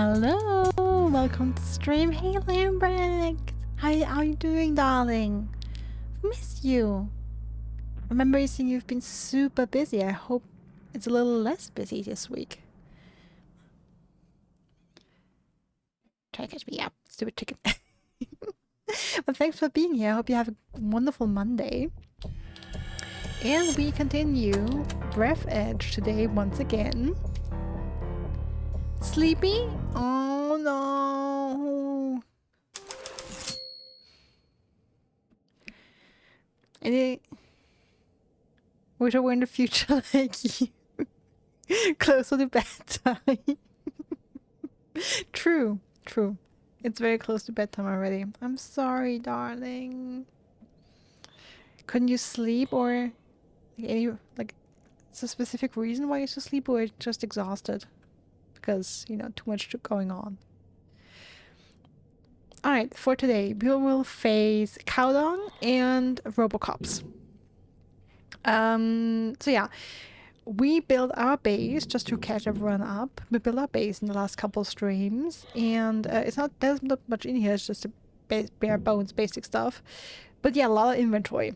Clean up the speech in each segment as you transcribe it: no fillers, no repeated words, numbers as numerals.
Hello, welcome to stream. Hey Lambrecht, how are you doing, darling? Missed you. Remember saying you've been super busy. I hope it's a little less busy this week. Try to catch me up, stupid chicken. But thanks for being here. I hope you have a wonderful Monday. And we continue Breathedge today once again. Sleepy? Oh no. Wish I were in the future like you. Closer to bedtime. True. It's very close to bedtime already. I'm sorry, darling. Couldn't you sleep, or it's a specific reason why you should sleep, or just exhausted? Because, you know, too much going on. Alright, for today, we will face cow dung and Robo-Cops. So yeah, we built our base, just to catch everyone up. We built our base in the last couple of streams, and there's not much in here, it's just a bare bones basic stuff. But yeah, a lot of inventory.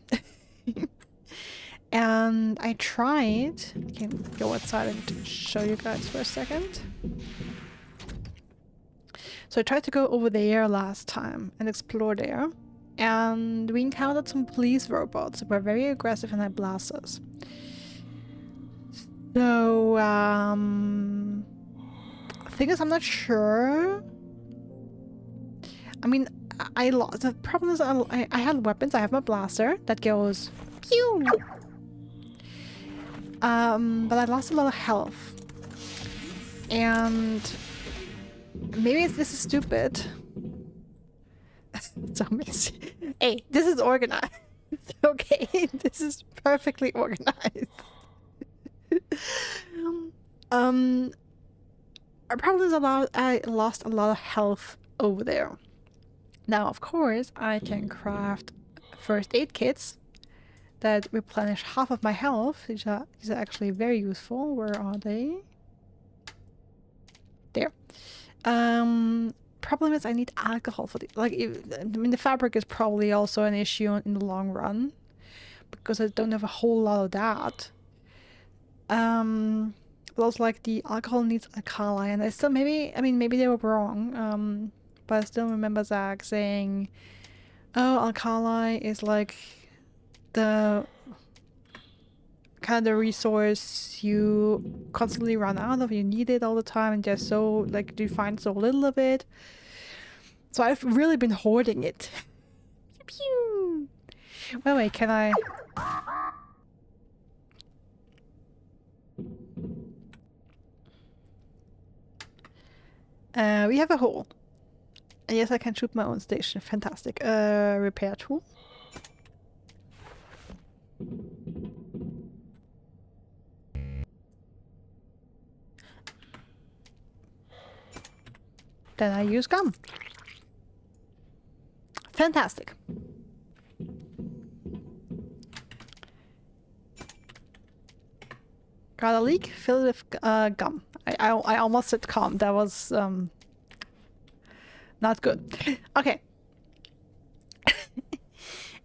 And I tried, I can go outside and show you guys for a second. So I tried to go over there last time and explore there. And we encountered some police robots that were very aggressive and had blasters. So, thing is, I'm not sure. I mean, I lost. The problem is, I had weapons. I have my blaster that goes pew. But I lost a lot of health. And maybe this is stupid. So messy. Hey, this is organized. Okay, this is perfectly organized. Our problem is I lost a lot of health over there. Now, of course, I can craft first aid kits that replenish half of my health. These are actually very useful. Where are they? There. Problem is I need alcohol for the I mean, the fabric is probably also an issue in the long run, because I don't have a whole lot of that. But also, like, the alcohol needs alkali, and I still maybe they were wrong. But I still remember Zach saying, "Oh, alkali is like the kind of the resource you constantly run out of. You need it all the time, and just so like you find so little of it." So I've really been hoarding it. Pew! Wait, can I? We have a hole. And yes, I can shoot my own station. Fantastic. Repair tool. Then I use gum. Fantastic. Got a leak? Fill it with gum. I almost said gum. That was not good. Okay.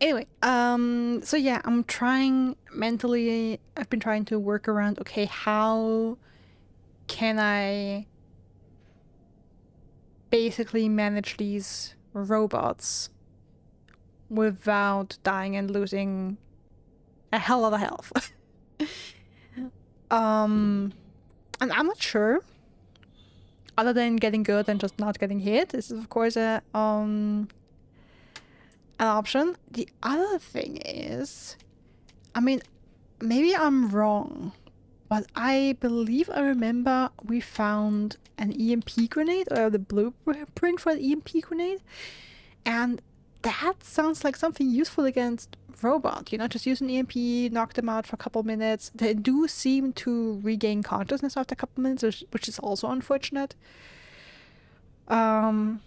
Anyway, so yeah, I'm trying mentally. I've been trying to work around. Okay, how can I basically manage these robots without dying and losing a hell of a health? And I'm not sure. Other than getting good and just not getting hit, this is of course an option. The other thing is, I mean, maybe I'm wrong, but I believe I remember we found an EMP grenade, or the blueprint for an EMP grenade, and that sounds like something useful against robot. You know, just use an EMP, knock them out for a couple minutes. They do seem to regain consciousness after a couple minutes, which is also unfortunate. So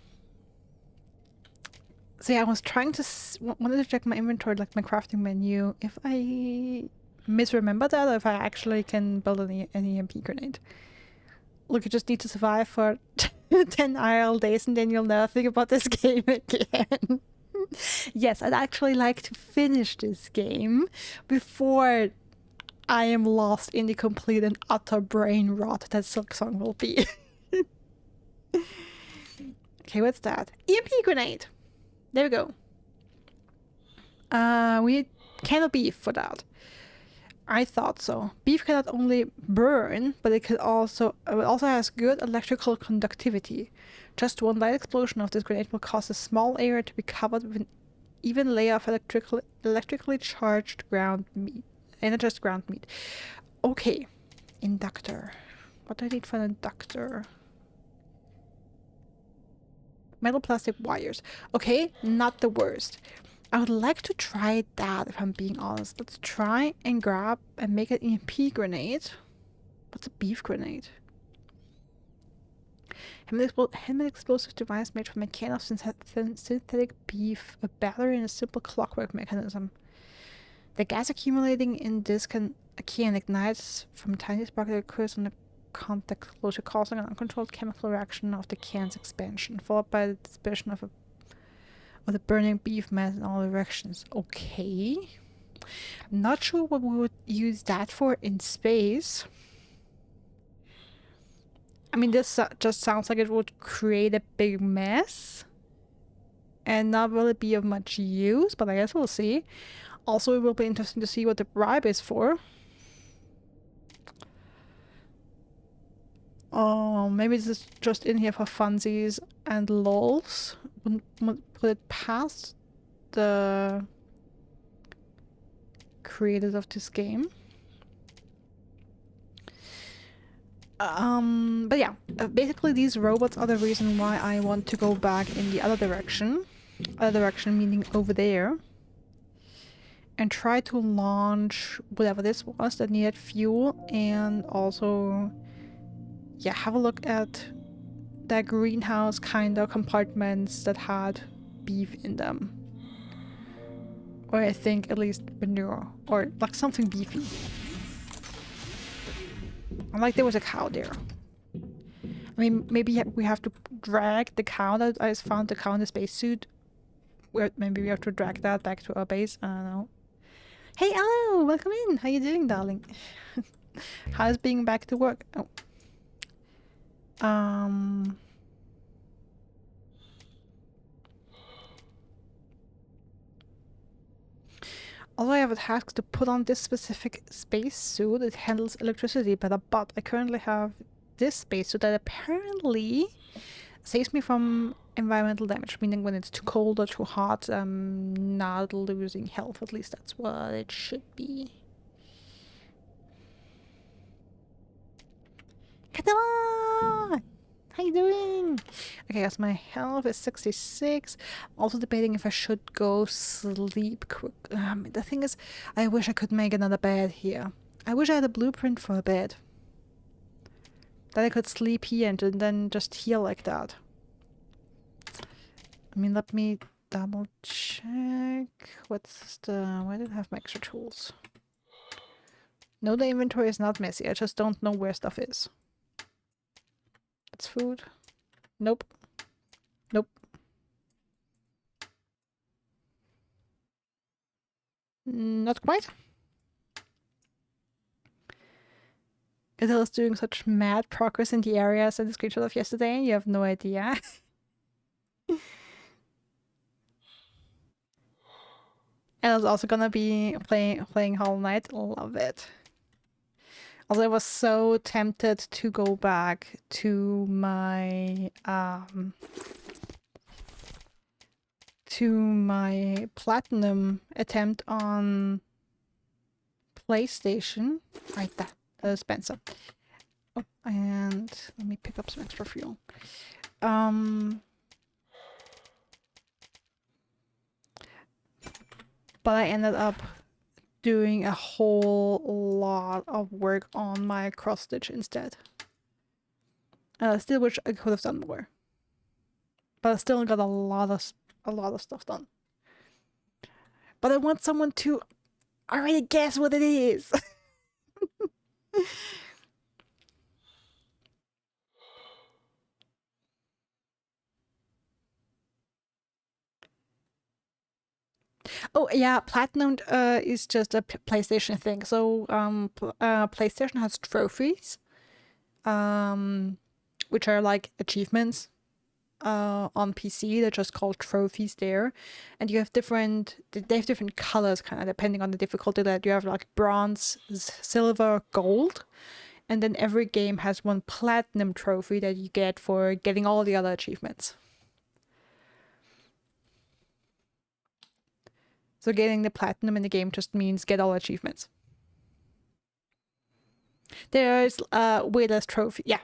yeah, I was trying to wanted to check my inventory, like my crafting menu, if I misremember that, or if I actually can build an EMP grenade. Look, you just need to survive for 10 IRL days and then you'll never think about this game again. Yes, I'd actually like to finish this game before I am lost in the complete and utter brain rot that Silksong will be. Okay, what's that? EMP grenade! There we go. We cannot beef for that. I thought so. Beef cannot only burn, but it also has good electrical conductivity. Just one light explosion of this grenade will cause a small area to be covered with an even layer of electrically charged ground meat. Energized ground meat. Okay. Inductor. What do I need for an inductor? Metal plastic wires. Okay, not the worst. I would like to try that, if I'm being honest. Let's try and grab and make an EMP grenade. What's a beef grenade? Handmade explosive device made from a can of synthetic beef, a battery, and a simple clockwork mechanism. The gas accumulating in this can ignite from a tiny spark that occurs on the contact closure, causing an uncontrolled chemical reaction of the can's expansion, followed by the dispersion of the burning beef mass in all directions. Okay. I'm not sure what we would use that for in space. I mean, this just sounds like it would create a big mess and not really be of much use, but I guess we'll see. Also, it will be interesting to see what the bribe is for. Oh, maybe this is just in here for funsies and lols. Wouldn't put it past the creators of this game. But yeah, basically these robots are the reason why I want to go back in the other direction. Other direction meaning over there. And try to launch whatever this was that needed fuel, and also, yeah, have a look at the greenhouse kind of compartments that had beef in them. Or I think at least manure, or like something beefy. And like there was a cow there. I mean, maybe we have to drag the cow that I found, the cow in the spacesuit. Maybe we have to drag that back to our base. I don't know. Hey, hello! Welcome in! How you doing, darling? How's being back to work? Oh. Although I have a task to put on this specific spacesuit, it handles electricity better, but I currently have this spacesuit that apparently saves me from environmental damage, meaning when it's too cold or too hot, I'm not losing health. At least that's what it should be. Katama! How you doing? Okay, as my health is 66. Also debating if I should go sleep quick. The thing is, I wish I could make another bed here. I wish I had a blueprint for a bed. That I could sleep here and then just heal like that. I mean, let me double check. What's the... Why did I have my extra tools? No, the inventory is not messy. I just don't know where stuff is. It's food. Nope. Nope. Not quite. Adele is doing such mad progress in the areas in the screenshot of yesterday. You have no idea. And I was also gonna be playing Hollow Knight. Love it. Also, I was so tempted to go back to my platinum attempt on PlayStation. Right there, Spencer. Oh, and let me pick up some extra fuel. But I ended up doing a whole lot of work on my cross stitch instead. I still wish I could have done more, but I still got a lot of stuff done. But I want someone to already guess what it is. Oh yeah, platinum is just a PlayStation thing. So PlayStation has trophies, which are like achievements. On PC, they're just called trophies there, and you have they have different colors, kind of depending on the difficulty. That you have like bronze, silver, gold, and then every game has one platinum trophy that you get for getting all the other achievements. So getting the platinum in the game just means get all achievements. There's way less trophy. Yeah,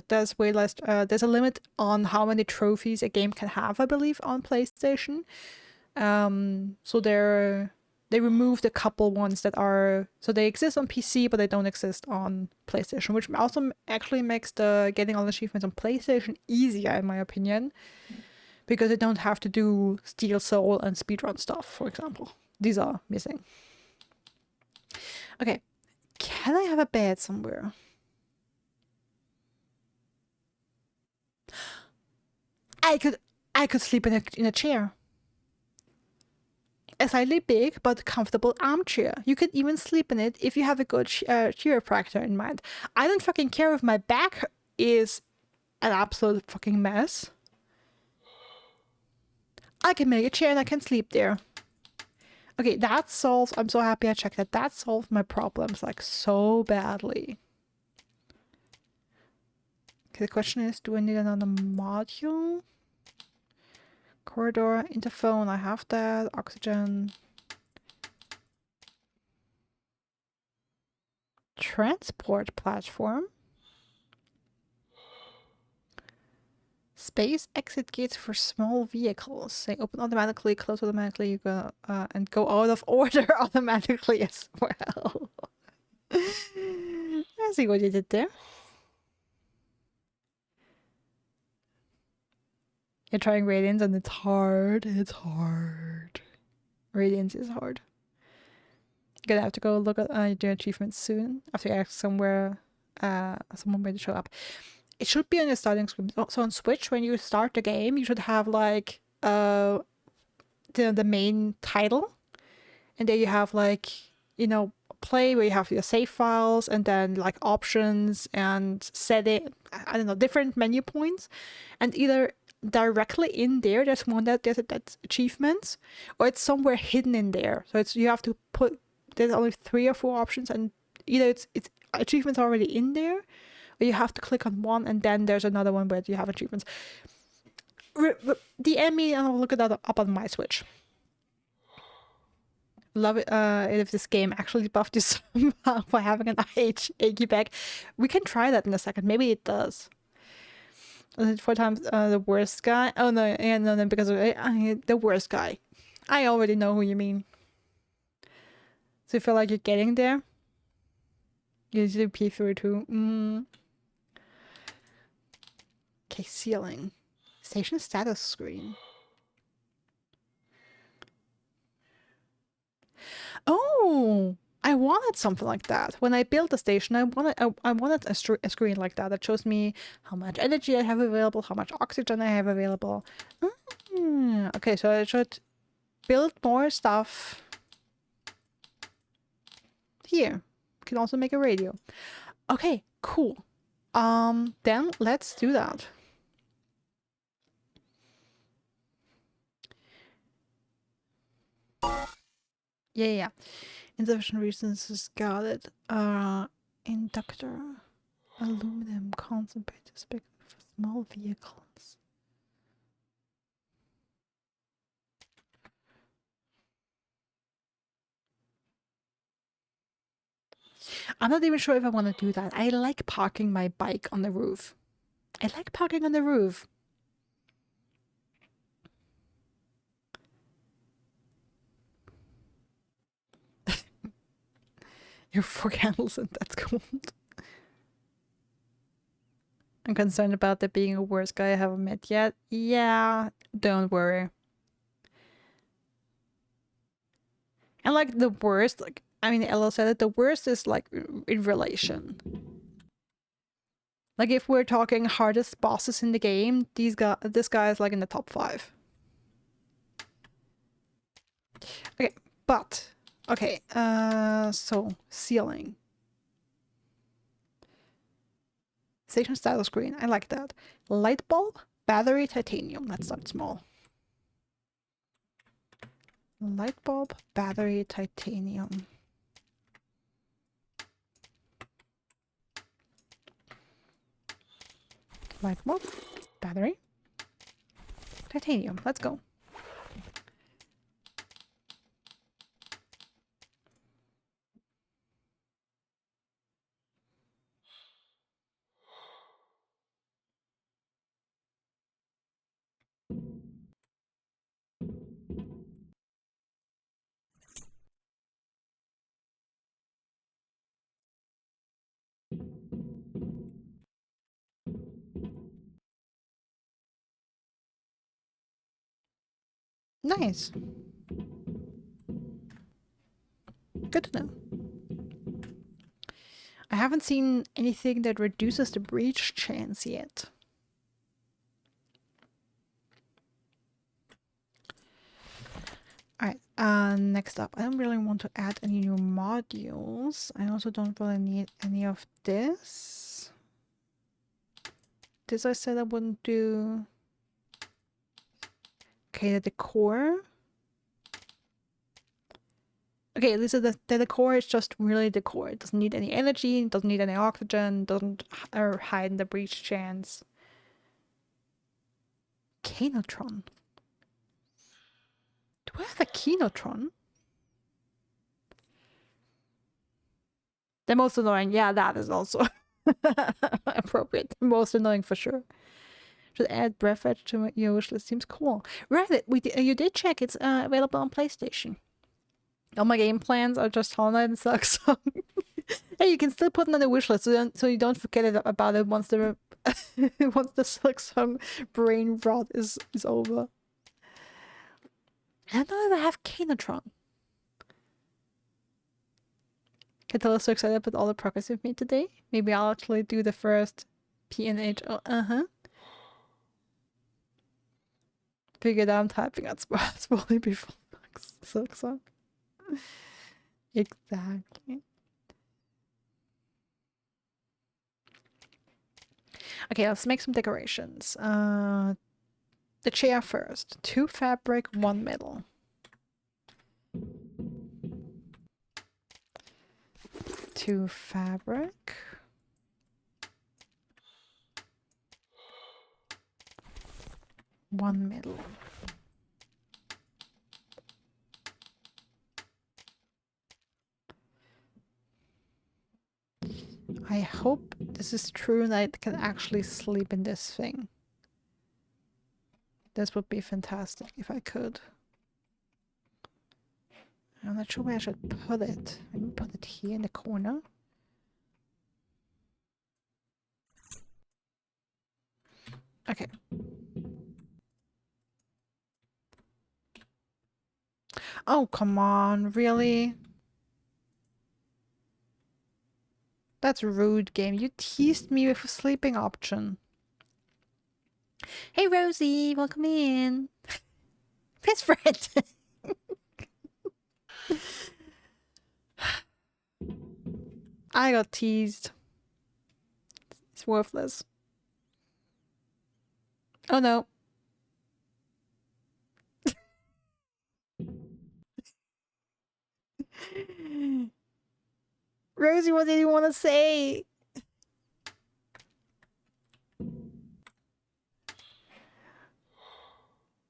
there's way less. There's a limit on how many trophies a game can have, I believe, on PlayStation. So they removed a couple ones that are, so they exist on PC but they don't exist on PlayStation, which also actually makes the getting all the achievements on PlayStation easier in my opinion, because they don't have to do Steel Soul and speedrun stuff, for example. These are missing. Okay, can I have a bed somewhere? I could sleep in a chair. A slightly big but comfortable armchair. You could even sleep in it if you have a good chiropractor in mind. I don't fucking care if my back is an absolute fucking mess. I can make a chair and I can sleep there. Okay, that solves. I'm so happy I checked that. That solved my problems like so badly. Okay, the question is, do I need another module? Corridor, interphone, I have that. Oxygen. Transport platform. Space exit gates for small vehicles. They open automatically, close automatically, you go and go out of order automatically as well. I see what you did there. You're trying Radiance and it's hard. It's hard. Radiance is hard. You're gonna have to go look at your achievements soon after you ask someone where to show up. It should be on your starting screen. So on Switch, when you start the game, you should have like the main title, and then you have like, you know, play where you have your save files, and then like options and setting, I don't know, different menu points, and either directly in there there's one that's achievements, or it's somewhere hidden in there. So it's, you have to put, there's only 3 or 4 options, and either it's achievements already in there, or you have to click on one and then there's another one where you have achievements. DM me and I'll look it up on my Switch. Love it if this game actually buffed you somehow for having an achy back. We can try that in a second. Maybe it does. 4 times the worst guy. Oh no, yeah, no, because of the worst guy. I already know who you mean. So you feel like you're getting there? You do P through too. Okay, ceiling. Station status screen. Oh, I wanted something like that. When I built the station, I wanted a screen like that that shows me how much energy I have available, how much oxygen I have available. Okay, so I should build more stuff here. Can also make a radio. Okay, cool. Then let's do that. Yeah. Insufficient resources, got it. Inductor. Aluminum concentrator for small vehicles. I'm not even sure if I want to do that. I like parking my bike on the roof. I like parking on the roof. You're 4 candles and that's cool. I'm concerned about there being a worst guy I haven't met yet. Yeah, don't worry. And like the worst, like, I mean, Ella said it, the worst is like in relation. Like if we're talking hardest bosses in the game, this guy is like in the top 5. Okay, but okay, so ceiling. Station style screen. I like that. Light bulb, battery, titanium. Let's start small. Light bulb, battery, titanium. Light bulb, battery, titanium. Let's go. Nice. Good to know. I haven't seen anything that reduces the breach chance yet. Alright, next up. I don't really want to add any new modules. I also don't really need any of this. This I said I wouldn't do. Okay, the decor. Okay, this is the decor is just really decor. It doesn't need any energy, it doesn't need any oxygen, doesn't hide the breach chance. Kinotron. Do I have a Kinotron? The most annoying, yeah, that is also appropriate. The most annoying for sure. Should add Breathedge to your wish list. Seems cool. Right, you did check. It's available on PlayStation. All my game plans are just Hollow Knight and Silksong. Hey, you can still put it on the wish list so you don't forget about it once the once the Silksong brain rot is over. I don't know if I have Kinotron. Catella's so excited about all the progress we've made today. Maybe I'll actually do the first PNH. Oh, Figured I'm typing at slowly before Silksong. Exactly. Okay, let's make some decorations. The chair first. 2 fabric, 1 metal. 2 fabric. 1 metal. I hope this is true and I can actually sleep in this thing. This would be fantastic if I could. I'm not sure where I should put it. Maybe put it here in the corner. Okay. Oh, come on. Really? That's rude, game. You teased me with a sleeping option. Hey, Rosie. Welcome in. Best friend. I got teased. It's worthless. Oh no. Rosie, what did you want to say?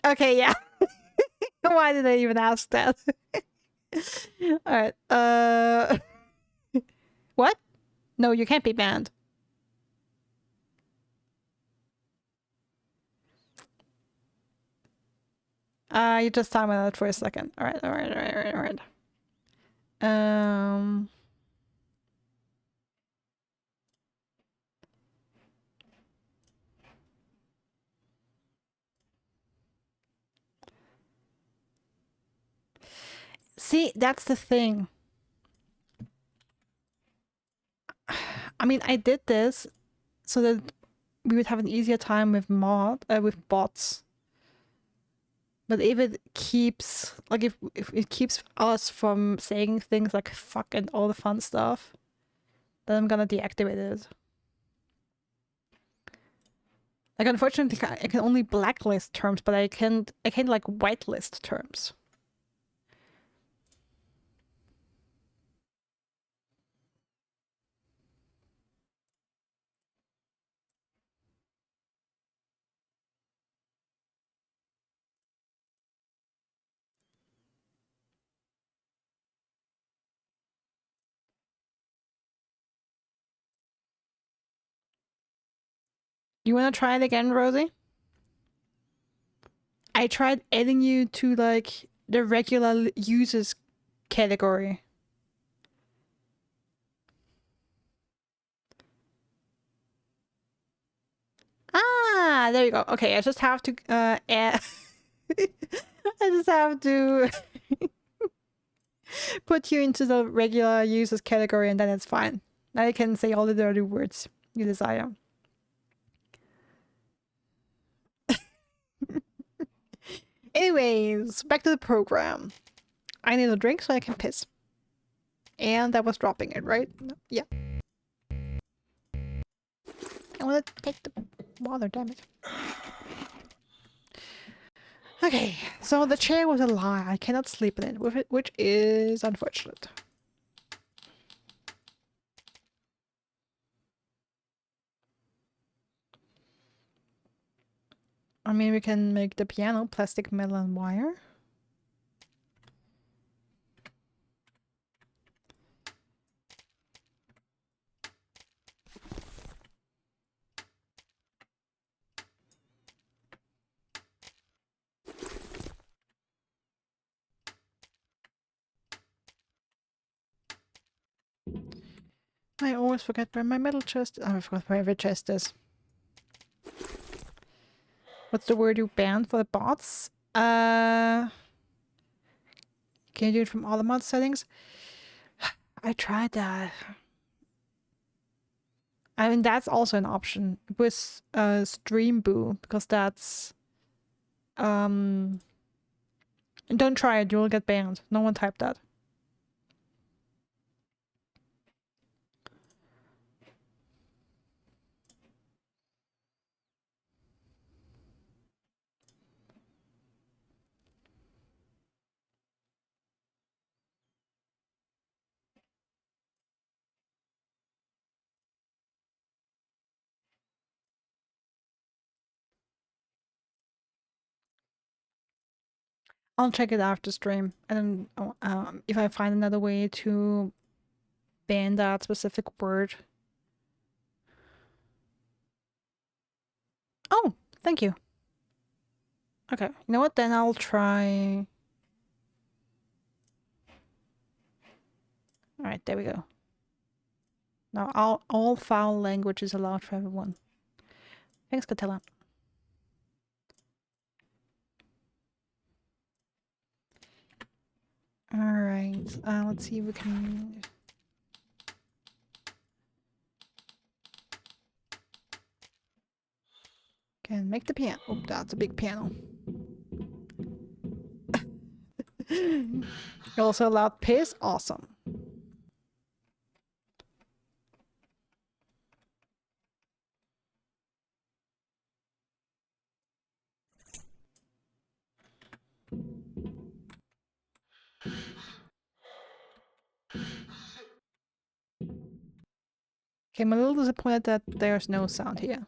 Okay, yeah. Why did I even ask that? Alright, what? No, you can't be banned. You just time out for a second. Alright. See, that's the thing. I mean, I did this so that we would have an easier time with with bots. But if it keeps, like, if it keeps us from saying things like fuck and all the fun stuff, then I'm gonna deactivate it. Like, unfortunately, I can only blacklist terms, but I can't like whitelist terms. You wanna try it again, Rosie? I tried adding you to like the regular users category. Ah, there you go. Okay, I just have to add. I just have to put you into the regular users category, and then it's fine. Now you can say all the dirty words you desire. Anyways, back to the program. I need a drink so I can piss. And that was dropping it, right? Yeah. I want to take the water, damn it. Okay, so the chair was a lie. I cannot sleep in it, which is unfortunate. I mean, we can make the piano plastic, metal, and wire. I always forget where my metal chest is. Oh, I forgot where every chest is. What's the word you banned for the bots? Can you do it from all the mod settings? I tried that. I mean, that's also an option with Stream Boo, because that's don't try it, you'll get banned. No one typed that. I'll check it after stream, and then if I find another way to ban that specific word. Oh, thank you. Okay, you know what? Then I'll try. All right, there we go. Now all foul language is allowed for everyone. Thanks, Catella. All right, let's see if we can make the piano. Oh, that's a big piano. You also allowed piss. Awesome. Okay, I'm a little disappointed that there's no sound here.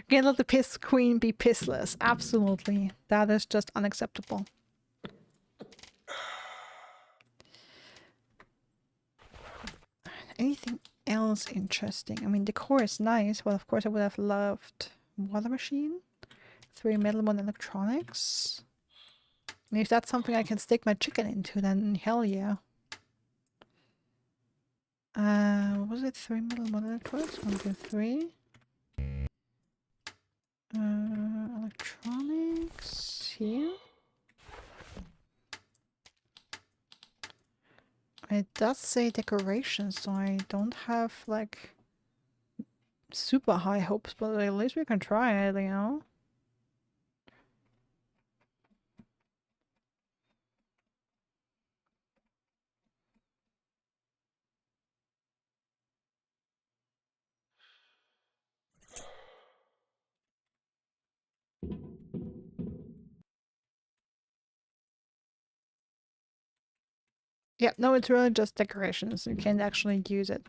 Can't let the piss queen be pissless. Absolutely. That is just unacceptable. Anything else interesting? I mean, the core is nice, but of course I would have loved water machine, 3 metal, 1 electronics. And if that's something I can stick my chicken into, then hell yeah. What was it? 3 metal, 1 electronics? 1, 2, 3. Electronics here. It does say decoration, so I don't have like super high hopes, but at least we can try it, you know? Yeah, no, it's really just decorations. You can't actually use it.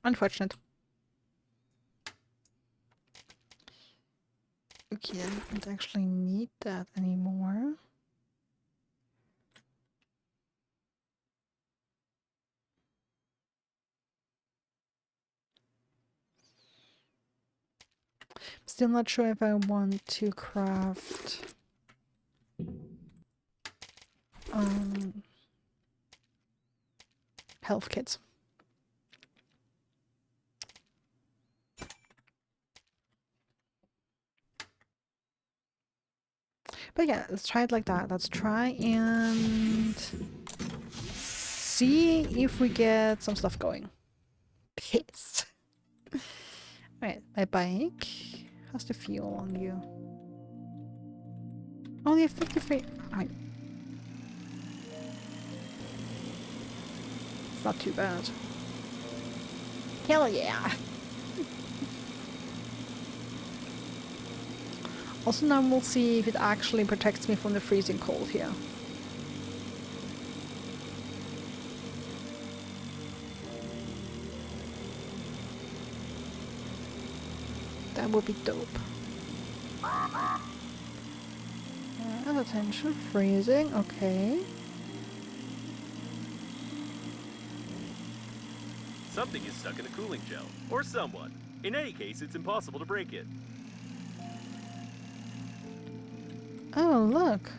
Unfortunate. Okay, I don't actually need that anymore. Still not sure if I want to craft health kits. But yeah, let's try it like that. Let's try and see if we get some stuff going. Piss. Alright, my bike. How's the fuel on you? Only 53. Alright. It's not too bad. Hell yeah! Also now we'll see if it actually protects me from the freezing cold here. That would be dope. Attention, freezing, okay. Something is stuck in a cooling gel, or someone. In any case, it's impossible to break it. Oh, look.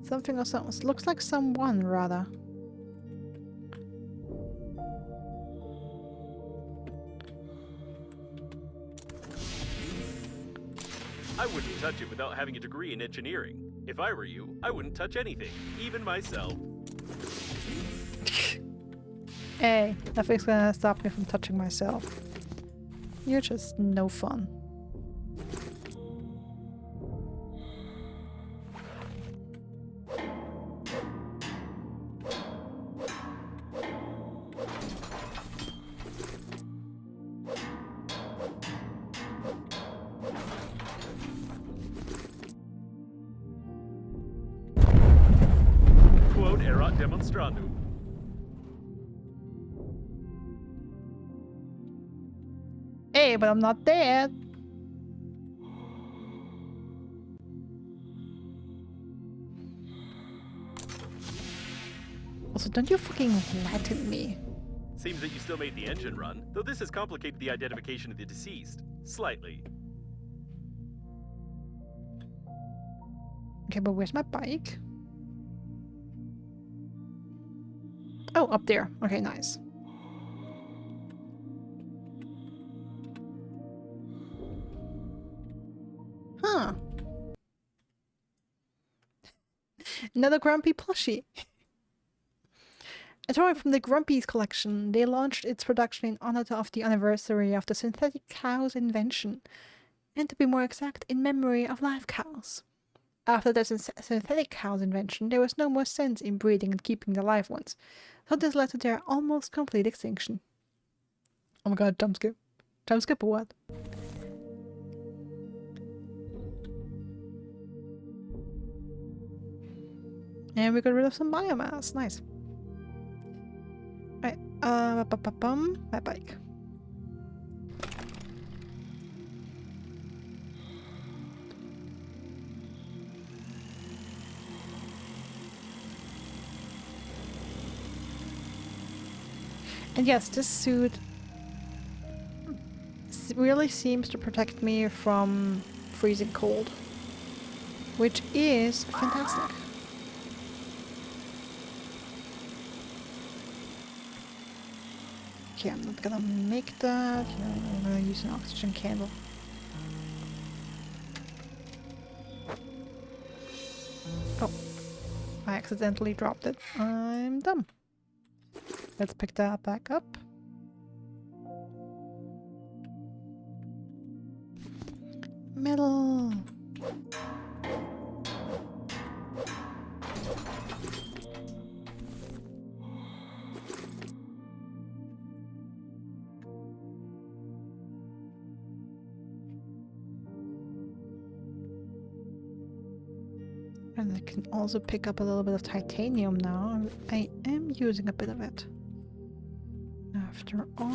Something or something. Looks like someone, rather. I wouldn't touch it without having a degree in engineering. If I were you, I wouldn't touch anything, even myself. Hey, nothing's gonna stop me from touching myself. You're just no fun. Quod erat demonstrandum. Hey, but I'm not dead. Also, don't you fucking Latin me. Seems that you still made the engine run, though this has complicated the identification of the deceased. Slightly. Okay, but where's my bike? Oh, up there. Okay, nice. Huh. Another grumpy plushie. A toy from the Grumpies collection. They launched its production in honor of the anniversary of the synthetic cow's invention, and to be more exact, in memory of live cows. After the synthetic cow's invention, there was no more sense in breeding and keeping the live ones, so this led to their almost complete extinction. Oh my god, jump skip. Jump skip or what? And we got rid of some biomass. Nice. Alright, my bike. And yes, this suit really seems to protect me from freezing cold, which is fantastic. Okay, I'm not gonna make that. You know, I'm gonna use an oxygen candle. Oh, I accidentally dropped it. I'm dumb. Let's pick that back up. Metal. And I can also pick up a little bit of titanium now. I am using a bit of it. After all...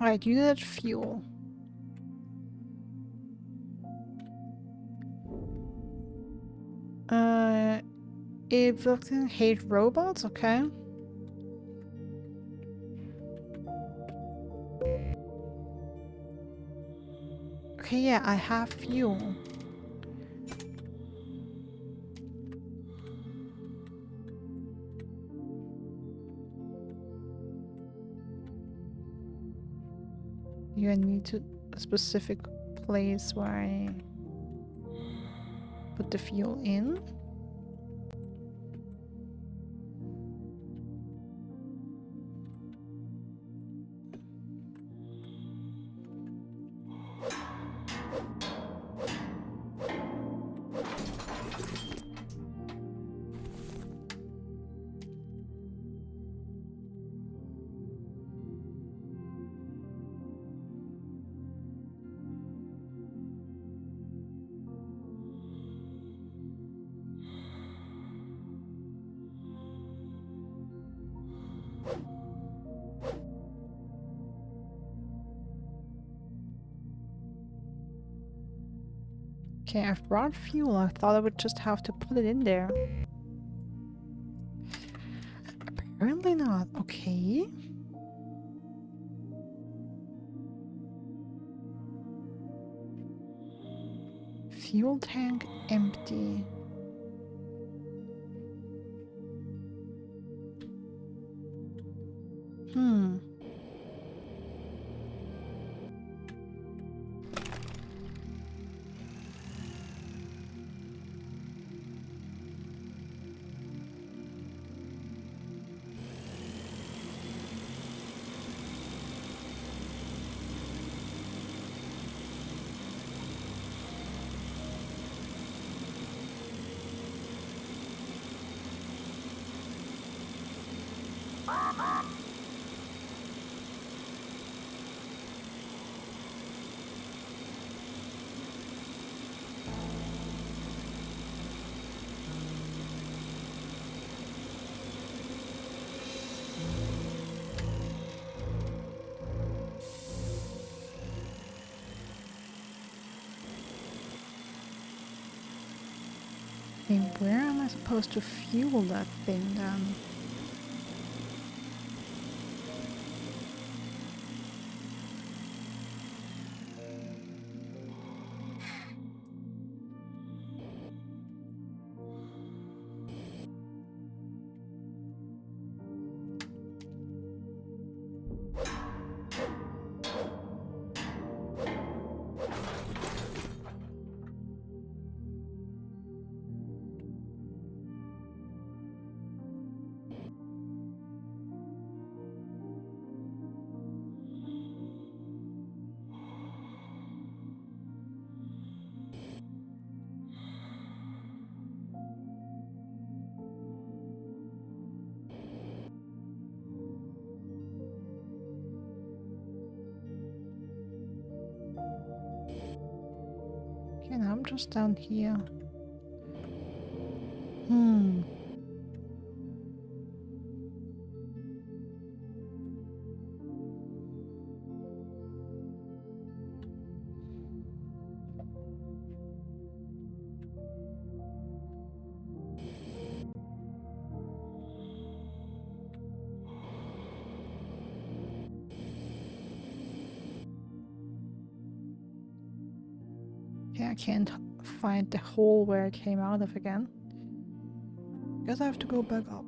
Alright, unit fuel. It doesn't hate robots, okay. Okay, yeah, I have fuel. You need to a specific place where I put the fuel in. Okay, I've brought fuel. I thought I would just have to put it in there. Apparently not. Okay. Fuel tank empty. Hmm. Okay, where am I supposed to fuel that thing then? Okay, now I'm just down here. Hmm. Okay, I can't find the hole where it came out of again. Guess I have to go back up.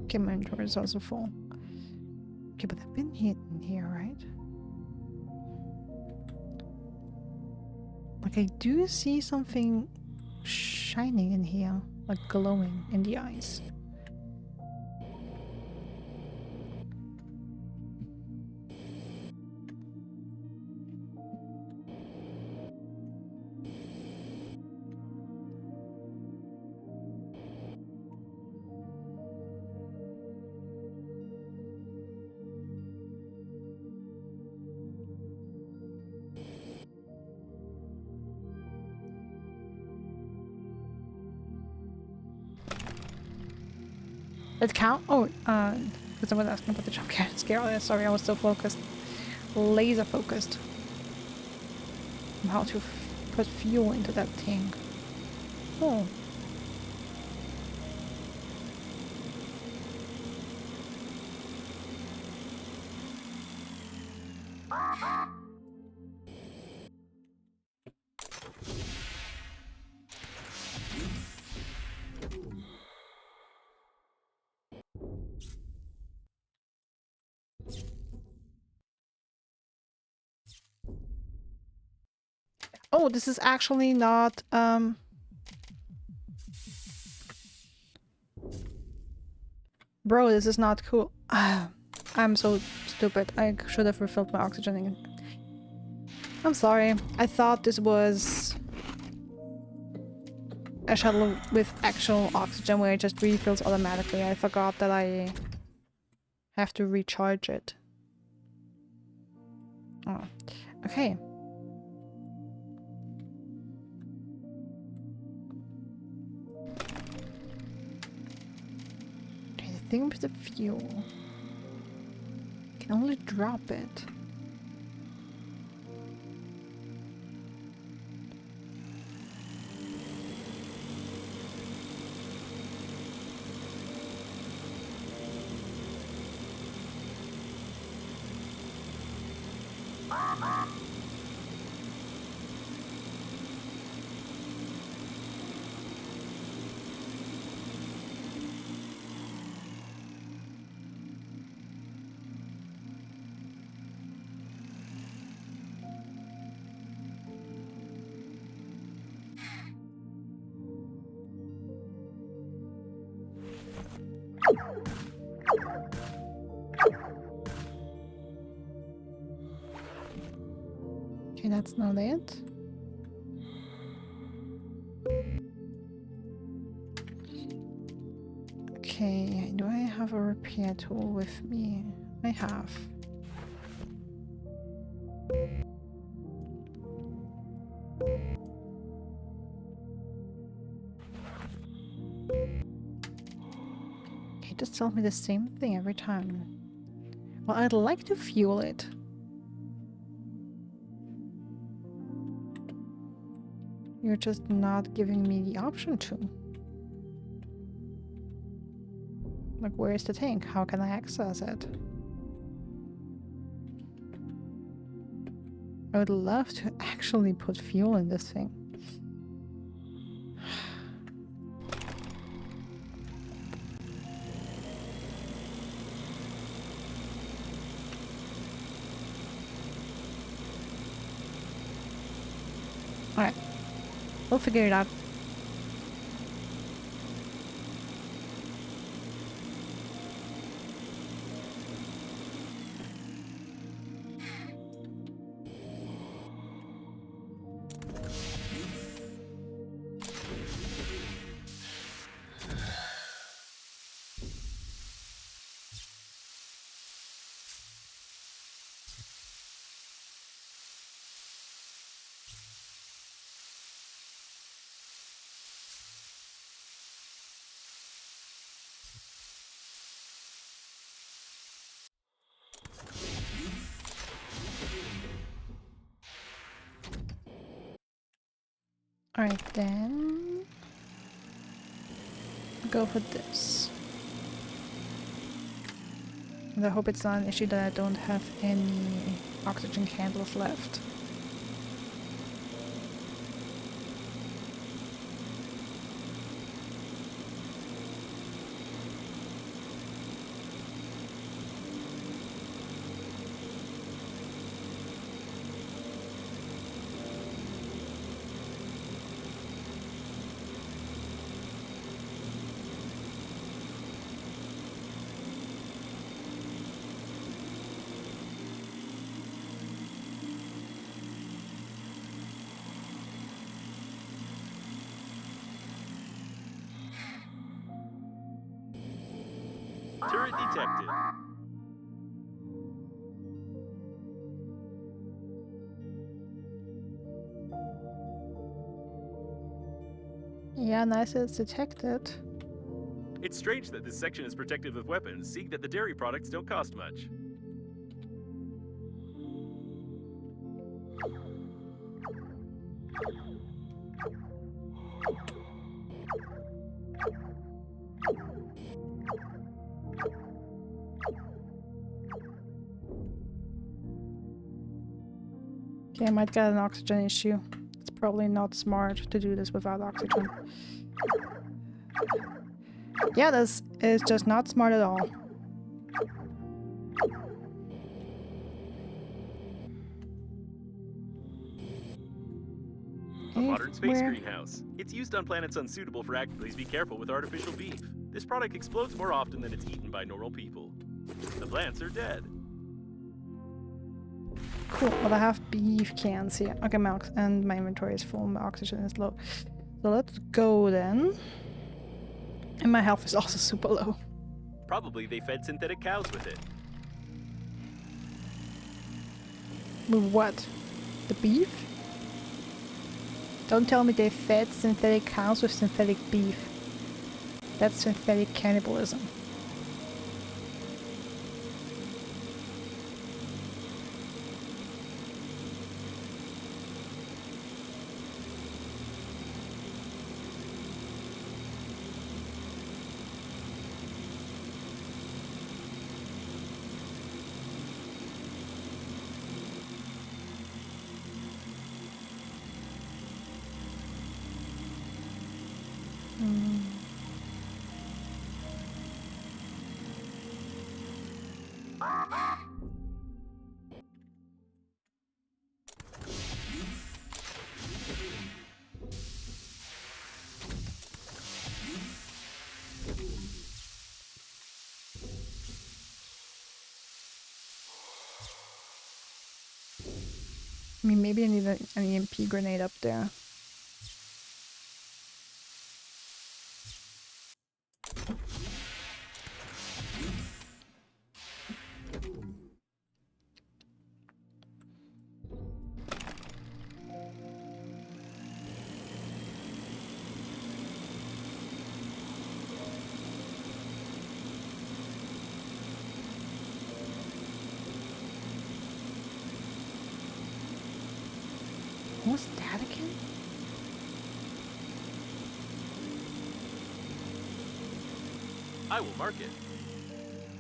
Okay, my inventory is also full. Okay, but I've been hidden here, right? Like, I do see something shining in here, like glowing in the eyes. It count? Oh, because I was asking about the jump scare earlier. Sorry, I was so focused. Laser focused. On how to put fuel into that thing. Oh. Oh, this is actually not, Bro, this is not cool. I'm so stupid. I should have refilled my oxygen. I'm sorry. I thought this was a shuttle with actual oxygen where it just refills automatically. I forgot that I have to recharge it. Oh, okay. Okay, the thing with the fuel. I can only drop it. Okay, that's not it. Okay, do I have a repair tool with me? I have. Okay, just tell me the same thing every time. Well, I'd like to fuel it. You're just not giving me the option to. Like, where is the tank? How can I access it? I would love to actually put fuel in this thing. Alright. We'll figure it out. Alright then. Go for this. And I hope it's not an issue that I don't have any oxygen candles left. Secret detected. Yeah, nice it's detected. It's strange that this section is protected with weapons, seeing that the dairy products don't cost much. Okay, I might get an oxygen issue. It's probably not smart to do this without oxygen. Yeah, this is just not smart at all. A modern space Where? greenhouse. It's used on planets unsuitable for Please be careful with artificial beef. This product explodes more often than it's eaten by normal people. The plants are dead. Cool, but I have beef cans here. Okay, and my inventory is full, my oxygen is low. So let's go then. And my health is also super low. Probably they fed synthetic cows with it. With what? The beef? Don't tell me they fed synthetic cows with synthetic beef. That's synthetic cannibalism. I mean, maybe I need an EMP grenade up there. What was that again? I will mark it.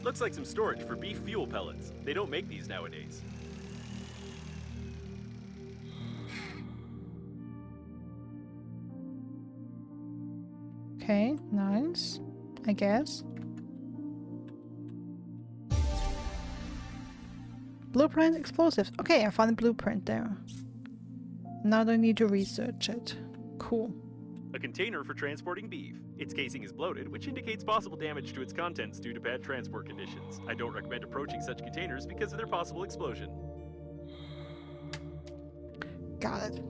Looks like some storage for beef fuel pellets. They don't make these nowadays. Okay, nice. I guess. Blueprint explosives. Okay, I found a blueprint there. Now I need to research it. Cool. A container for transporting beef. Its casing is bloated, which indicates possible damage to its contents due to bad transport conditions. I don't recommend approaching such containers because of their possible explosion. Got it.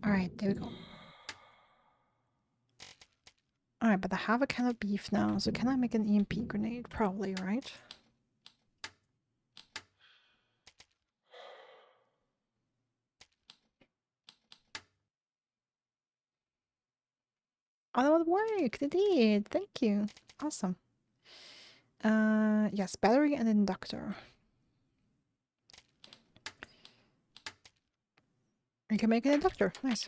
Alright, there we go. Alright, but I have a can of beef now, so can I make an EMP grenade? Probably, right? Oh, that worked! It did! Thank you! Awesome. Yes, battery and inductor. You can make an inductor. Nice.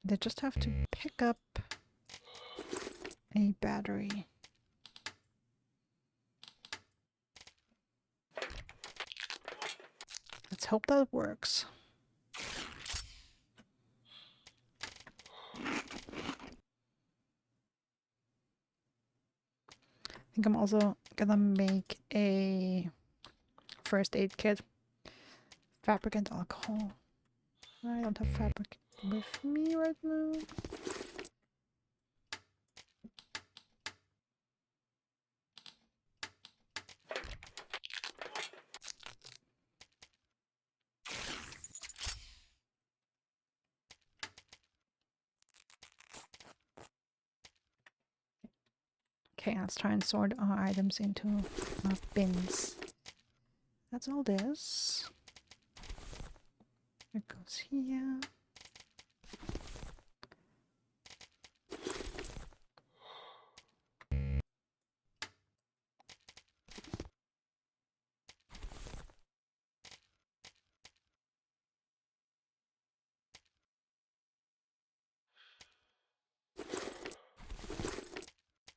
They just have to pick up a battery. Let's hope that works. I think I'm also gonna make a first aid kit. Fabric and alcohol. I don't have fabric with me right now. Okay, let's try and sort our items into our bins. That's all this. It goes here.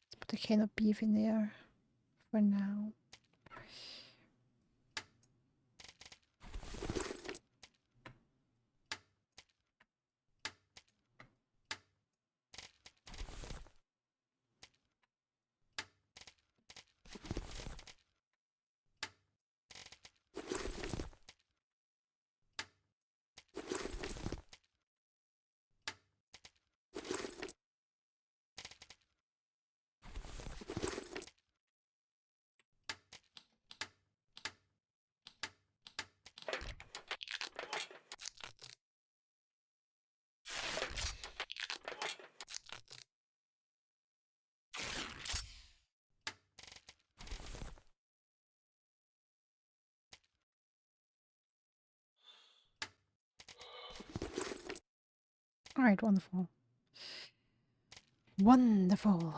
Let's put a can of beef in there for now. Alright, wonderful. Wonderful.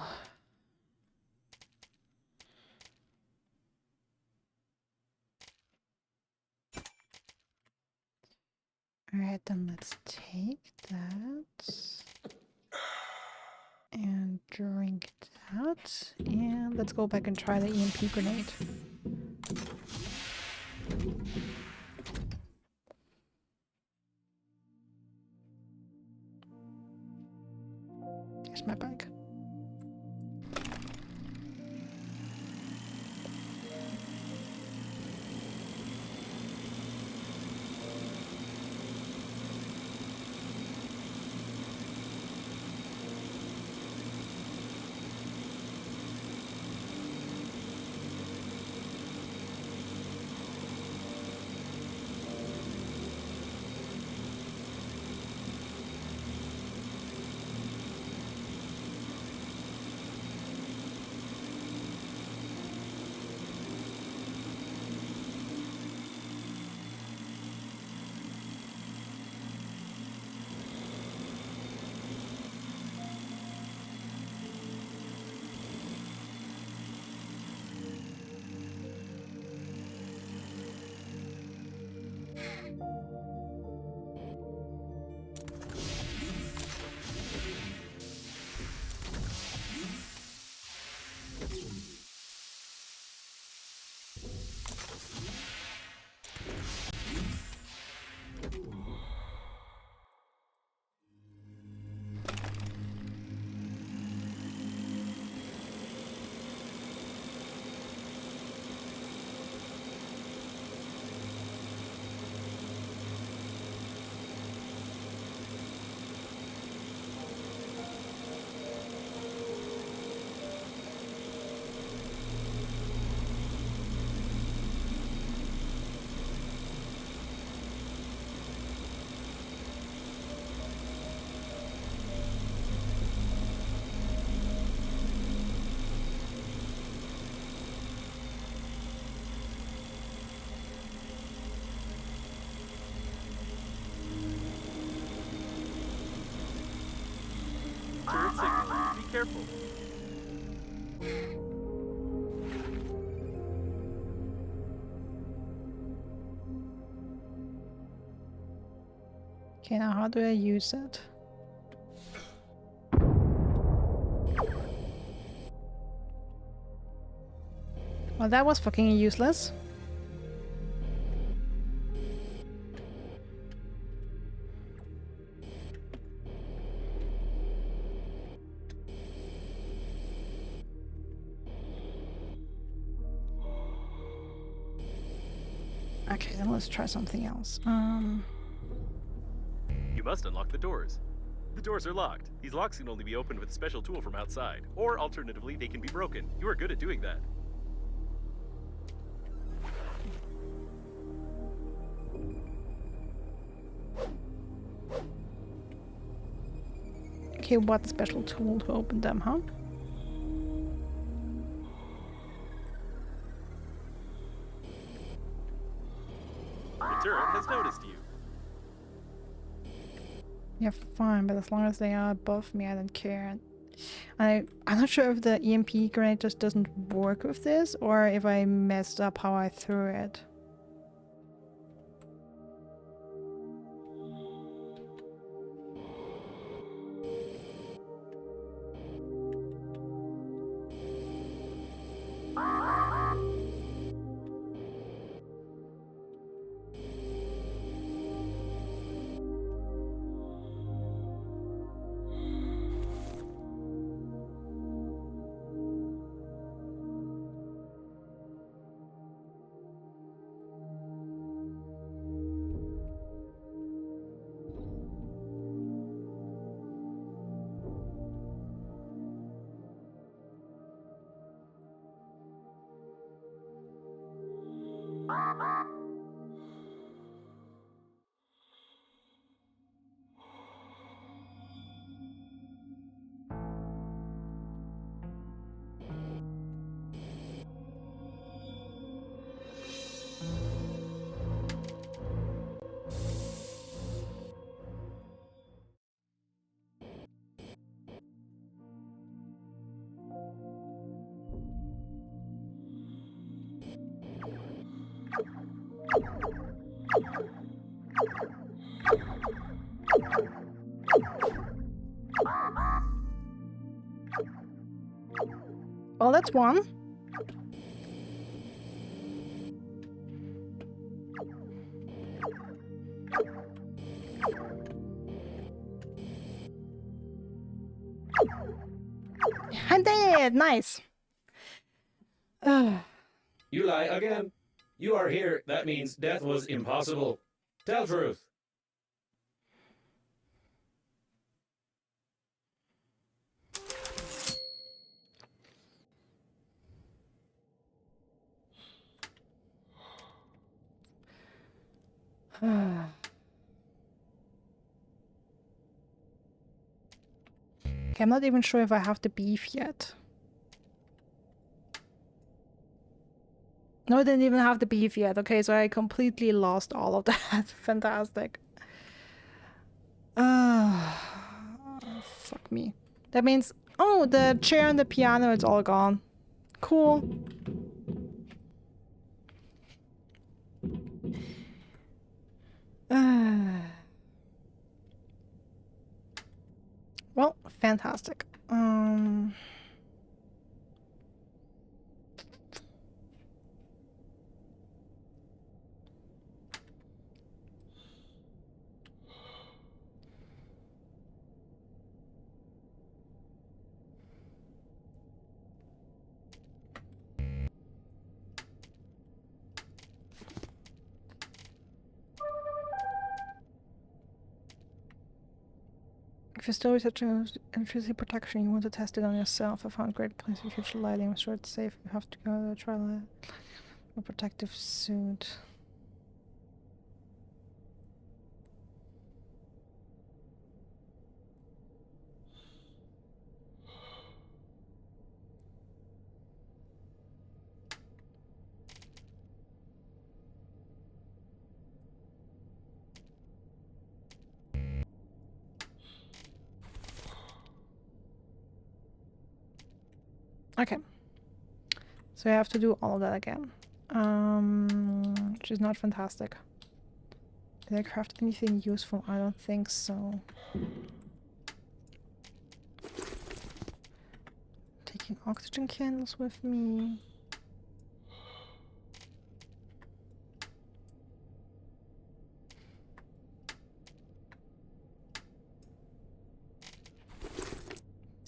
Alright, then let's take that and drink that. And let's go back and try the EMP grenade. Here's my bag. Turret signal. Be careful. Okay, now how do I use it? Well, that was fucking useless. Okay, then let's try something else. You must unlock the doors. The doors are locked. These locks can only be opened with a special tool from outside, or alternatively, they can be broken. You are good at doing that. Okay, what special tool to open them, huh? The turret has noticed you. Yeah, fine, but as long as they are above me, I don't care. I'm not sure if the EMP grenade just doesn't work with this, or if I messed up how I threw it. Well, that's one. I'm dead! Nice! You lie again. You are here. That means death was impossible. Tell truth. Okay, I'm not even sure if I have the beef yet. No, I didn't even have the beef yet. Okay, so I completely lost all of that. Fantastic. Fuck me. That means... Oh, the chair and the piano, it's all gone. Cool. Well, fantastic. If you're still researching electricity protection, you want to test it on yourself. I found great place for future lighting. I'm sure it's safe. You have to go to try a protective suit. Okay. So I have to do all of that again. Which is not fantastic. Did I craft anything useful? I don't think so. Taking oxygen candles with me.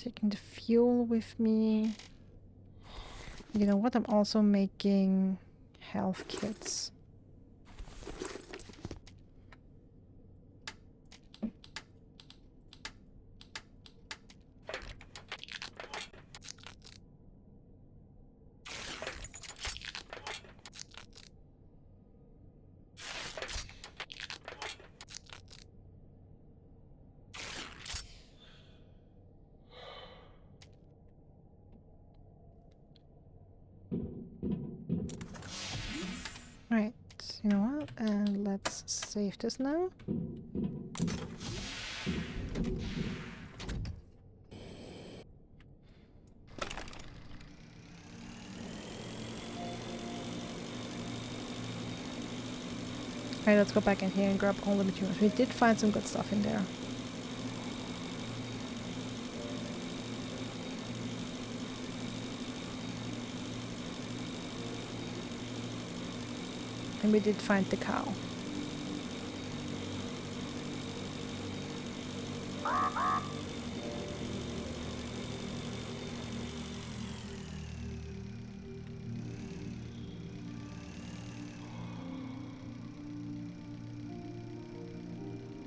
Taking the fuel with me. You know what? I'm also making health kits. Right, you know what? And let's save this now. Alright, let's go back in here and grab all the materials. We did find some good stuff in there. And we did find the cow.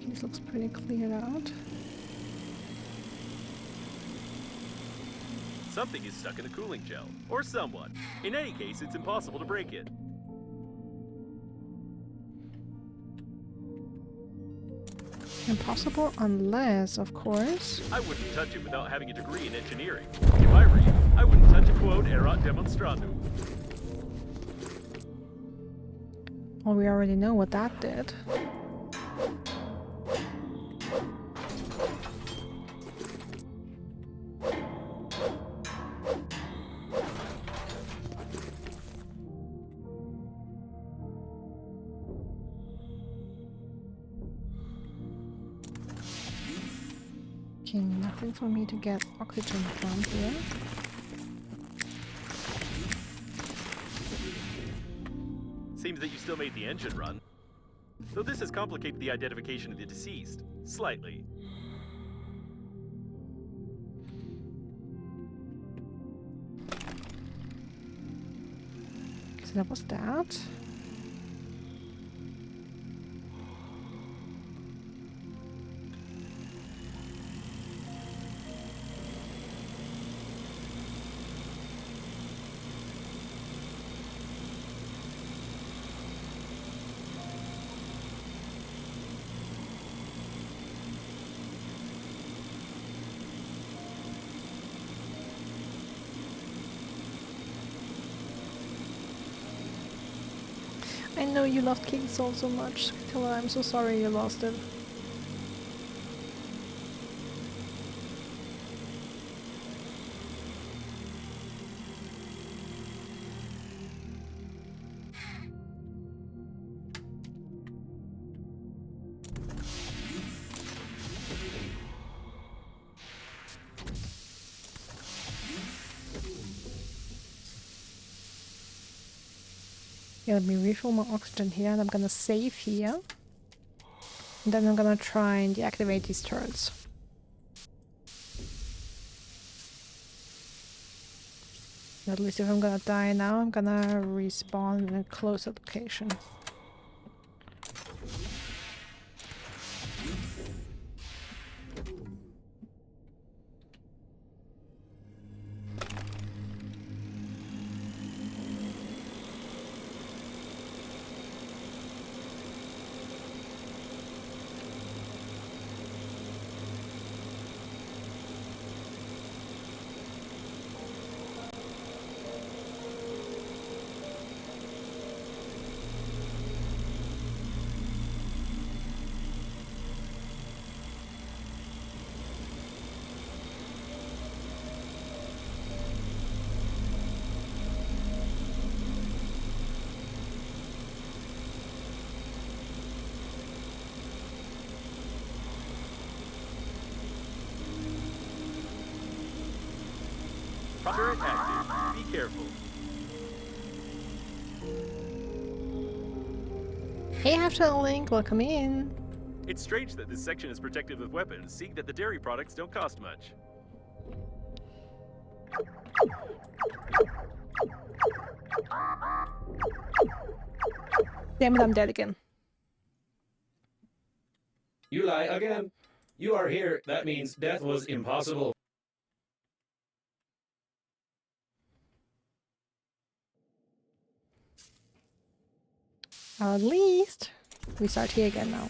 This looks pretty cleared out. Something is stuck in the cooling gel. Or someone. In any case, it's impossible to break it. Impossible unless, of course... I wouldn't touch it without having a degree in engineering. If I were you, I wouldn't touch a quote erat demonstrandum. Well, we already know what that did. Okay, nothing for me to get oxygen from here. Seems that you still made the engine run. Though this has complicated the identification of the deceased. Slightly. So that was that. I know you loved King Soul so much, Killer. I'm so sorry you lost it. Yeah, let me refill my oxygen here, and I'm gonna save here. And then I'm gonna try and deactivate these turrets. At least if I'm gonna die now, I'm gonna respawn in a closer location. Turret active. Be careful. Hey, After Link, welcome in. It's strange that this section is protected with weapons, seeing that the dairy products don't cost much. Damn it, I'm dead again. You lie again. You are here. That means death was impossible. At least we start here again now.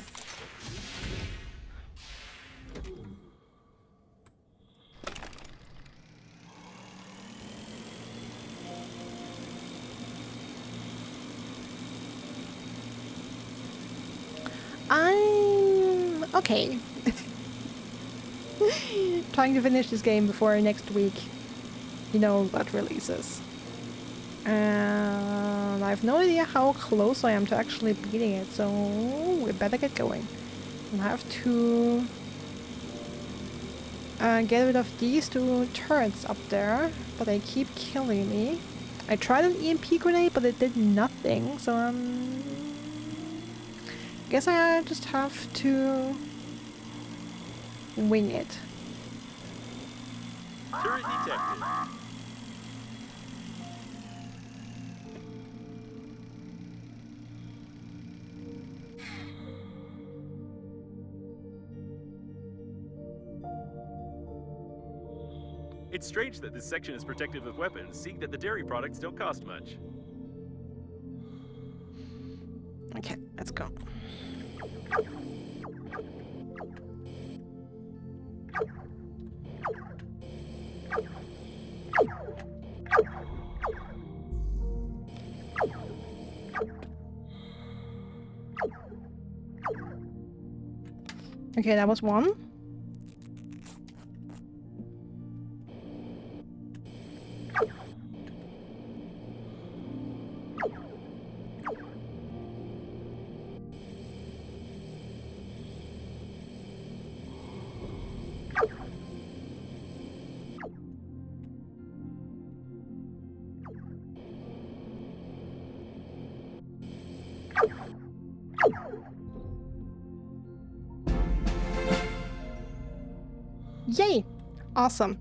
I'm okay. Trying to finish this game before next week. You know what releases. And I have no idea how close I am to actually beating it, so we better get going. I have to get rid of these two turrets up there, but they keep killing me. I tried an EMP grenade, but it did nothing, so guess I just have to wing it. Turret detected. It's strange that this section is protected with weapons, seeing that the dairy products don't cost much. Okay, let's go. Okay, that was one. Yay! Awesome.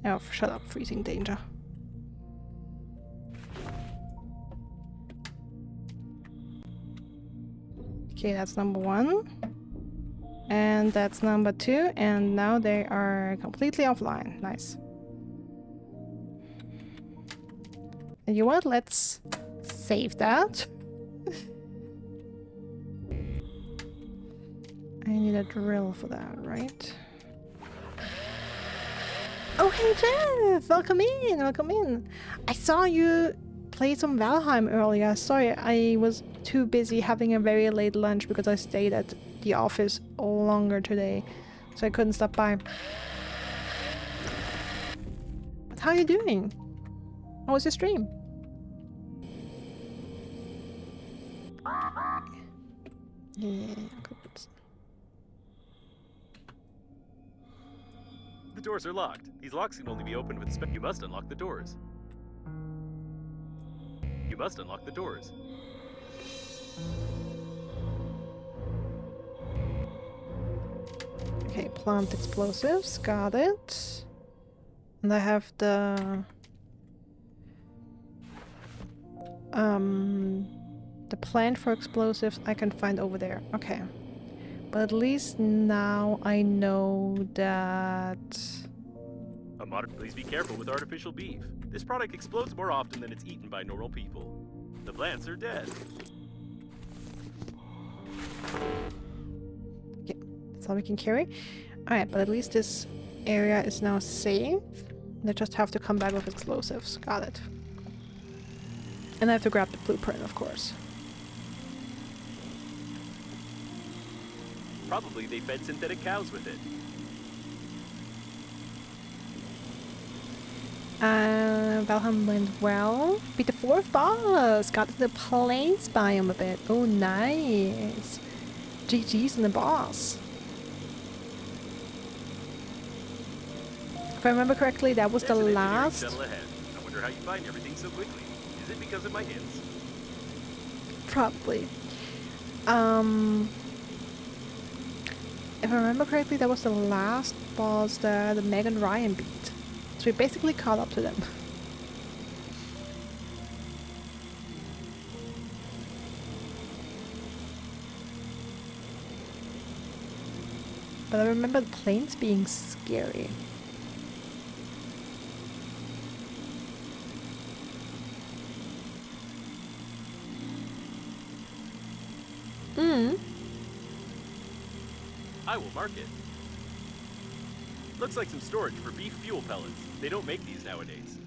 Oh, shut up, freezing danger. Okay, that's number one. And that's number two, and now they are completely offline. Nice. And you know what? Let's save that. I need a drill for that, right? Oh, hey Jeff! Welcome in, welcome in. I saw you play some Valheim earlier. Sorry, I was too busy having a very late lunch because I stayed at the office longer today, so I couldn't stop by. But how are you doing? How was your stream? Yeah, good. The doors are locked. These locks can only be opened with You must unlock the doors. You must unlock the doors. Okay, plant explosives, got it. And I have the plant for explosives I can find over there. Okay. But at least now I know that... Please be careful with artificial beef. This product explodes more often than it's eaten by normal people. The plants are dead. Okay, that's all we can carry. Alright, but at least this area is now safe. They just have to come back with explosives. Got it. And I have to grab the blueprint, of course. Probably they fed synthetic cows with it. Valheim went well. Beat the fourth boss. Got to the plains biome a bit. Oh, nice. GG's on the boss. If I remember correctly, that was the last. Shuttle ahead. I wonder how you find everything so quickly. Is it because of my hints? Probably. if I remember correctly, that was the last boss that Meg and Ryan beat. So we basically caught up to them. But I remember the planes being scary. I will mark it. Looks like some storage for beef fuel pellets. They don't make these nowadays.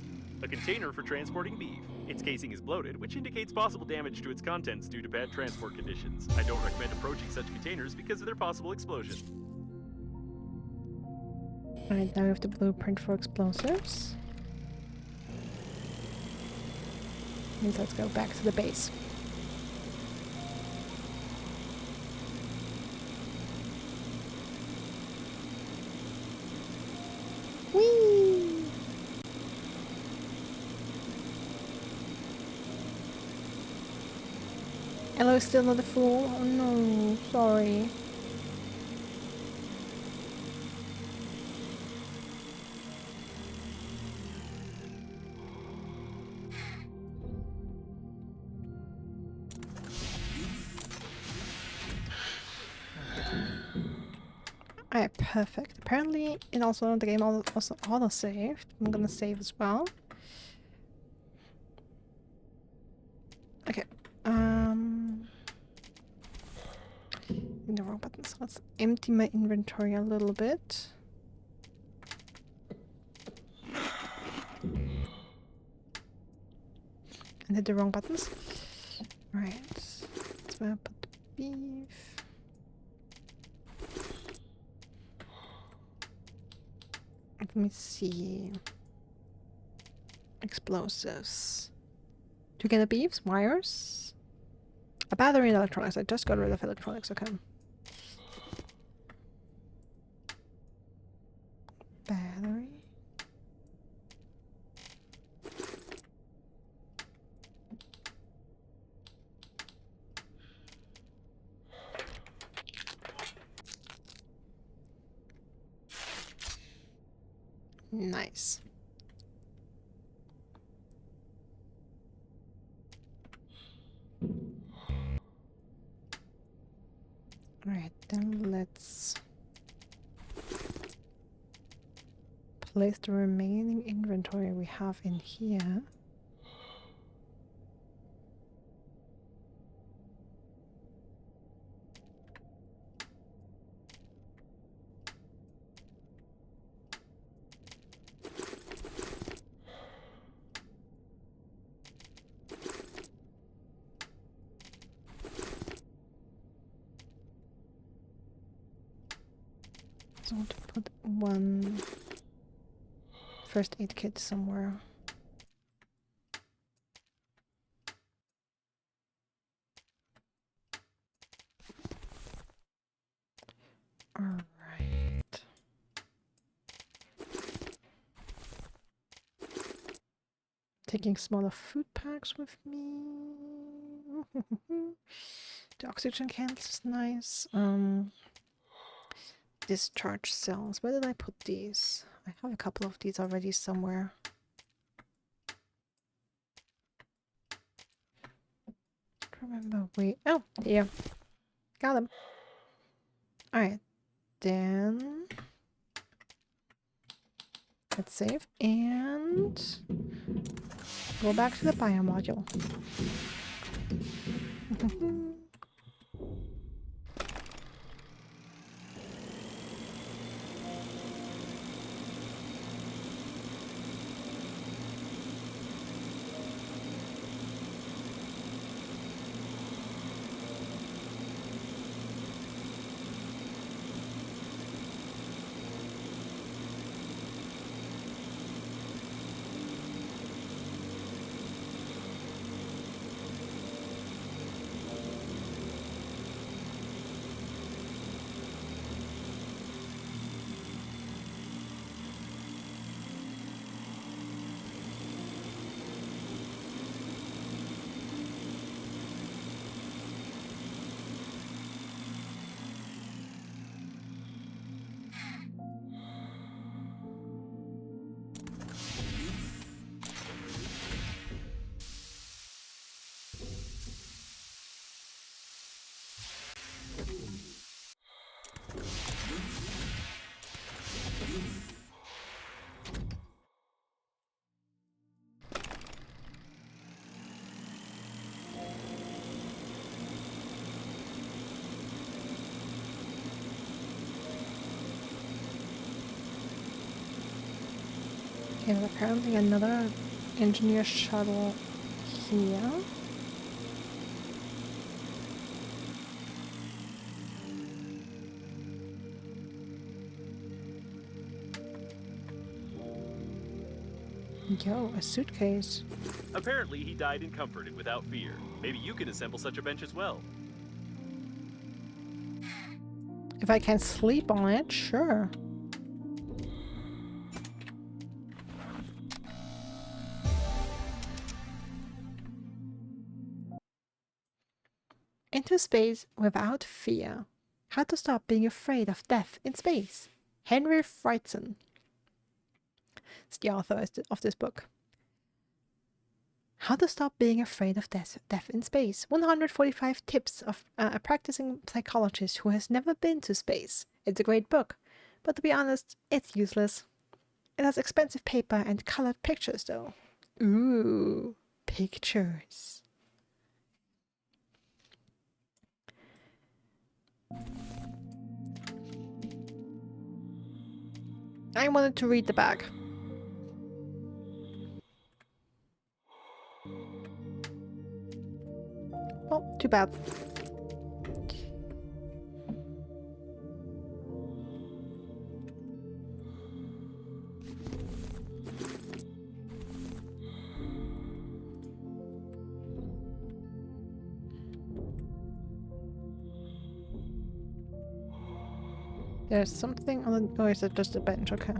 A container for transporting beef. Its casing is bloated, which indicates possible damage to its contents due to bad transport conditions. I don't recommend approaching such containers because of their possible explosion. Alright, now we have the blueprint for explosives. Means let's go back to the base. Whee! Elo is still not a fool? Oh no, sorry. Alright, perfect. Apparently, it also the game also auto-saved. I'm gonna save as well. Okay. The wrong buttons. Let's empty my inventory a little bit. And hit the wrong buttons. Right. That's where I put the beef. Let me see. Explosives. To get the beefs, wires. A battery and electronics. I just got rid of electronics, okay. Battery. Nice. Alright, then let's place the remaining inventory we have in here. So to put one first aid kit somewhere. Alright. Taking smaller food packs with me. The oxygen cans is nice. Discharge cells. Where did I put these? I have a couple of these already somewhere. Remember, wait. Oh, here. Got them. Alright. Then let's save and go back to the biomodule. And apparently another engineer shuttle here. Yo, a suitcase. Apparently, he died in comfort and without fear. Maybe you can assemble such a bench as well. If I can sleep on it, sure. Into space without fear. How to stop being afraid of death in space. Henry Frightson is the author of this book. How to stop being afraid of death in space. 145 tips of a practicing psychologist who has never been to space. It's a great book, but to be honest, it's useless. It has expensive paper and colored pictures though. Ooh, pictures. I wanted to read the back. Oh, too bad. There's something on the... Oh, is it just a bench? Okay.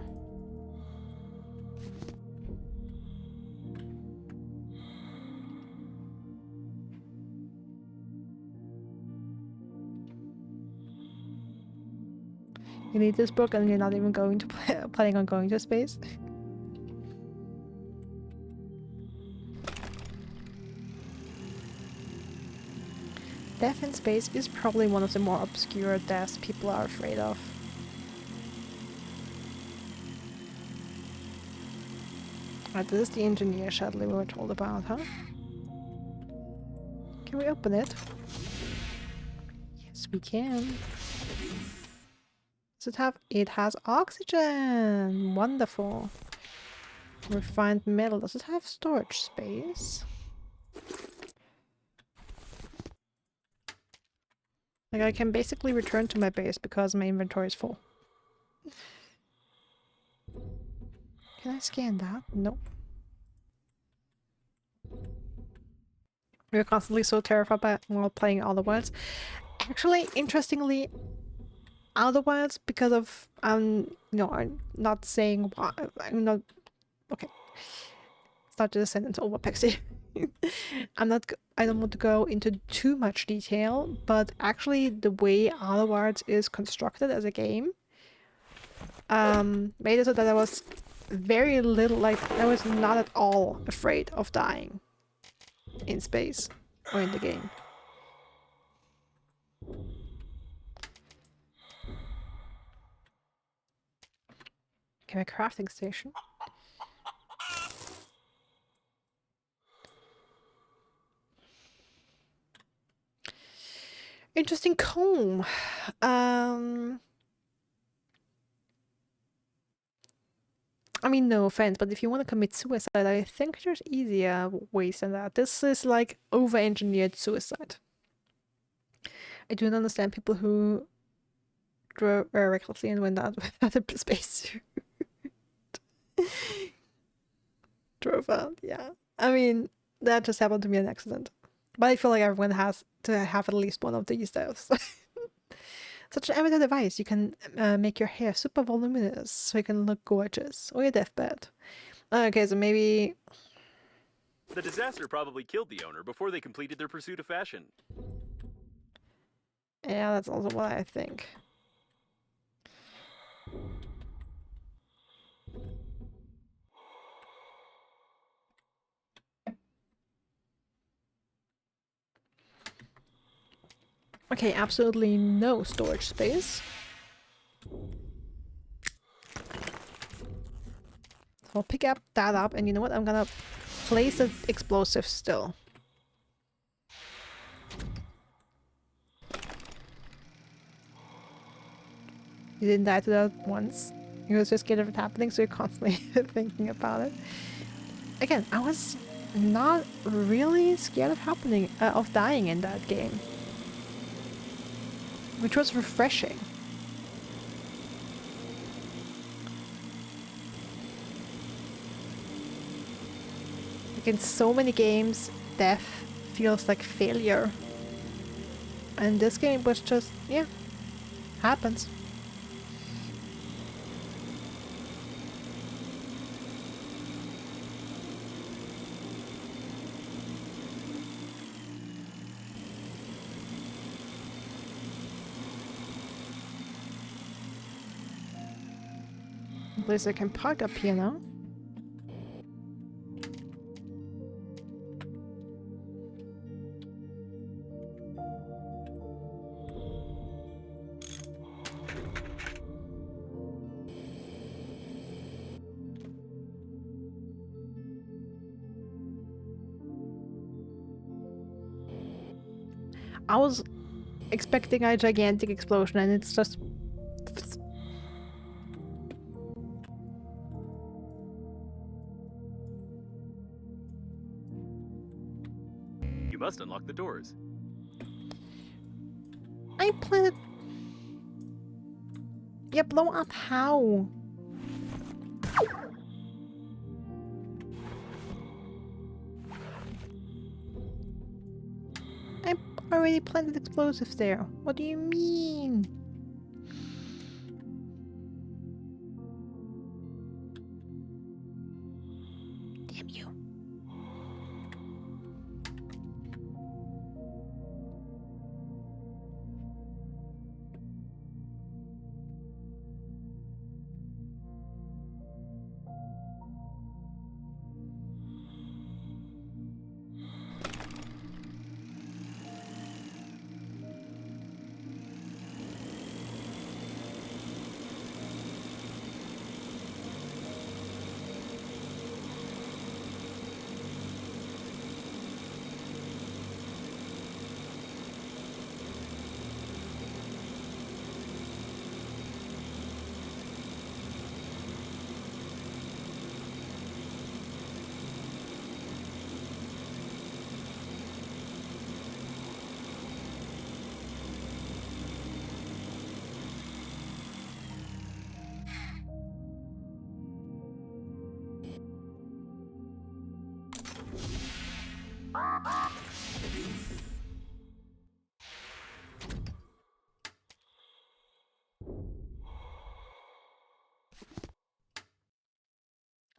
You need this book and you're not even going to planning on going to space? Death in space is probably one of the more obscure deaths people are afraid of. This is the engineer shuttle we were told about, huh? Can we open it? Yes, we can. Does it have... It has oxygen! Wonderful. Refined metal. Does it have storage space? Like, I can basically return to my base because my inventory is full. Can I scan that? Nope. We're constantly so terrified by while playing Outer Wilds. Actually, interestingly, Outer Wilds, because of no, I'm not saying why. I'm not okay. Started a sentence over Pexy. I don't want to go into too much detail, but actually, the way Outer Wilds is constructed as a game, made it so that I was very little, like I was not at all afraid of dying in space or in the game. Okay, my crafting station. Interesting comb. I mean, no offense, but if you want to commit suicide, I think there's easier ways than that. This is like over-engineered suicide. I do not understand people who drove recklessly and went out without a spacesuit. Drove out, yeah. I mean, that just happened to be an accident. But I feel like everyone has to have at least one of these deaths. Such an amateur device, you can make your hair super voluminous so you can look gorgeous. Or your deathbed. Okay, so maybe... The disaster probably killed the owner before they completed their pursuit of fashion. Yeah, that's also what I think. Okay, absolutely no storage space. So I'll pick up that up, and you know what? I'm gonna place the explosive still. You didn't die to that once. You're just scared of it happening, so you're constantly thinking about it. Again, I was not really scared of dying in that game, which was refreshing. Like in so many games, death feels like failure. And this game was just, yeah, happens. At least I can park up here now. I was expecting a gigantic explosion and it's just... You must unlock the doors. I planted... Yeah, blow up how? I already planted explosives there. What do you mean? Damn you.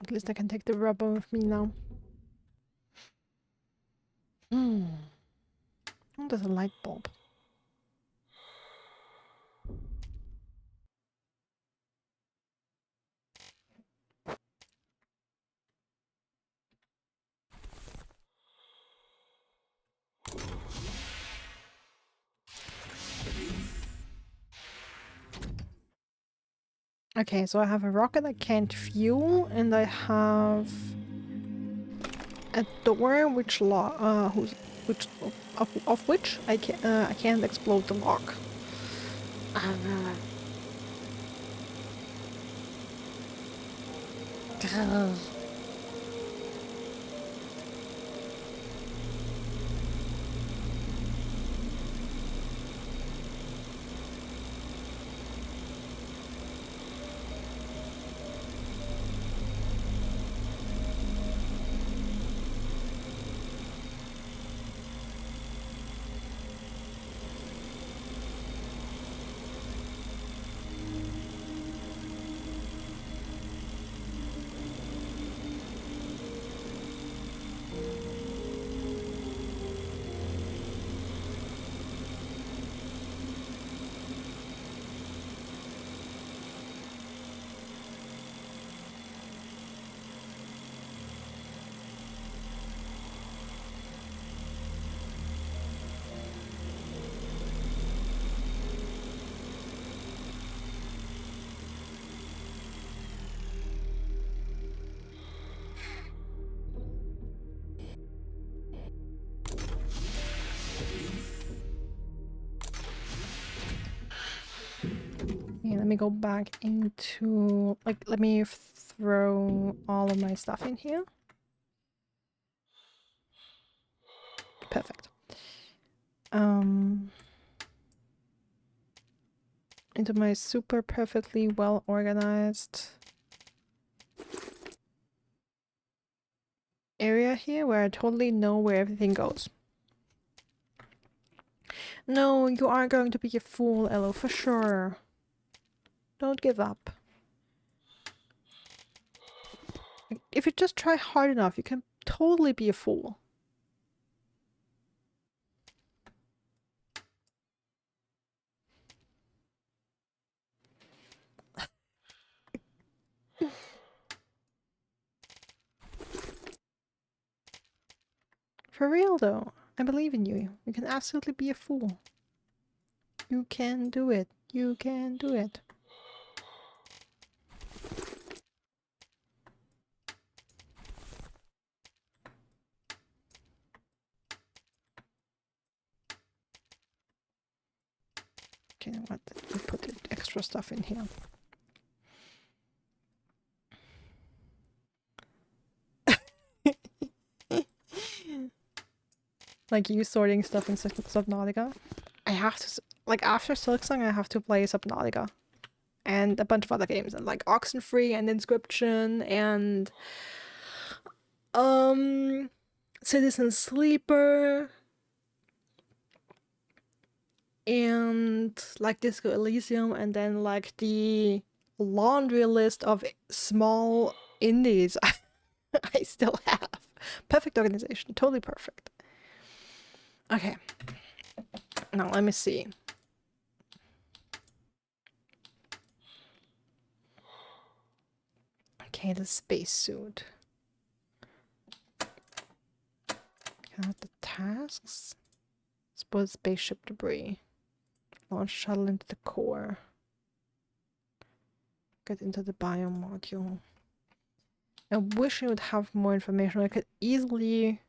At least I can take the rubber with me now. Oh, there's a light bulb. Okay, so I have a rocket I can't fuel, and I have a door which of which I can't explode the lock. me go back into, like, let me throw all of my stuff in here. Perfect. Into my super perfectly well organized area here where I totally know where everything goes. No, you are going to be a fool, Elo, for sure. Don't give up. If you just try hard enough, you can totally be a fool. For real though, I believe in you. You can absolutely be a fool. You can do it. You can do it. Okay, what? Let me put the extra stuff in here. Like you sorting stuff in Subnautica. I have to, like after Silksong, I have to play Subnautica. And a bunch of other games, and like Oxenfree and Inscription and Citizen Sleeper and like Disco Elysium, and then like the laundry list of small indies I still have. Perfect organization, totally perfect. Okay, now let me see. Okay, the spacesuit. Count the tasks. Suppose spaceship debris. Launch shuttle into the core. Get into the biomodule. I wish I would have more information. I could easily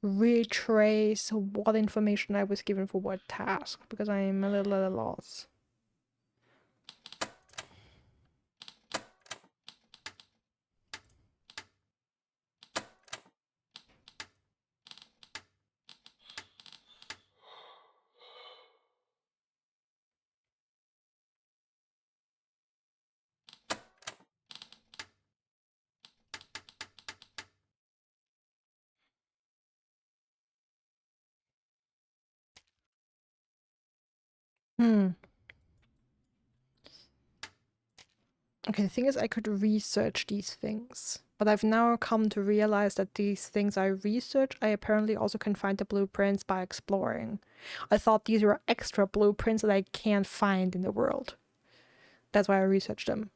retrace what information I was given for what task, because I'm a little at a loss. Okay, the thing is I could research these things, but I've now come to realize that these things I research, I apparently also can find the blueprints by exploring. I thought these were extra blueprints that I can't find in the world. That's why I researched them.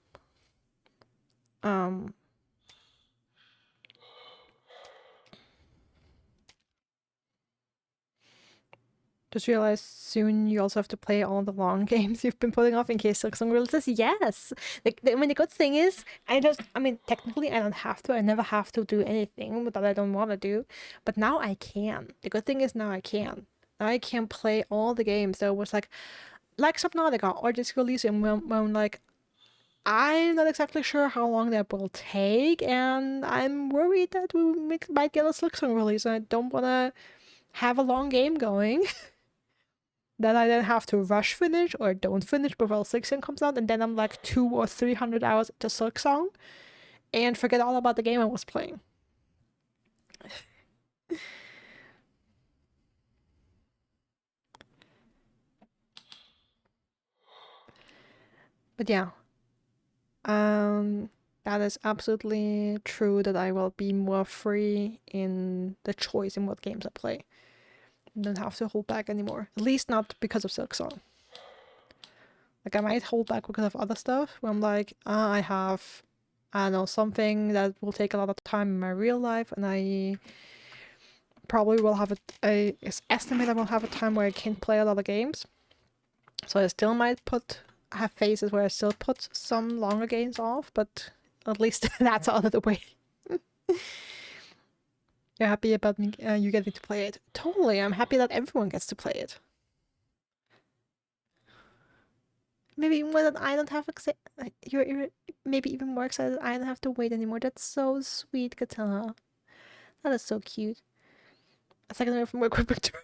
Just realized soon you also have to play all the long games you've been putting off in case Silksong releases. Yes! I mean, the good thing is, technically I don't have to. I never have to do anything that I don't want to do. But now I can. The good thing is now I can. Now I can play all the games. So it was like Subnautica or Disco Elysium when I'm like, I'm not exactly sure how long that will take, and I'm worried that we might get a Silksong release, and I don't want to have a long game going. That I then have to rush finish or don't finish before Silksong comes out, and then I'm like 200 or 300 hours into Silksong and forget all about the game I was playing. But yeah, that is absolutely true that I will be more free in the choice in what games I play. I don't have to hold back anymore. At least not because of Silksong. Like I might hold back because of other stuff where I'm like, I don't know, something that will take a lot of time in my real life, and I probably will have it's estimated I will have a time where I can't play a lot of games. So I still might have phases where I still put some longer games off, but at least that's out of the way. You're happy about me, you getting to play it? Totally, I'm happy that everyone gets to play it. Maybe more than I don't have you're maybe even more excited I don't have to wait anymore. That's so sweet, Katana. That is so cute. A second away from work victory.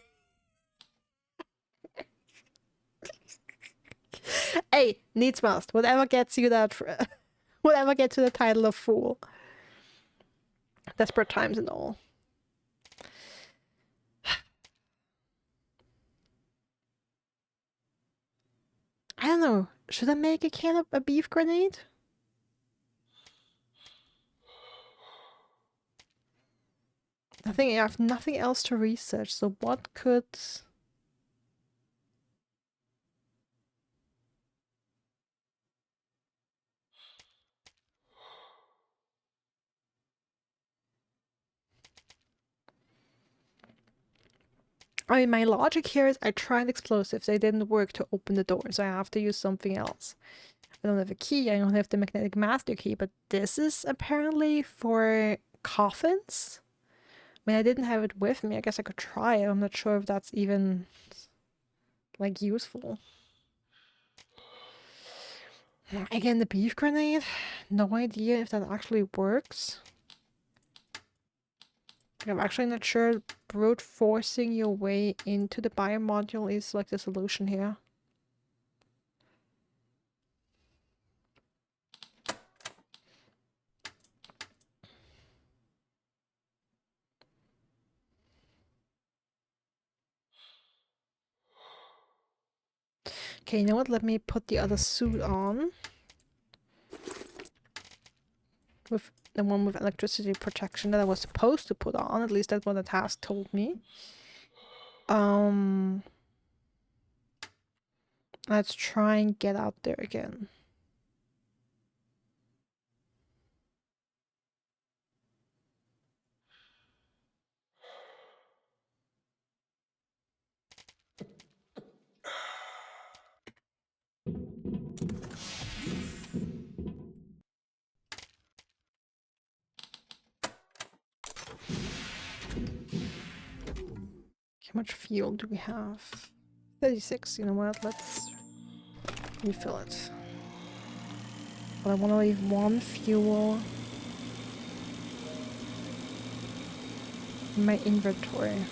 Hey, needs must. Whatever gets you that whatever gets you the title of fool. Desperate times and all. I don't know. Should I make a can of a beef grenade? I have nothing else to research, so what could... I mean, my logic here is I tried explosives. They didn't work to open the door, so I have to use something else. I don't have a key. I don't have the magnetic master key, but this is apparently for coffins. I mean, I didn't have it with me. I guess I could try it. I'm not sure if that's even, like, useful. Again, the beef grenade? No idea if that actually works. I'm actually not sure brute forcing your way into the biomodule is like the solution here. Okay, you know what? Let me put the other suit on. With the one with electricity protection that I was supposed to put on. At least that's what the task told me. Let's try and get out there again. How much fuel do we have? 36. You know what? Let's refill it. But I want to leave one fuel in my inventory.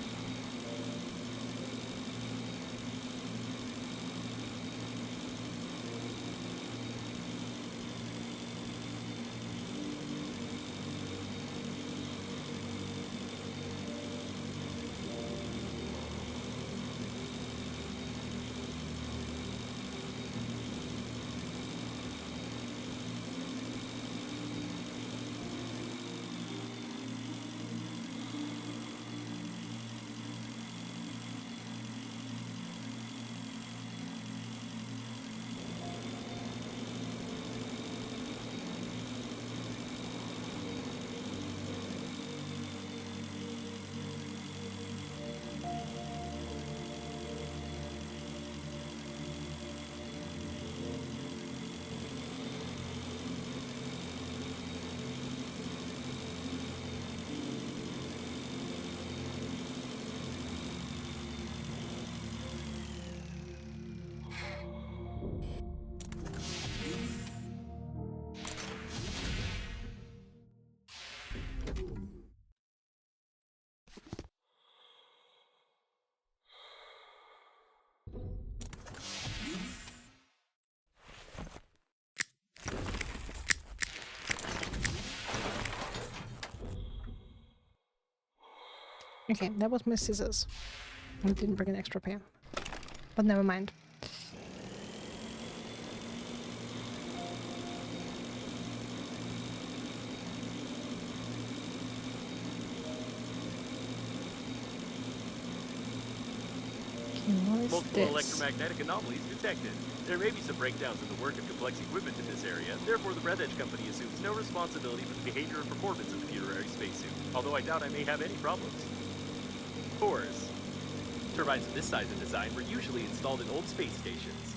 Okay, that was my scissors. I didn't bring an extra pair. But never mind. Okay, what is Multiple this? electromagnetic anomalies detected. There may be some breakdowns in the work of complex equipment in this area, therefore the Breathedge company assumes no responsibility for the behavior and performance of the funerary spacesuit, although I doubt I may have any problems. Cores. Turbines of this size and design were usually installed in old space stations.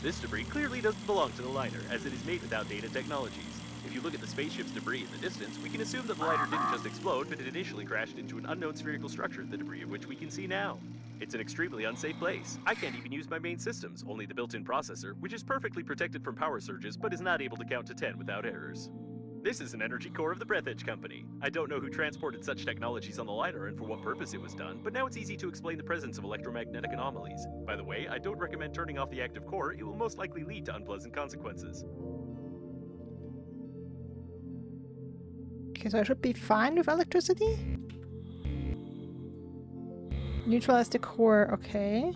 This debris clearly doesn't belong to the liner, as it is made without data technologies. If you look at the spaceship's debris in the distance, we can assume that the liner didn't just explode, but it initially crashed into an unknown spherical structure, the debris of which we can see now. It's an extremely unsafe place. I can't even use my main systems, only the built-in processor, which is perfectly protected from power surges but is not able to count to 10 without errors. This is an energy core of the Breathedge company. I don't know who transported such technologies on the liner and for what purpose it was done, but now it's easy to explain the presence of electromagnetic anomalies. By the way, I don't recommend turning off the active core, it will most likely lead to unpleasant consequences. Okay, so I should be fine with electricity? Neutralize the core, okay.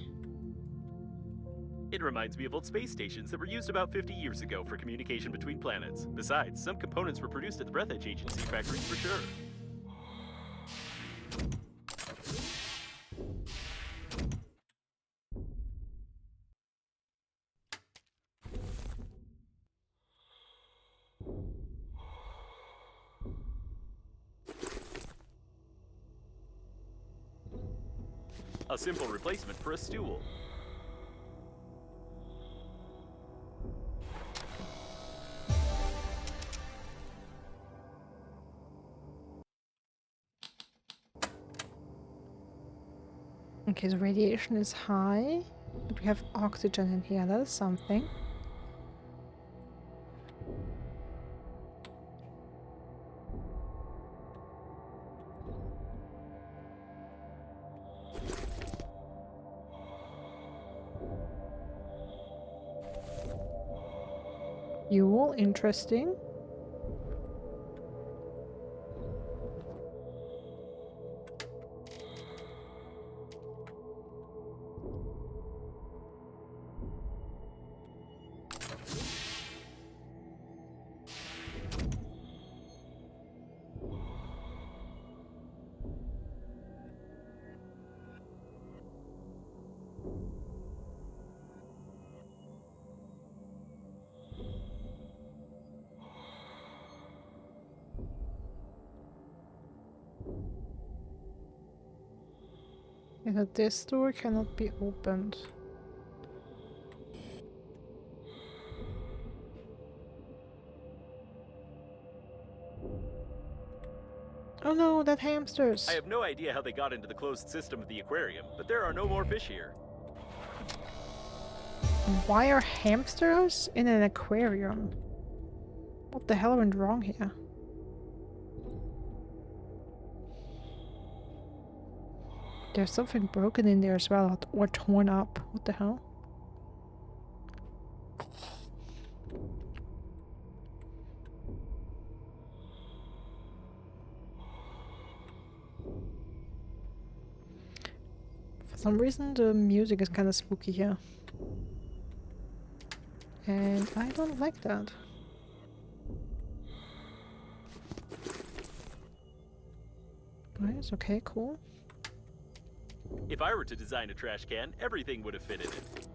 It reminds me of old space stations that were used about 50 years ago for communication between planets. Besides, some components were produced at the Breathedge Agency factories for sure. A simple replacement for a stool. Okay, so radiation is high, but we have oxygen in here, that is something. Fuel, interesting. And that this door cannot be opened. Oh no, that hamsters! I have no idea how they got into the closed system of the aquarium, but there are no more fish here. Why are hamsters in an aquarium? What the hell went wrong here? There's something broken in there as well, or torn up. What the hell? For some reason the music is kind of spooky here. And I don't like that. Nice, okay, cool. If I were to design a trash can, everything would have fit in it.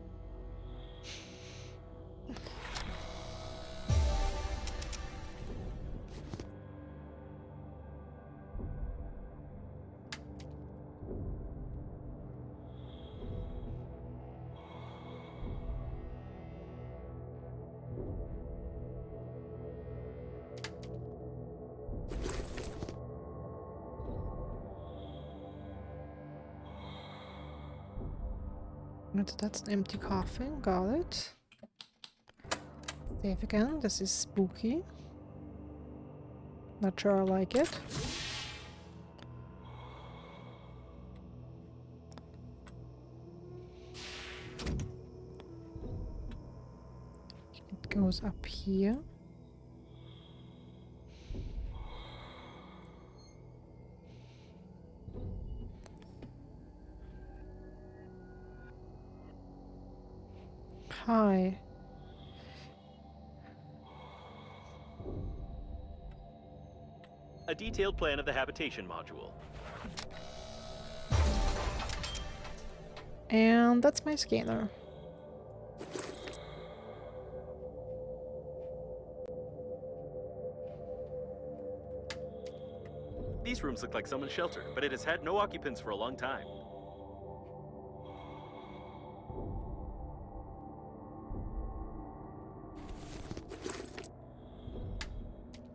That's an empty coffin, got it. Save again, this is spooky. Not sure I like it. It goes up here. Hi. A detailed plan of the habitation module. And that's my scanner. These rooms look like someone's shelter, but it has had no occupants for a long time.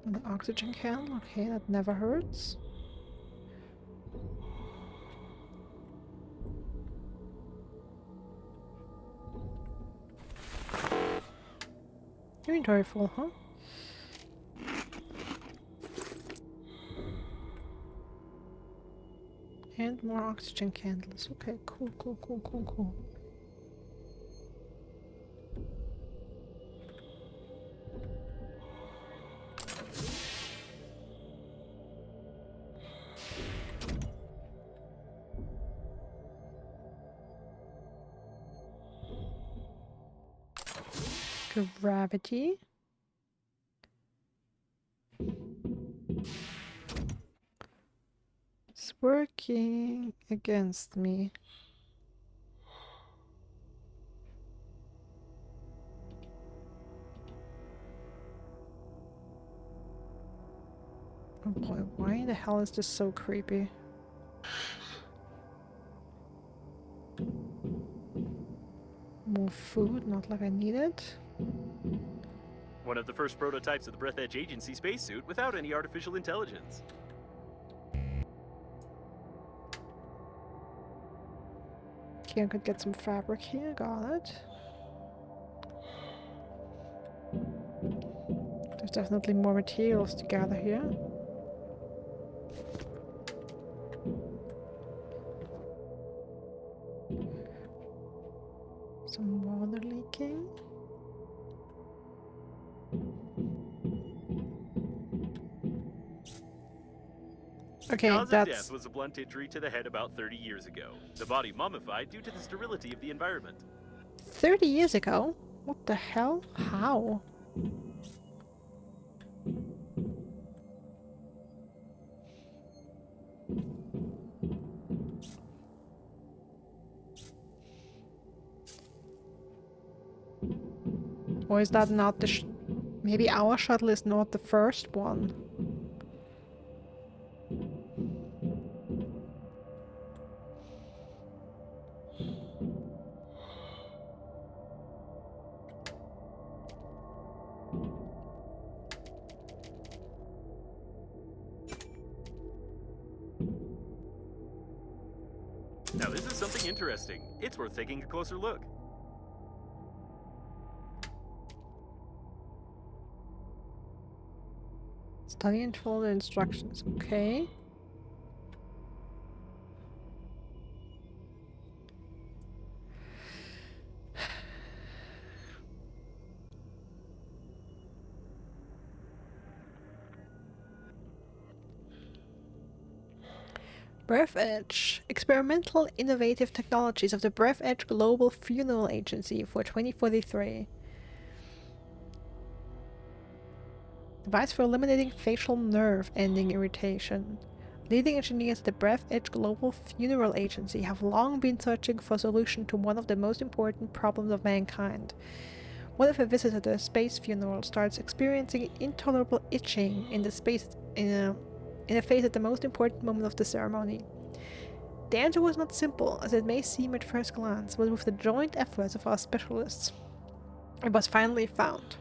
An oxygen can, okay, that never hurts. inventory full, huh? And more oxygen candles. Okay, cool, cool, cool, cool, cool. Gravity. It's working against me. Oh boy, why the hell is this so creepy? More food, not like I need it. One of the first prototypes of the Breathedge Agency spacesuit without any artificial intelligence. Okay, I could get some fabric here, got it. There's definitely more materials to gather here. Some water leaking. Okay, Cause of that's... death was a blunt injury to the head about 30 years ago. The body mummified due to the sterility of the environment. 30 years ago? What the hell? How? Or is that not the maybe our shuttle is not the first one? Now this is something interesting. It's worth taking a closer look. Study and follow the instructions. Okay. Breathedge. Experimental innovative technologies of the Breathedge Global Funeral Agency for 2043. Device for eliminating facial nerve ending irritation. Leading engineers at the Breathedge Global Funeral Agency have long been searching for a solution to one of the most important problems of mankind. What if a visitor to a space funeral starts experiencing intolerable itching in the face at the most important moment of the ceremony? The answer was not simple, as it may seem at first glance, but with the joint efforts of our specialists, it was finally found.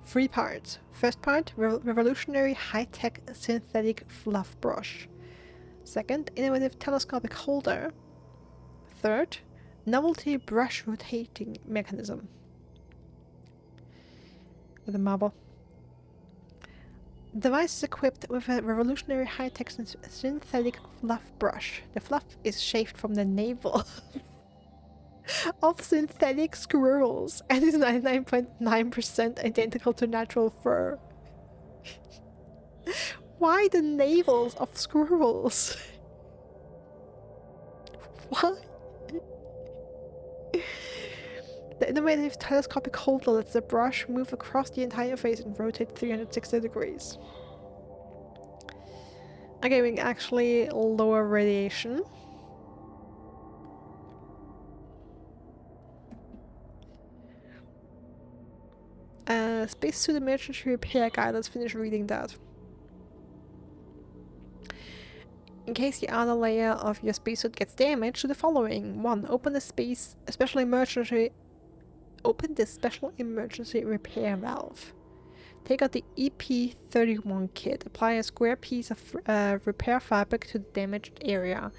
Three parts. First part, revolutionary high-tech synthetic fluff brush. Second, innovative telescopic holder. Third, novelty brush rotating mechanism. With a marble. The device is equipped with a revolutionary high-tech synthetic fluff brush. The fluff is shaved from the navel of synthetic squirrels and is 99.9% identical to natural fur. Why the navels of squirrels? Why? The innovative telescopic holder lets the brush move across the entire face and rotate 360 degrees. Okay, we can actually lower radiation. Spacesuit emergency repair guide. Let's finish reading that. In case the outer layer of your spacesuit gets damaged, do the following. 1. Open the special emergency repair valve. Take out the EP31 kit. Apply a square piece of repair fabric to the damaged area.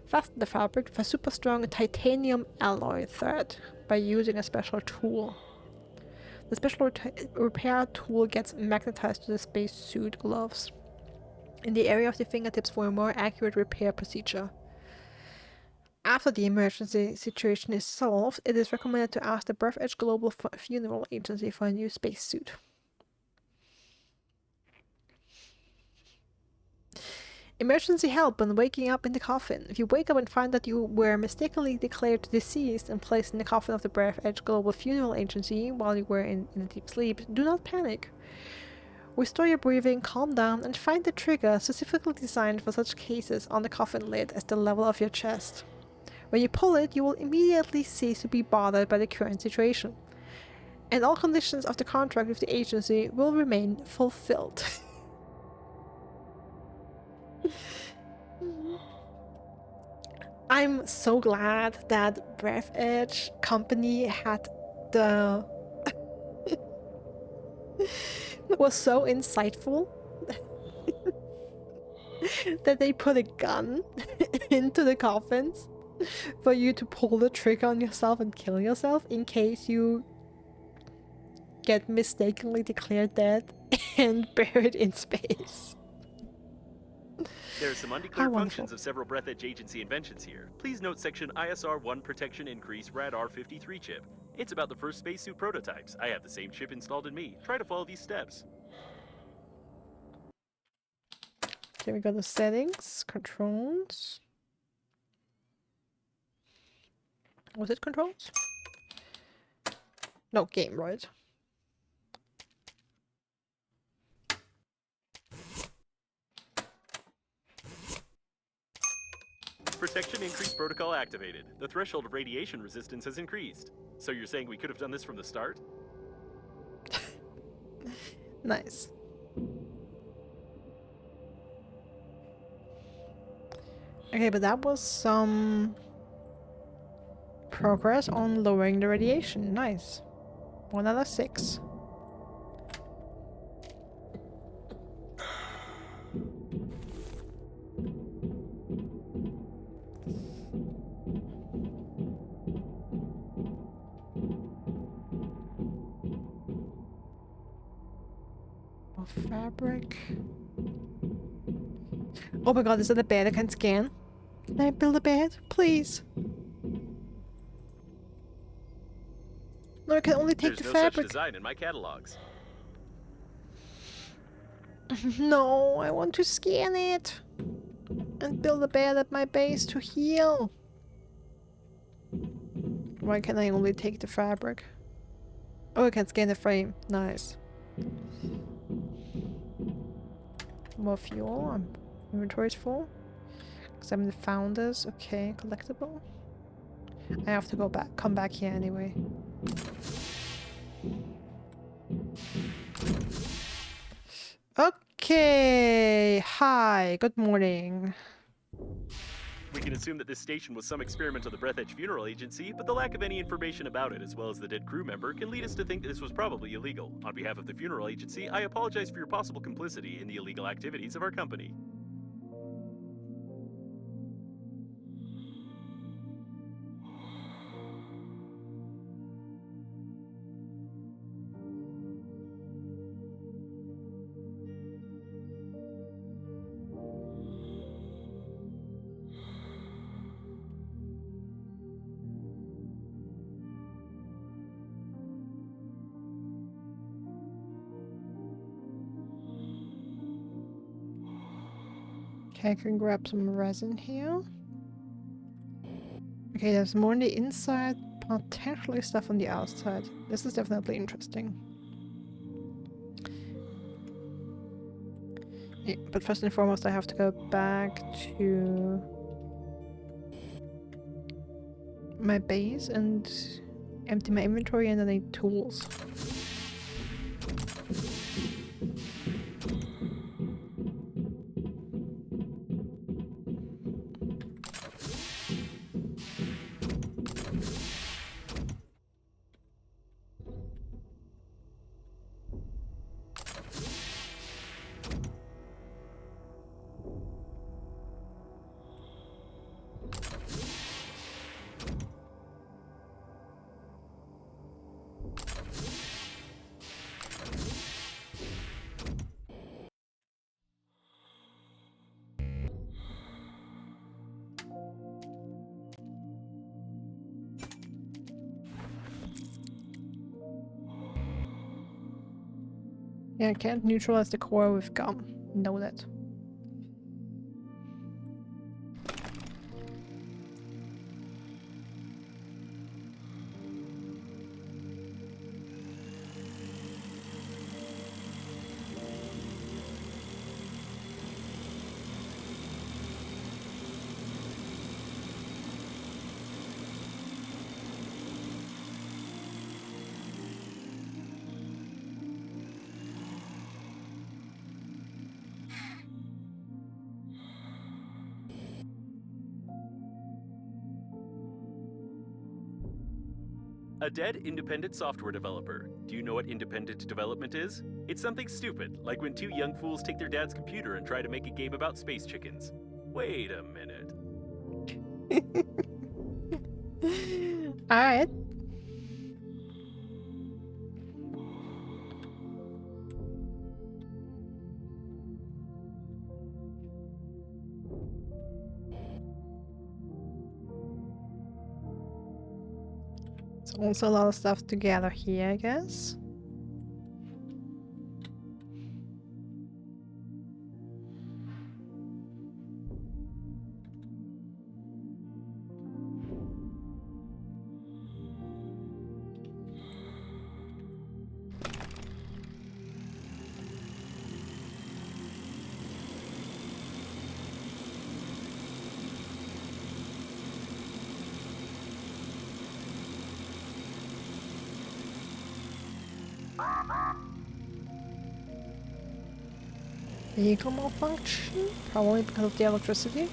Fasten the fabric with a super strong titanium alloy thread by using a special tool. The special repair tool gets magnetized to the spacesuit gloves in the area of the fingertips for a more accurate repair procedure. After the emergency situation is solved, it is recommended to ask the Breathedge Global Funeral Agency for a new spacesuit. Emergency help when waking up in the coffin. If you wake up and find that you were mistakenly declared deceased and placed in the coffin of the Breathedge Global Funeral Agency while you were in a deep sleep, do not panic. Restore your breathing, calm down, and find the trigger specifically designed for such cases on the coffin lid at the level of your chest. When you pull it, you will immediately cease to be bothered by the current situation, and all conditions of the contract with the agency will remain fulfilled. I'm so glad that Breathedge company had the was so insightful that they put a gun into the coffins for you to pull the trigger on yourself and kill yourself in case you get mistakenly declared dead and buried in space. There are some undeclared functions of several Breathedge agency inventions here. Please note section ISR-1 Protection Increase Radar 53 chip. It's about the first spacesuit prototypes. I have the same chip installed in me. Try to follow these steps. Okay, we go to settings, controls. Was it controls? No, game, right? Protection Increase Protocol activated. The threshold of radiation resistance has increased. So you're saying we could have done this from the start? Nice. Okay, but that was some progress on lowering the radiation. Nice. 1 out of 6. Fabric. Oh my god, is it a bed I can scan? Can I build a bed? Please. No, I can only take There's the no fabric. such design in my catalogs. No, I want to scan it and build a bed at my base to heal. Why can I only take the fabric? Oh, I can scan the frame. Nice. More fuel. Inventory's full. Examine the founders. Okay, collectible. I have to come back here anyway. Okay. Hi. Good morning. We can assume that this station was some experiment of the Breathedge Funeral Agency, but the lack of any information about it, as well as the dead crew member, can lead us to think this was probably illegal. On behalf of the funeral agency, I apologize for your possible complicity in the illegal activities of our company. Okay, I can grab some resin here. Okay, there's more on the inside, potentially stuff on the outside. This is definitely interesting. Yeah, but first and foremost, I have to go back to my base and empty my inventory, and then I need tools. Yeah, can't neutralize the core with gum. Know that. A dead independent software developer. Do you know what independent development is? It's something stupid, like when two young fools take their dad's computer and try to make a game about space chickens. Wait a minute. Alright. There's also a lot of stuff to gather here, I guess. Vehicle malfunction? Probably because of the electricity.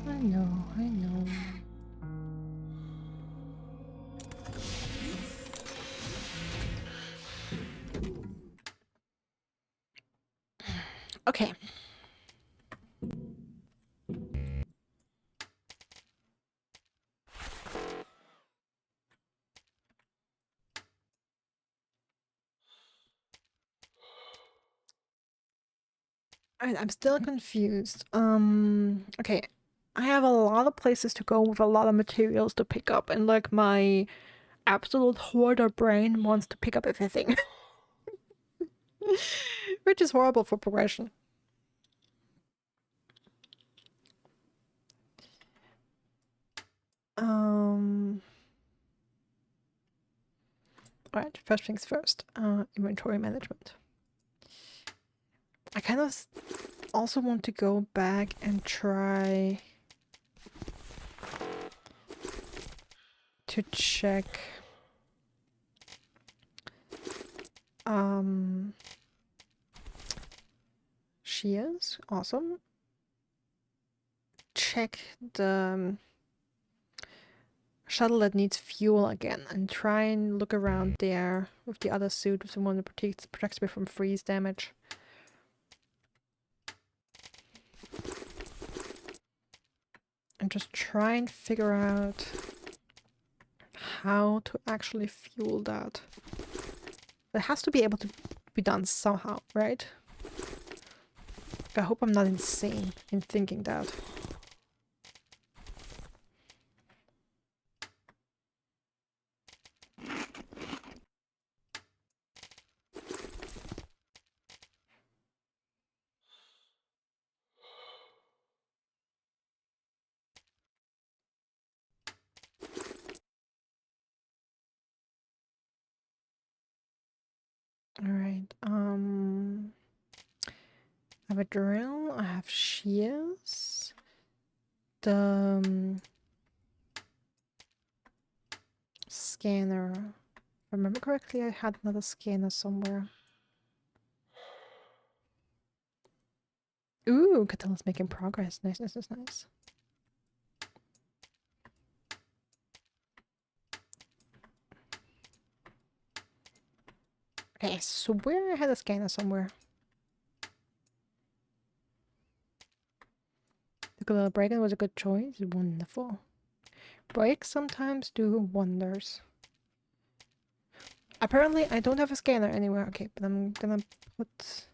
I know, I know. Okay. I'm still confused. Okay. I have a lot of places to go with a lot of materials to pick up, and like my absolute hoarder brain wants to pick up everything. Which is horrible for progression. Alright, first things first. Inventory management. I kind of also want to go back and try to check shears. Awesome. Check the shuttle that needs fuel again and try and look around there with the other suit, with the one that protects me from freeze damage. And just try and figure out how to actually fuel that. It has to be able to be done somehow, right? I hope I'm not insane in thinking that. Alright, I have a drill, I have shears. The scanner. If I remember correctly, I had another scanner somewhere. Ooh, Catilla's making progress. Nice, nice, nice, nice. Okay, I swear I had a scanner somewhere. The little break was a good choice. Wonderful. Breaks sometimes do wonders. Apparently, I don't have a scanner anywhere. Okay, but I'm gonna put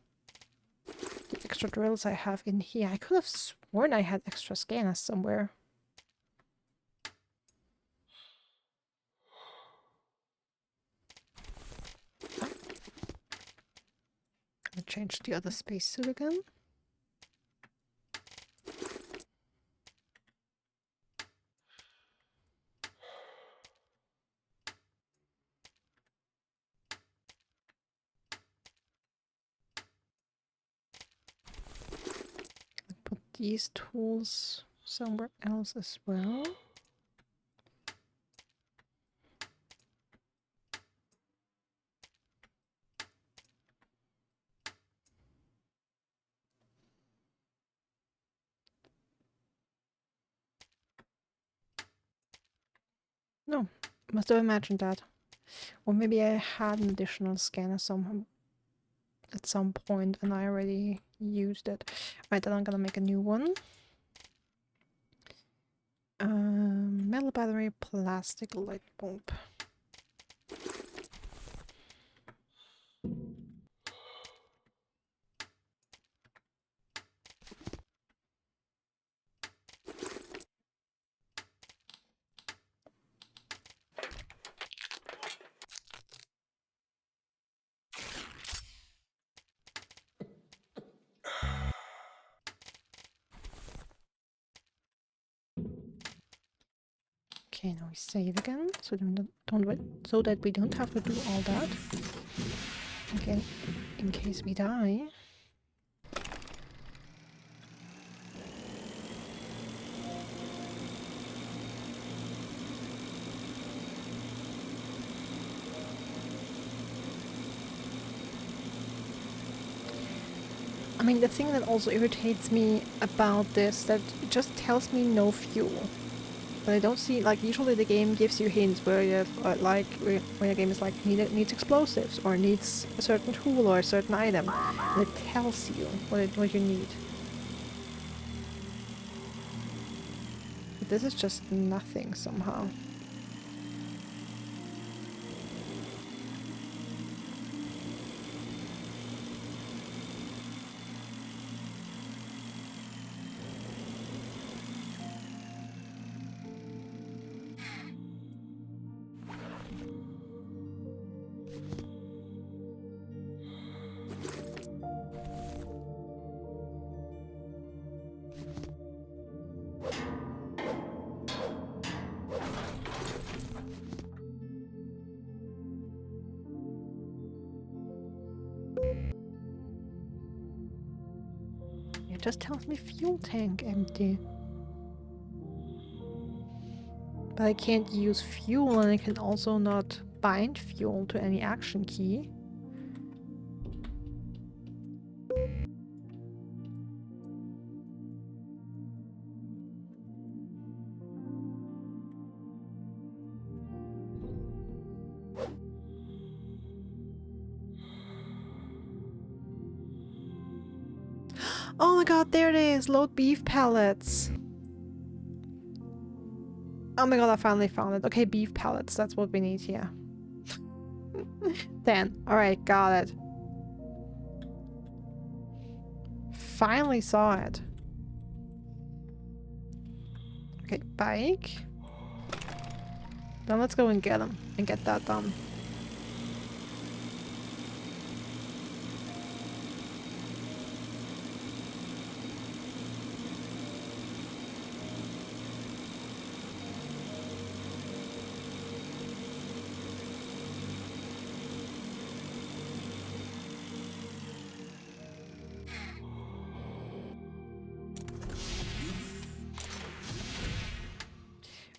the extra drills I have in here. I could have sworn I had extra scanners somewhere. I'll change the other spacesuit again. Put these tools somewhere else as well. No, must have imagined that. Or maybe I had an additional scanner somehow at some point and I already used it. Right, then I'm gonna make a new one. Metal battery, plastic light bulb. Okay, now we save again, so so that we don't have to do all that again in case we die. I mean, the thing that also irritates me about this, that it just tells me no fuel. But I don't see, like, usually the game gives you hints where you where a game is like, needs explosives, or needs a certain tool or a certain item. And it tells you what you need. But this is just nothing somehow. It just tells me fuel tank empty. But I can't use fuel, and I can also not bind fuel to any action key. Oh my god, there it is! Load beef pellets! Oh my god, I finally found it. Okay, beef pellets, that's what we need here. 10. Alright, got it. Finally saw it. Okay, bike. Then let's go and get him and get that done.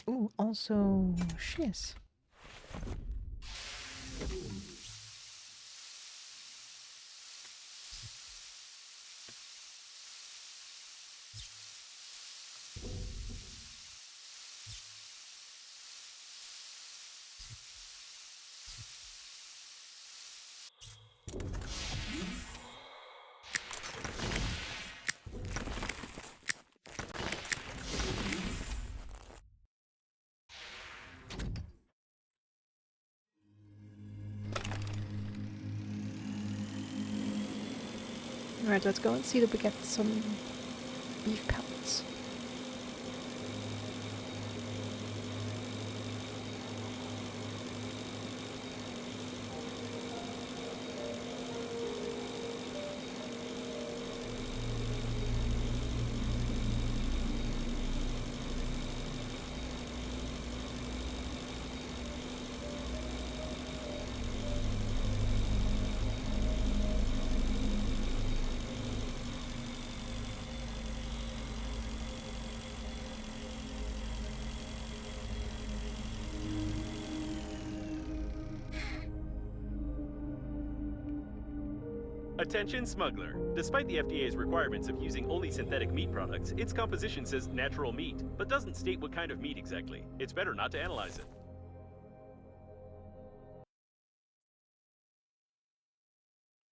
Ooh, also shiz. Alright, let's go and see that we get some beef pellets. Attention smuggler. Despite the FDA's requirements of using only synthetic meat products, its composition says natural meat, but doesn't state what kind of meat exactly. It's better not to analyze it.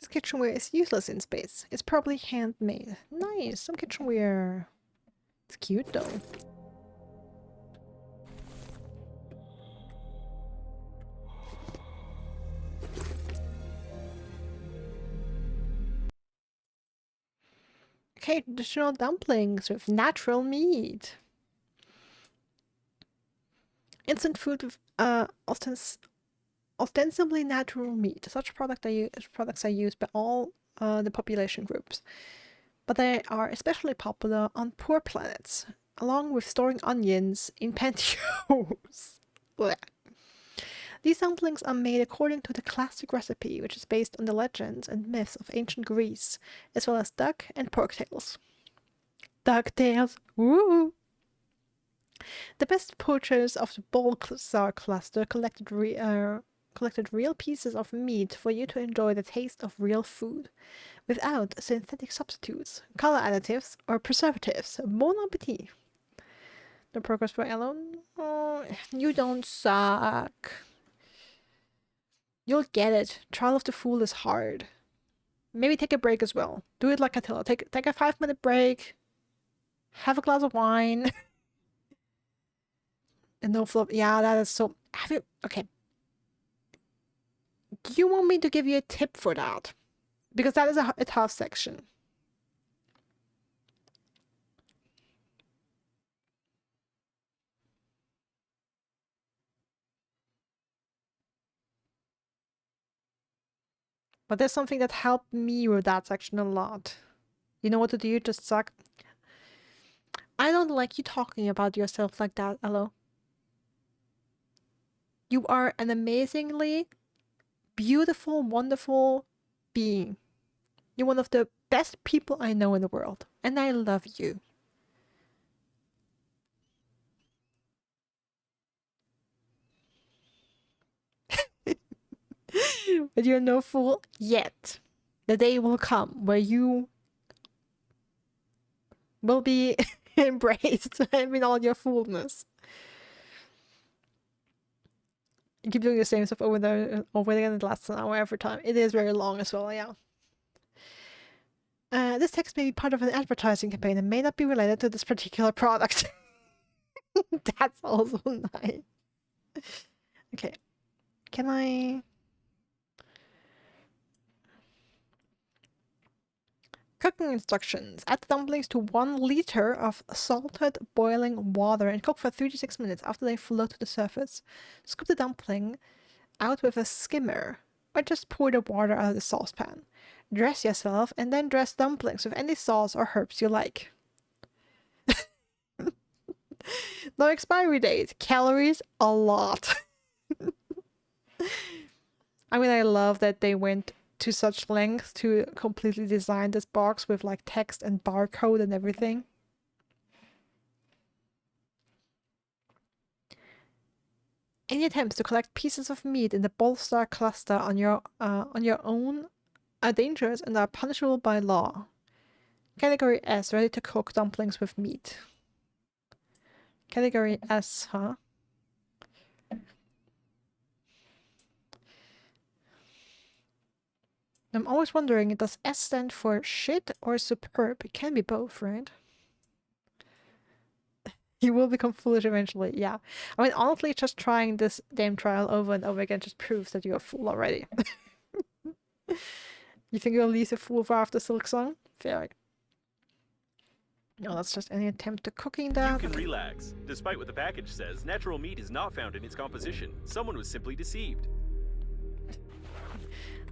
This kitchenware is useless in space. It's probably handmade. Nice, some kitchenware. It's cute though. Okay, traditional dumplings with natural meat. Instant food with ostensibly natural meat. Such products are used by all the population groups, but they are especially popular on poor planets, along with storing onions in pantyhose. These dumplings are made according to the classic recipe, which is based on the legends and myths of ancient Greece, as well as duck and pork tails. Duck tails! Woo! The best poachers of the Balkazar cluster collected real pieces of meat for you to enjoy the taste of real food, without synthetic substitutes, color additives, or preservatives. Bon appetit! No progress for Elon? Oh, you don't suck. You'll get it. Trial of the Fool is hard. Maybe take a break as well. Do it like Attila. Take a 5-minute break. Have a glass of wine. And no flop. Yeah, that is so... Have you... Okay. Do you want me to give you a tip for that? Because that is a tough section. But there's something that helped me with that section a lot. You know what to do? You just suck. I don't like you talking about yourself like that, Elo. You are an amazingly beautiful, wonderful being. You're one of the best people I know in the world. And I love you. But you're no fool yet. The day will come where you will be embraced in all your foolness. You keep doing the same stuff over there again. It lasts an hour every time. It is very long as well, yeah. This text may be part of an advertising campaign and may not be related to this particular product. That's also nice. Okay. Can I... Cooking instructions. Add the dumplings to 1 liter of salted boiling water and cook for 3 to 6 minutes after they float to the surface. Scoop the dumpling out with a skimmer or just pour the water out of the saucepan. Dress yourself and then dress dumplings with any sauce or herbs you like. No expiry date. Calories, a lot. I mean, I love that they went to such length to completely design this box with like text and barcode and everything. Any attempts to collect pieces of meat in the Bolstar cluster on your own are dangerous and are punishable by law. Category S, ready to cook dumplings with meat. Category S, huh? I'm always wondering, does S stand for shit or superb? It can be both, right? You will become foolish eventually, yeah. I mean, honestly, just trying this damn trial over and over again just proves that you're a fool already. You think you'll leave a fool for after Silk Song? Fair. No, that's just any attempt to cooking that. You can relax. Despite what the package says, natural meat is not found in its composition. Someone was simply deceived.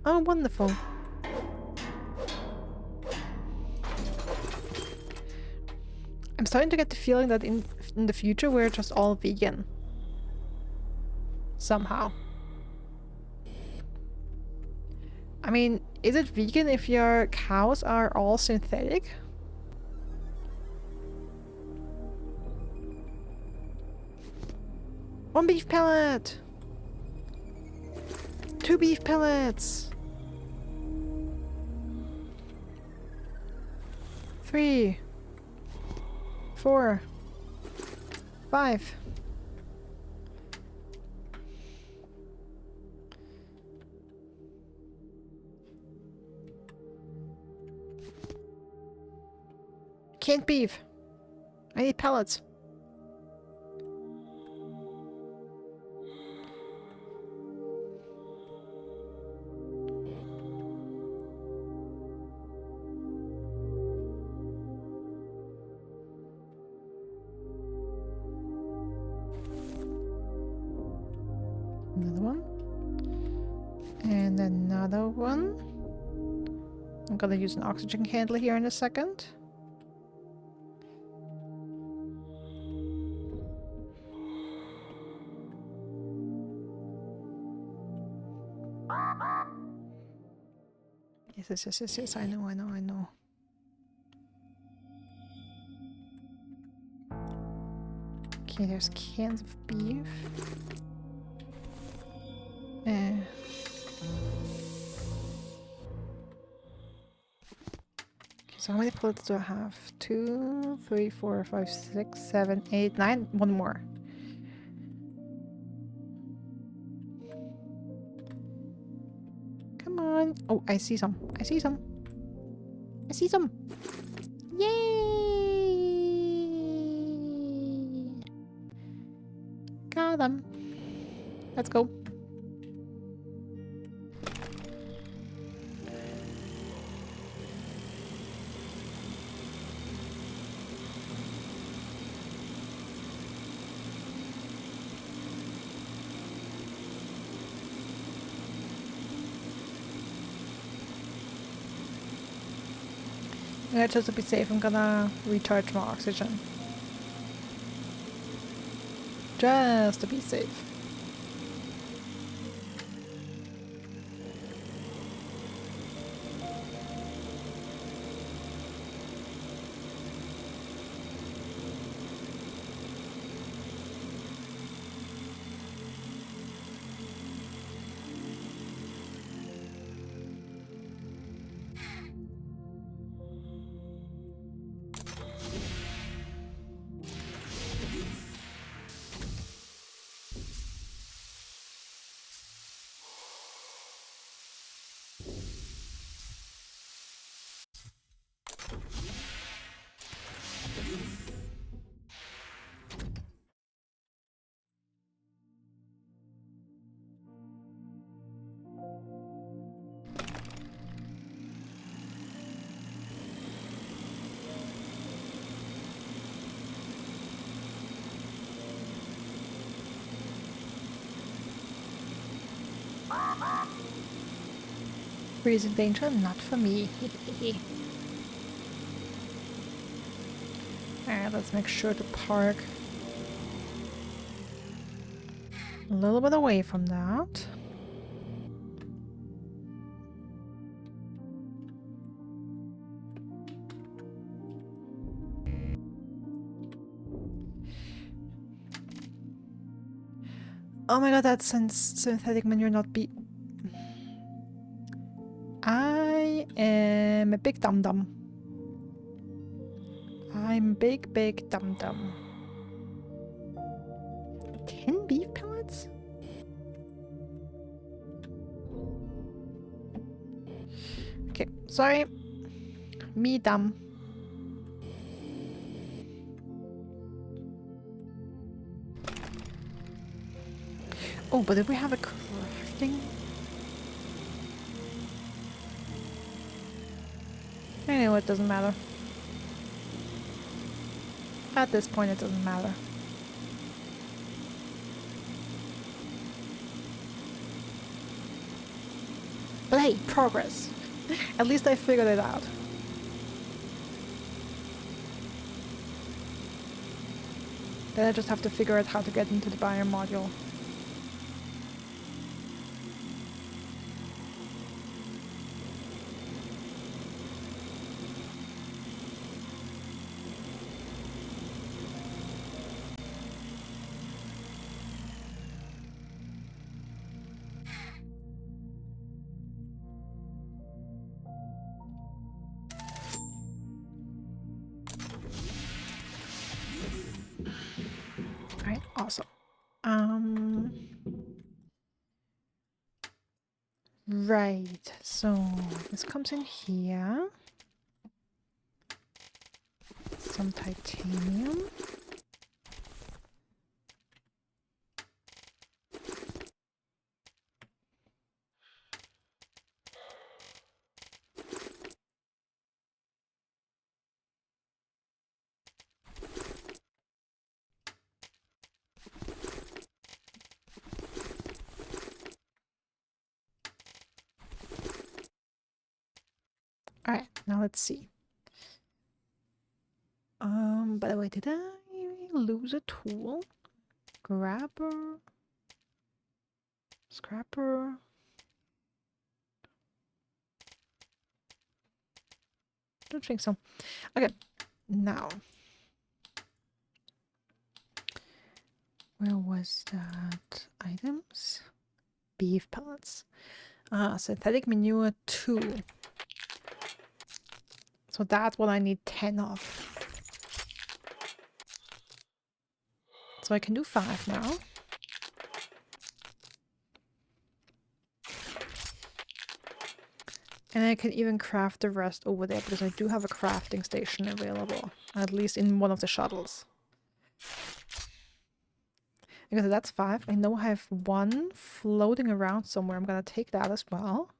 Oh, wonderful. I'm starting to get the feeling that in the future we're just all vegan. Somehow. I mean, is it vegan if your cows are all synthetic? One beef pellet! 2 beef pellets! 3 4 5 Canned beef. I need pellets. Another one. And another one. I'm gonna use an oxygen candle here in a second. Yes, I know. Okay, there's cans of beef. Okay, so how many pellets do I have? 2, 3, 4, 5, 6, 7, 8, 9. One more. Come on. Oh, I see some. Yay! Got them. Let's go. Yeah, just to be safe, I'm gonna recharge my oxygen. Just to be safe. Freezing danger, not for me. Alright, let's make sure to park a little bit away from that. Oh my god, that's synthetic manure, not beef. I am a big dum dum. I'm big dum dum. 10 beef pellets? Okay, sorry. Me dumb. Oh, but if we have a crafting? Anyway, it doesn't matter. At this point, it doesn't matter. But hey, progress. At least I figured it out. Then I just have to figure out how to get into the buyer module. Alright, awesome. Right, so this comes in here. Some titanium. Alright, now let's see. By the way, did I lose a tool? Grabber? Scrapper? Don't think so. Okay, now. Where was that? Items? Beef pellets. Synthetic manure 2. So that's what I need 10 of. So I can do 5 now. And I can even craft the rest over there because I do have a crafting station available. At least in one of the shuttles. Okay, so that's 5. I know I have 1 floating around somewhere. I'm gonna take that as well.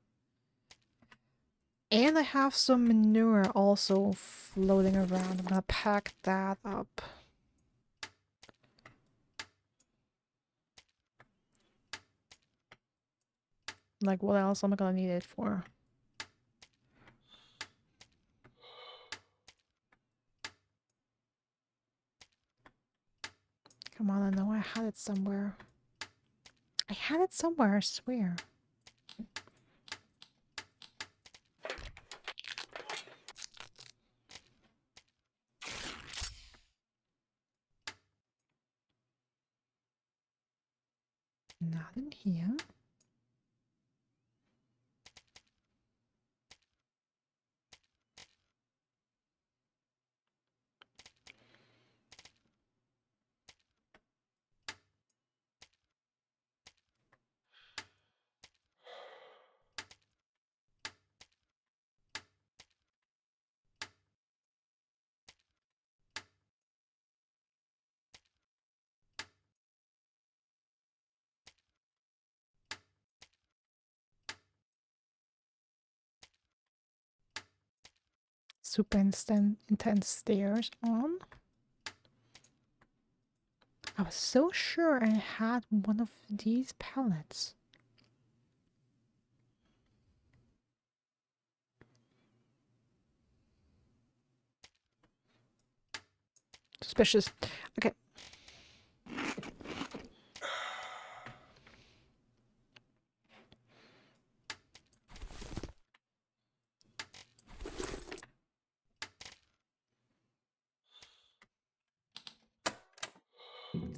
And I have some manure also floating around. I'm gonna pack that up. Like, what else am I gonna need it for? Come on, I know I had it somewhere. I had it somewhere, I swear. Not in here. Super intense stairs on. I was so sure I had one of these pallets. Suspicious. Okay.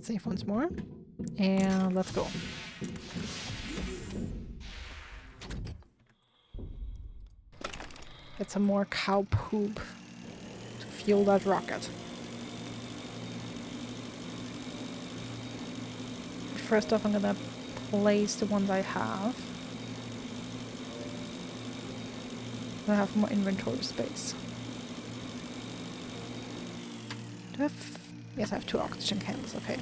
Save once more. And let's go. Get some more cow poop to fuel that rocket. First off, I'm gonna place the ones I have. I have more inventory space. Do I have... Yes, I have 2 oxygen cans, okay.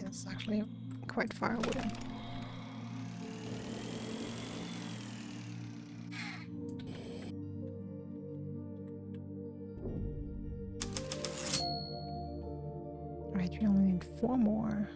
It's actually quite far away. Right, we only need 4 more.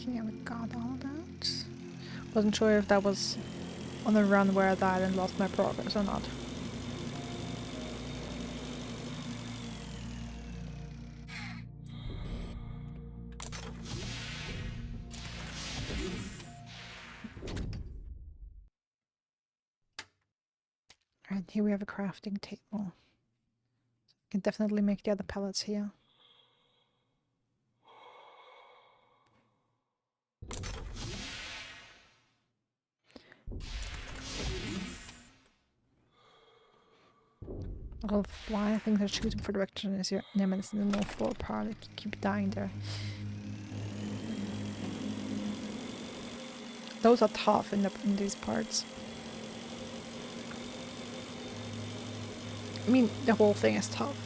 Okay, we got all that. Wasn't sure if that was on the run where I died and lost my progress or not. Alright, here we have a crafting table. Can definitely make the other pellets here. Little fly, I think they're shooting for direction is your enemies in the North Floor part. I keep dying there. Those are tough in these parts. I mean, the whole thing is tough.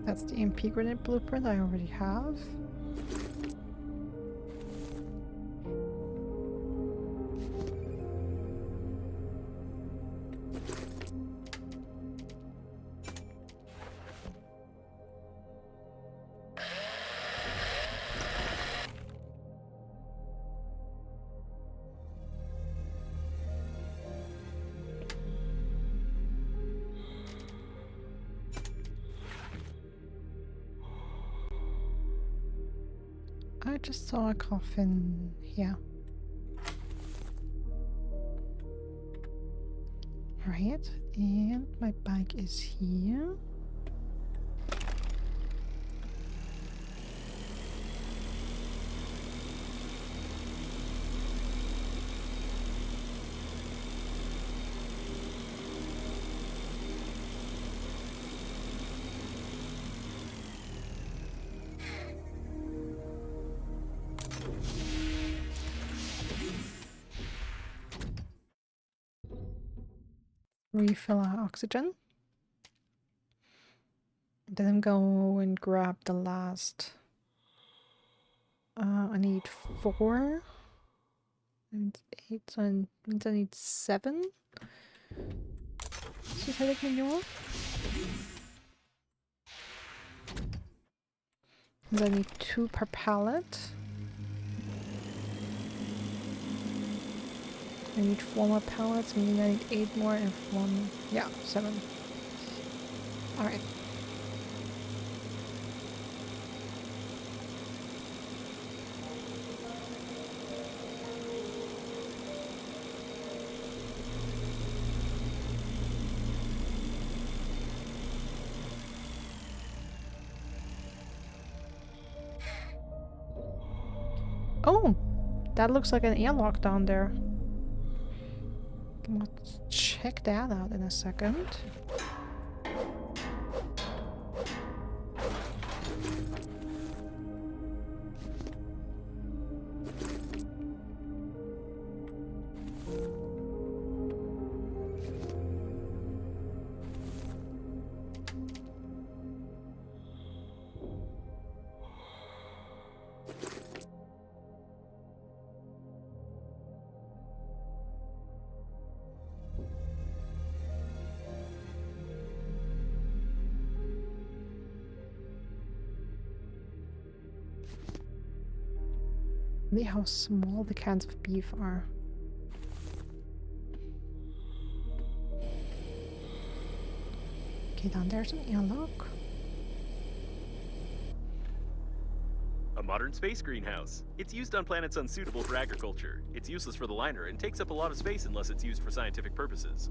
That's the MP grenade blueprint I already have. I just saw a coffin here. Right, and my bike is here. Refill our oxygen. Then go and grab the last. I need 4 and 8, so it means I need 7. Synthetic manure. And I need 2 per pallet. I need 4 more pellets, meaning I need 8 more and 1. Yeah, 7. Alright. Oh! That looks like an airlock down there. Let's check that out in a second. Look how small the cans of beef are. Okay, down there's an airlock. A modern space greenhouse. It's used on planets unsuitable for agriculture. It's useless for the liner and takes up a lot of space unless it's used for scientific purposes.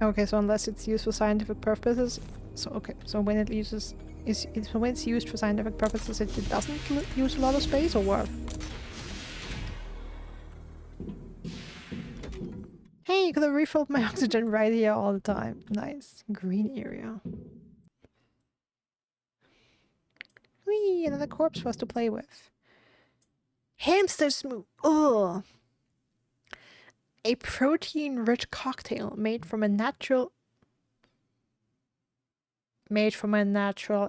Okay, so unless it's used for scientific purposes, so okay, so when it uses when it's used for scientific purposes, it doesn't use a lot of space, or what? Hey, you could have refilled my oxygen right here all the time. Nice. Green area. Whee! Another corpse for us to play with. Hamster smooth. Ugh. A protein-rich cocktail made from a natural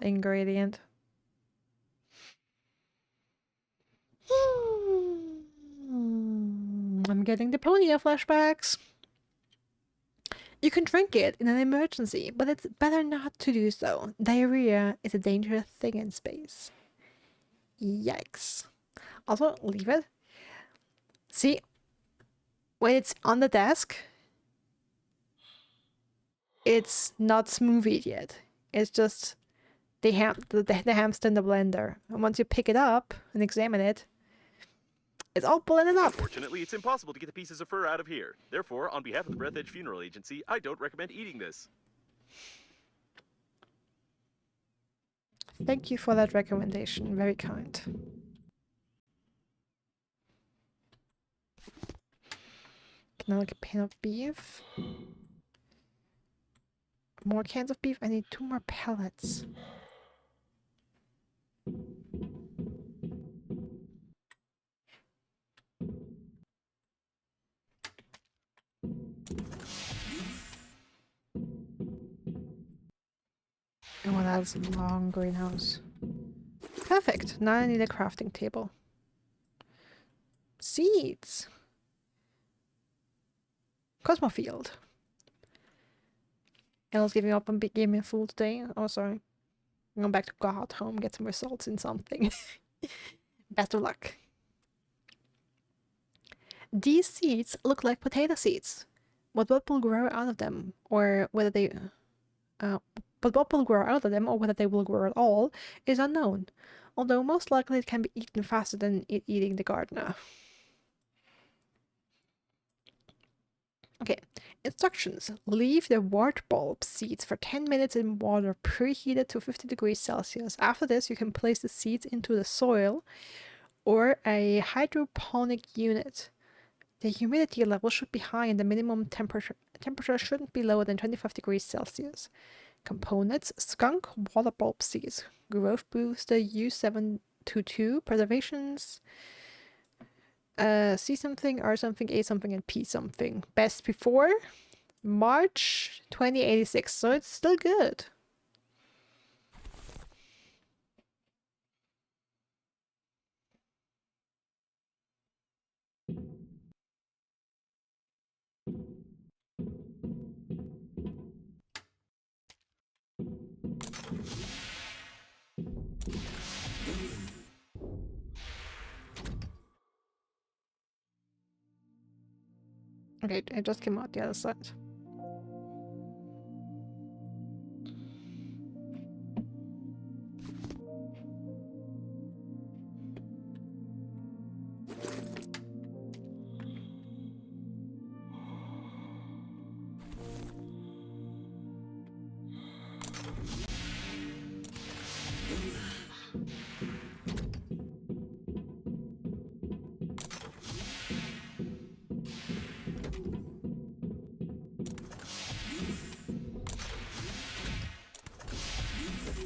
ingredient. I'm getting the Deponia flashbacks. You can drink it in an emergency, but it's better not to do so. Diarrhea is a dangerous thing in space. Yikes. Also, leave it. See, when it's on the desk, it's not smoothied yet. It's just the hamster in the blender. And once you pick it up and examine it, it's all blended up. Unfortunately, it's impossible to get the pieces of fur out of here. Therefore, on behalf of the Breathedge Funeral Agency, I don't recommend eating this. Thank you for that recommendation. Very kind. Now like a pan of beef. More cans of beef. I need 2 more pellets. Oh, that's a long greenhouse. Perfect. Now I need a crafting table. Seeds. Cosmofield. Elle's giving up on gave me a fool today. Oh, sorry. I'm going back to God home, get some results in something. Best of luck. These seeds look like potato seeds. What will grow out of them, or whether they... but what will grow out of them, or whether they will grow at all, is unknown. Although most likely it can be eaten faster than eating the gardener. Okay, instructions. Leave the wart bulb seeds for 10 minutes in water preheated to 50 degrees Celsius. After this, you can place the seeds into the soil or a hydroponic unit. The humidity level should be high and the minimum temperature shouldn't be lower than 25 degrees Celsius. Components: skunk water bulb seeds, growth booster U722, preservations, C something, R something, A something, and P something. Best before March 2086, so it's still good. Okay, I just came out the other side.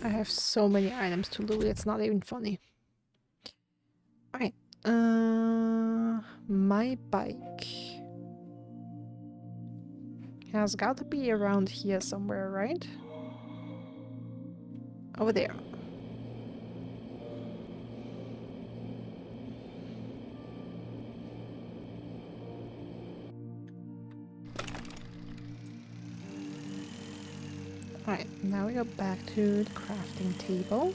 I have so many items to loot, it's not even funny. Alright, my bike has got to be around here somewhere, right? Over there. Alright, now we go back to the crafting table.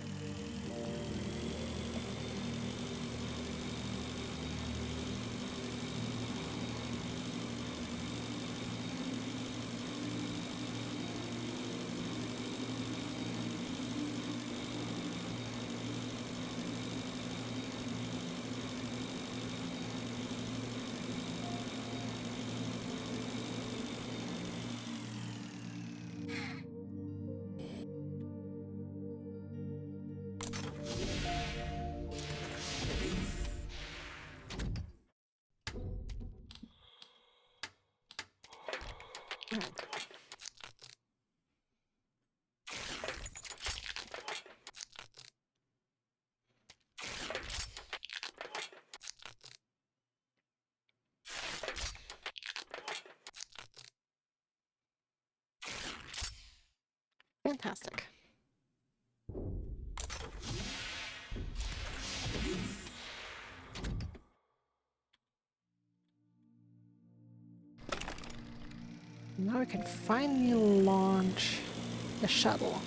Fantastic. Now we can finally launch the shuttle.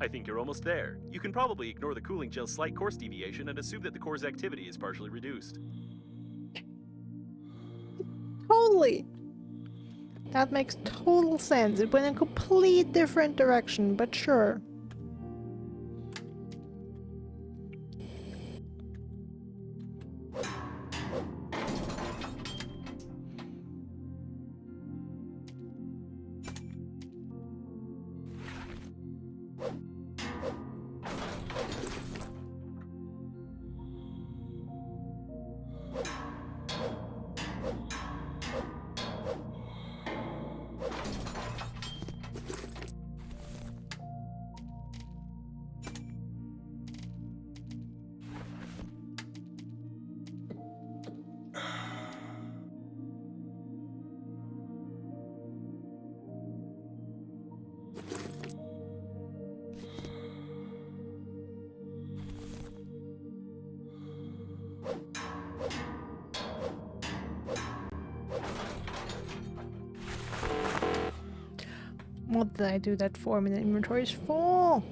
I think you're almost there. You can probably ignore the cooling gel's slight course deviation and assume that the core's activity is partially reduced. Totally! That makes total sense. It went in a complete different direction, but sure. What did I do that for? I mean, the inventory is full.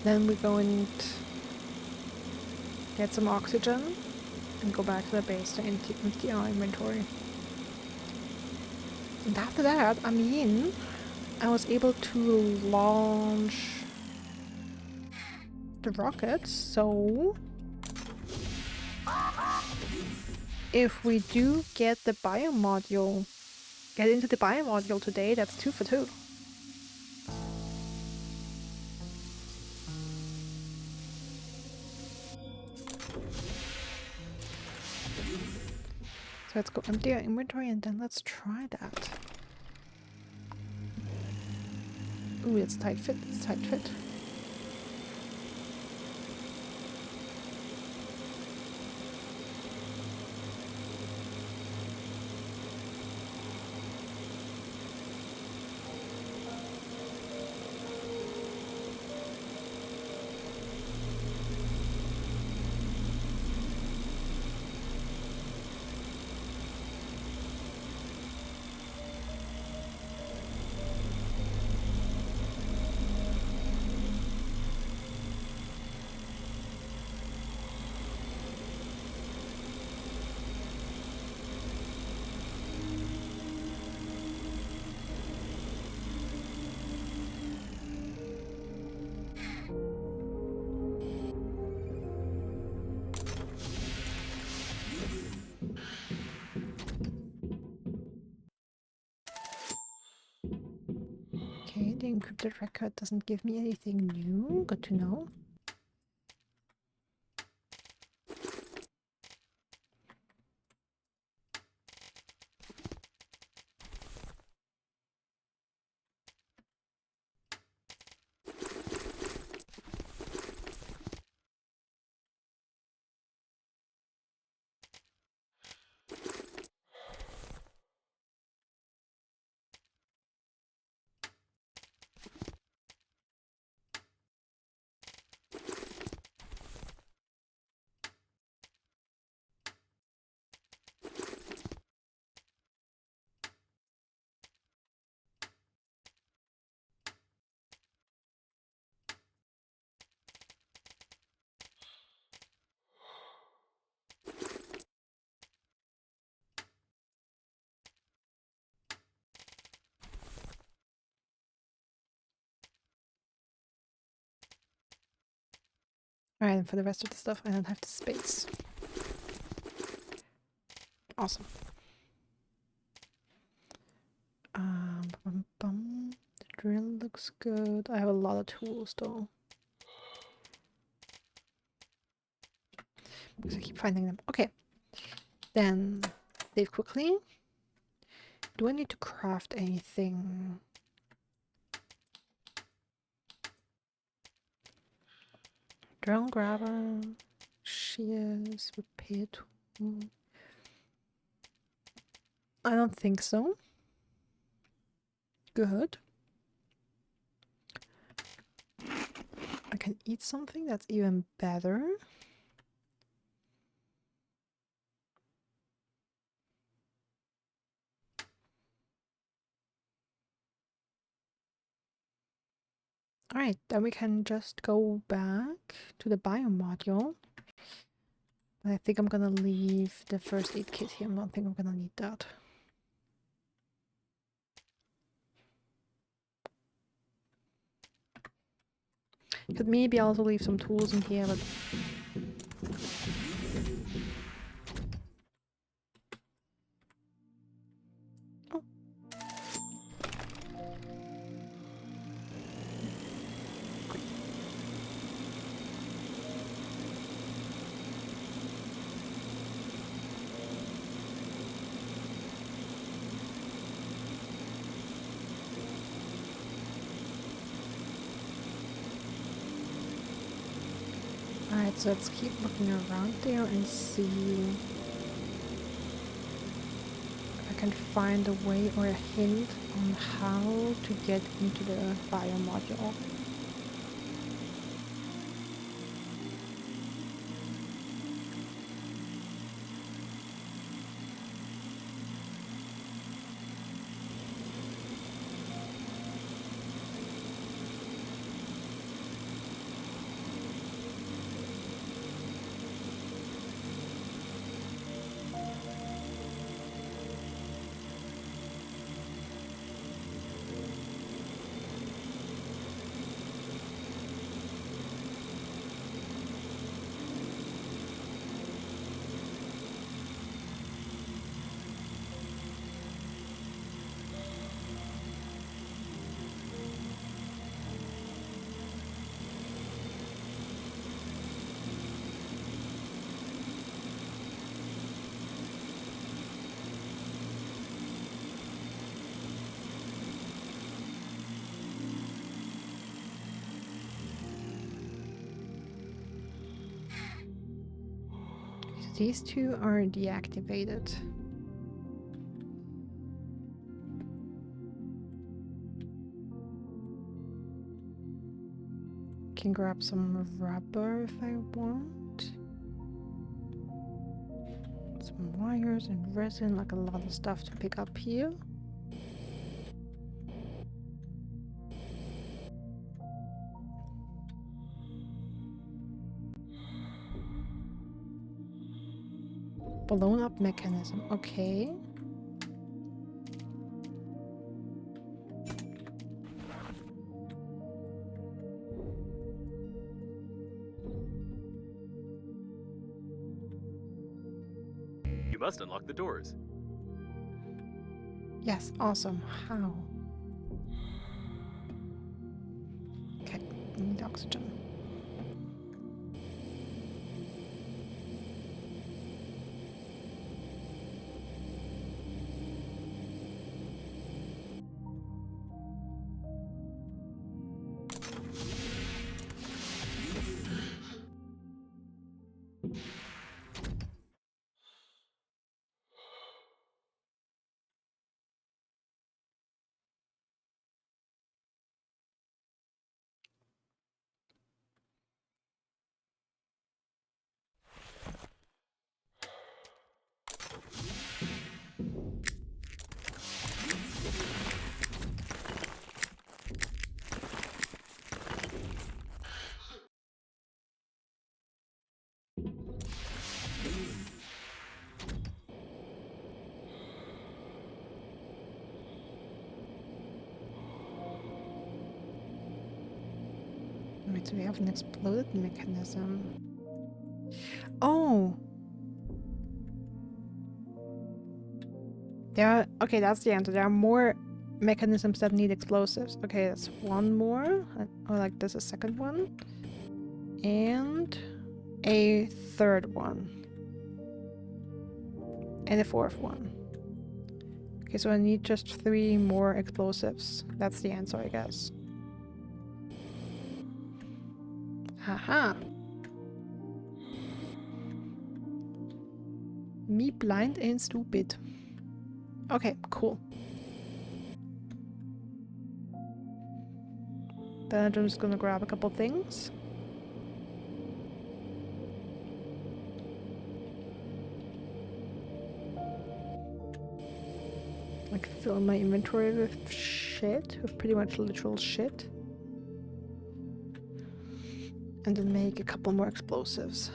Then we go and get some oxygen and go back to the base to empty our inventory. And after that, I mean, I was able to launch the rockets, so if we do get the biomodule, get into the biomodule today, that's 2 for 2. So let's go empty our inventory and then let's try that. Ooh, it's a tight fit, it's a tight fit. Okay, the encrypted record doesn't give me anything new. Good to know. Alright, and for the rest of the stuff, I don't have the space. Awesome. The drill looks good. I have a lot of tools though. Because I keep finding them. Okay. Then save quickly. Do I need to craft anything? Drill grabber, shears, repair tool. I don't think so. Good. I can eat something, that's even better. Alright, then we can just go back to the biomodule. I think I'm gonna leave the first aid kit here. I don't think I'm gonna need that. Could maybe also leave some tools in here, but oh. Alright, so let's keep looking around there and see if I can find a way or a hint on how to get into the biomodule. these two are deactivated. Can grab some rubber if I want. Some wires and resin, like a lot of stuff to pick up here. Blown up mechanism, okay. You must unlock the doors. Yes, awesome. How? Okay, I need oxygen. Wait, so we have an exploded mechanism. Oh! There are, okay, that's the answer. There are more mechanisms that need explosives. Okay, that's one more. Oh, like there's a second one. And a third one. And a fourth one. Okay, so I need just 3 more explosives. That's the answer, I guess. Haha. Me blind and stupid. Okay, cool. Then I'm just gonna grab a couple things. Like fill my inventory with shit, with pretty much literal shit. And then make a couple more explosives.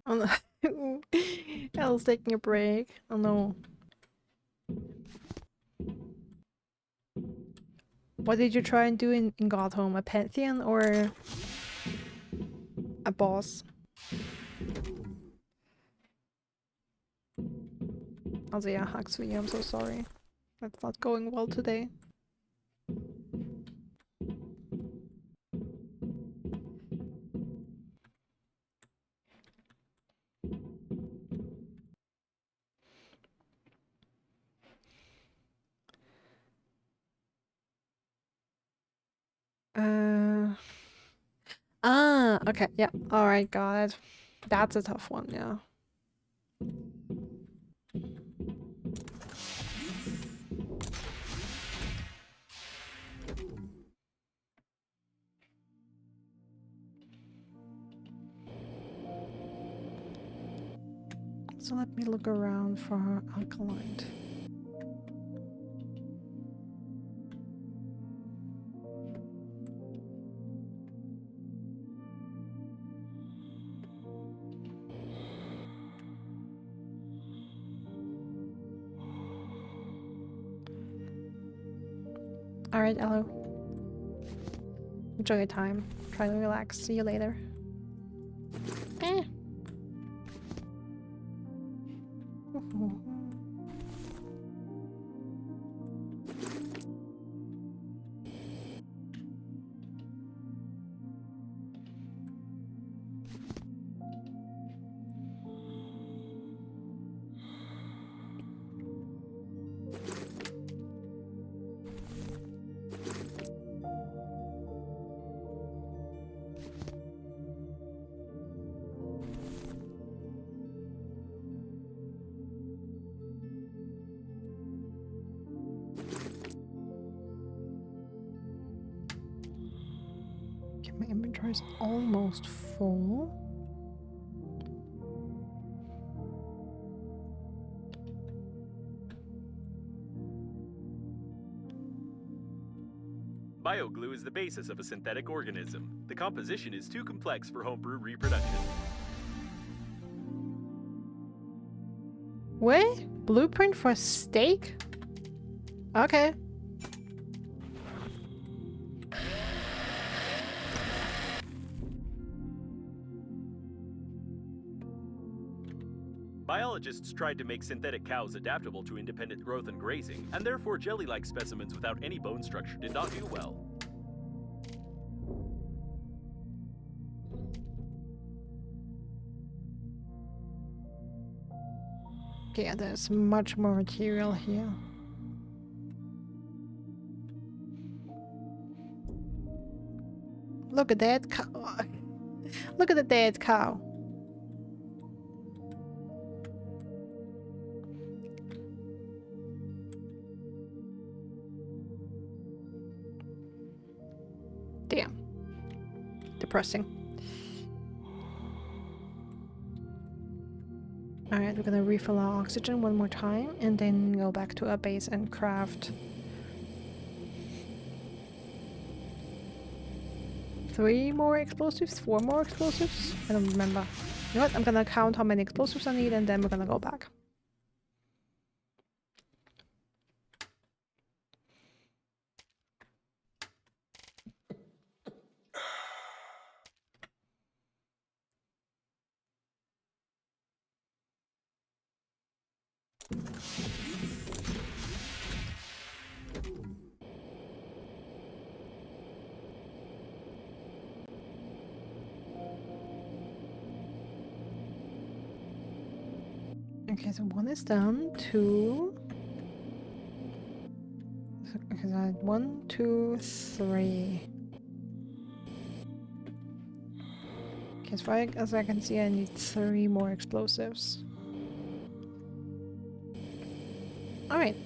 Oh no. Elle's taking a break. Oh no. What did you try and do in Godhome? A pantheon or a boss? Also, yeah, Haksui, I'm so sorry. That's not going well today. Okay, yeah. Alright, got it. That's a tough one, yeah. So let me look around for alkaline. Alright, hello. Enjoy your time. Try to relax. See you later. Eh. Okay, my inventory is almost full. Bioglue is the basis of a synthetic organism. The composition is too complex for homebrew reproduction. Wait? Blueprint for steak? Okay. Biologists tried to make synthetic cows adaptable to independent growth and grazing, and therefore jelly-like specimens without any bone structure did not do well. Okay, yeah, there's much more material here. Look at that cow. Look at the dead cow. Damn. Depressing. Alright, we're gonna refill our oxygen one more time and then go back to our base and craft 3 more explosives? 4 more explosives? I don't remember. You know what? I'm gonna count how many explosives I need and then we're gonna go back. Okay, so 1 is done. 2. Okay, so I had 1, 2, 3. Okay, as far as I can see, I need 3 more explosives. Alright.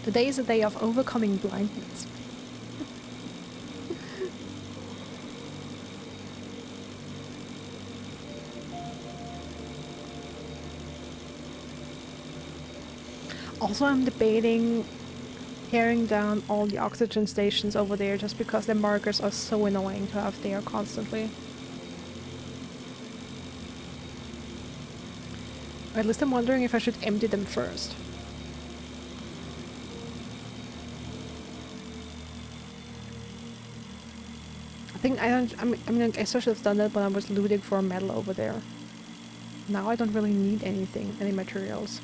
Today is a day of overcoming blindness. Also, I'm debating tearing down all the oxygen stations over there just because the markers are so annoying to have there constantly. Or at least I'm wondering if I should empty them first. I mean, I should have done that when I was looting for metal over there. Now I don't really need any materials.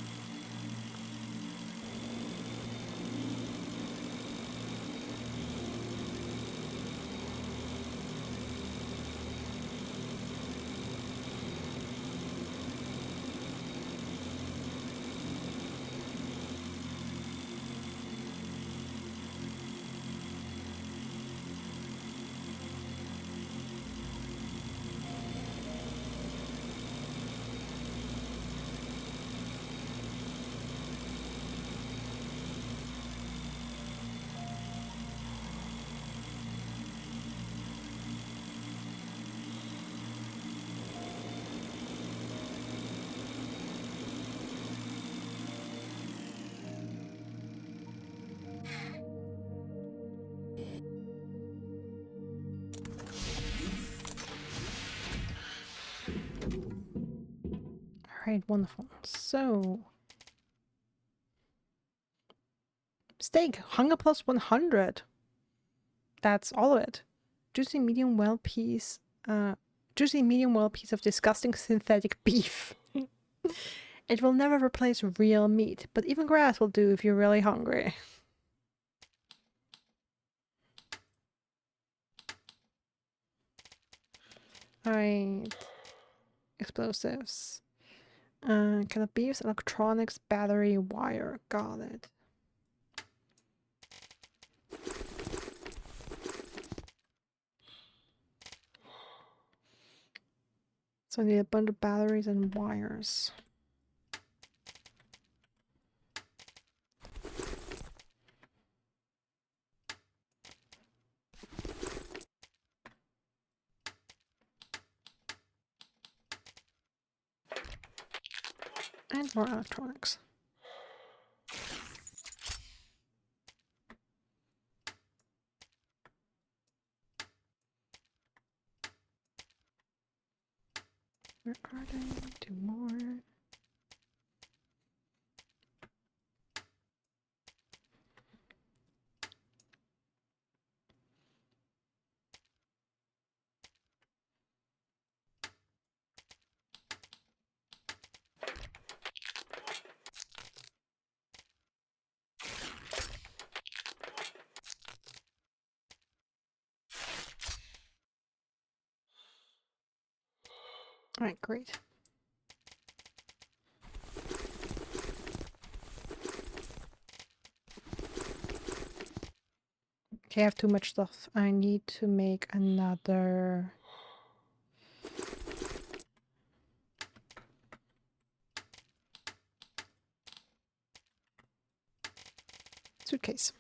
Alright, wonderful. So... Steak, hunger plus 100. That's all of it. Juicy medium well piece. Juicy medium well piece of disgusting synthetic beef. It will never replace real meat, but even grass will do if you're really hungry. Alright. Explosives. Kind of beefs, electronics, battery, wire. Got it. So I need a bunch of batteries and wires. And more electronics. Where are they? Two more. Alright, great. Okay, I have too much stuff. I need to make another... suitcase.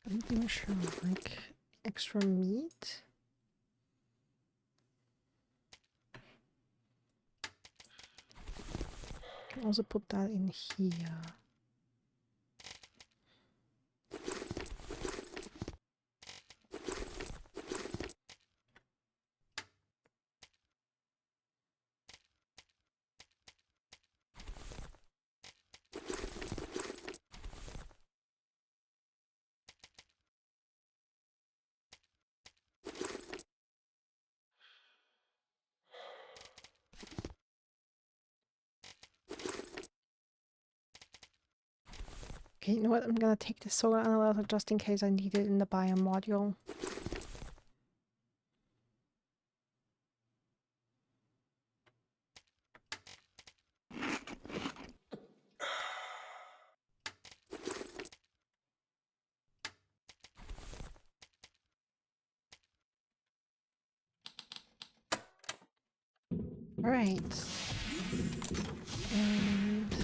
I'm not even sure, like, extra meat? Can also put that in here. Okay, you know what? I'm gonna take the solar analyzer just in case I need it in the bio module. Alright. And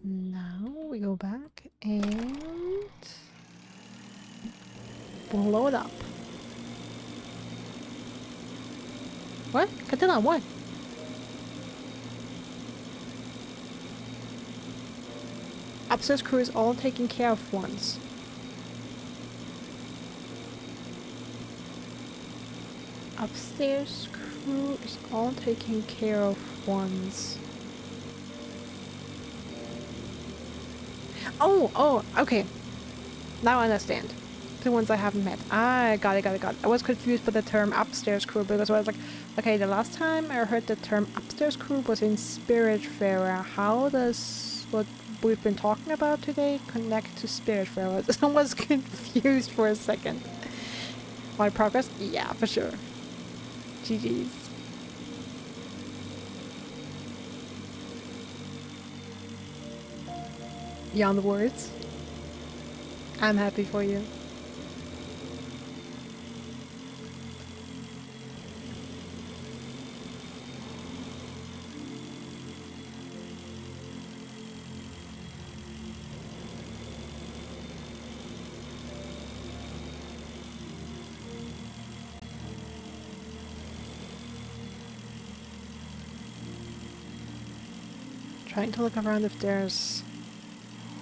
now we go back and blow it up. What? Katana, what? Upstairs crew is all taken care of once. Upstairs crew is all taken care of once. Oh, okay. Now I understand. The ones I haven't met. I got it. I was confused by the term upstairs crew because I was like, okay, the last time I heard the term upstairs crew was in Spiritfarer. How does what we've been talking about today connect to Spiritfarer? I was confused for a second. My progress? Yeah, for sure. GG's. Beyond words. I'm happy for you. Trying to look around if there's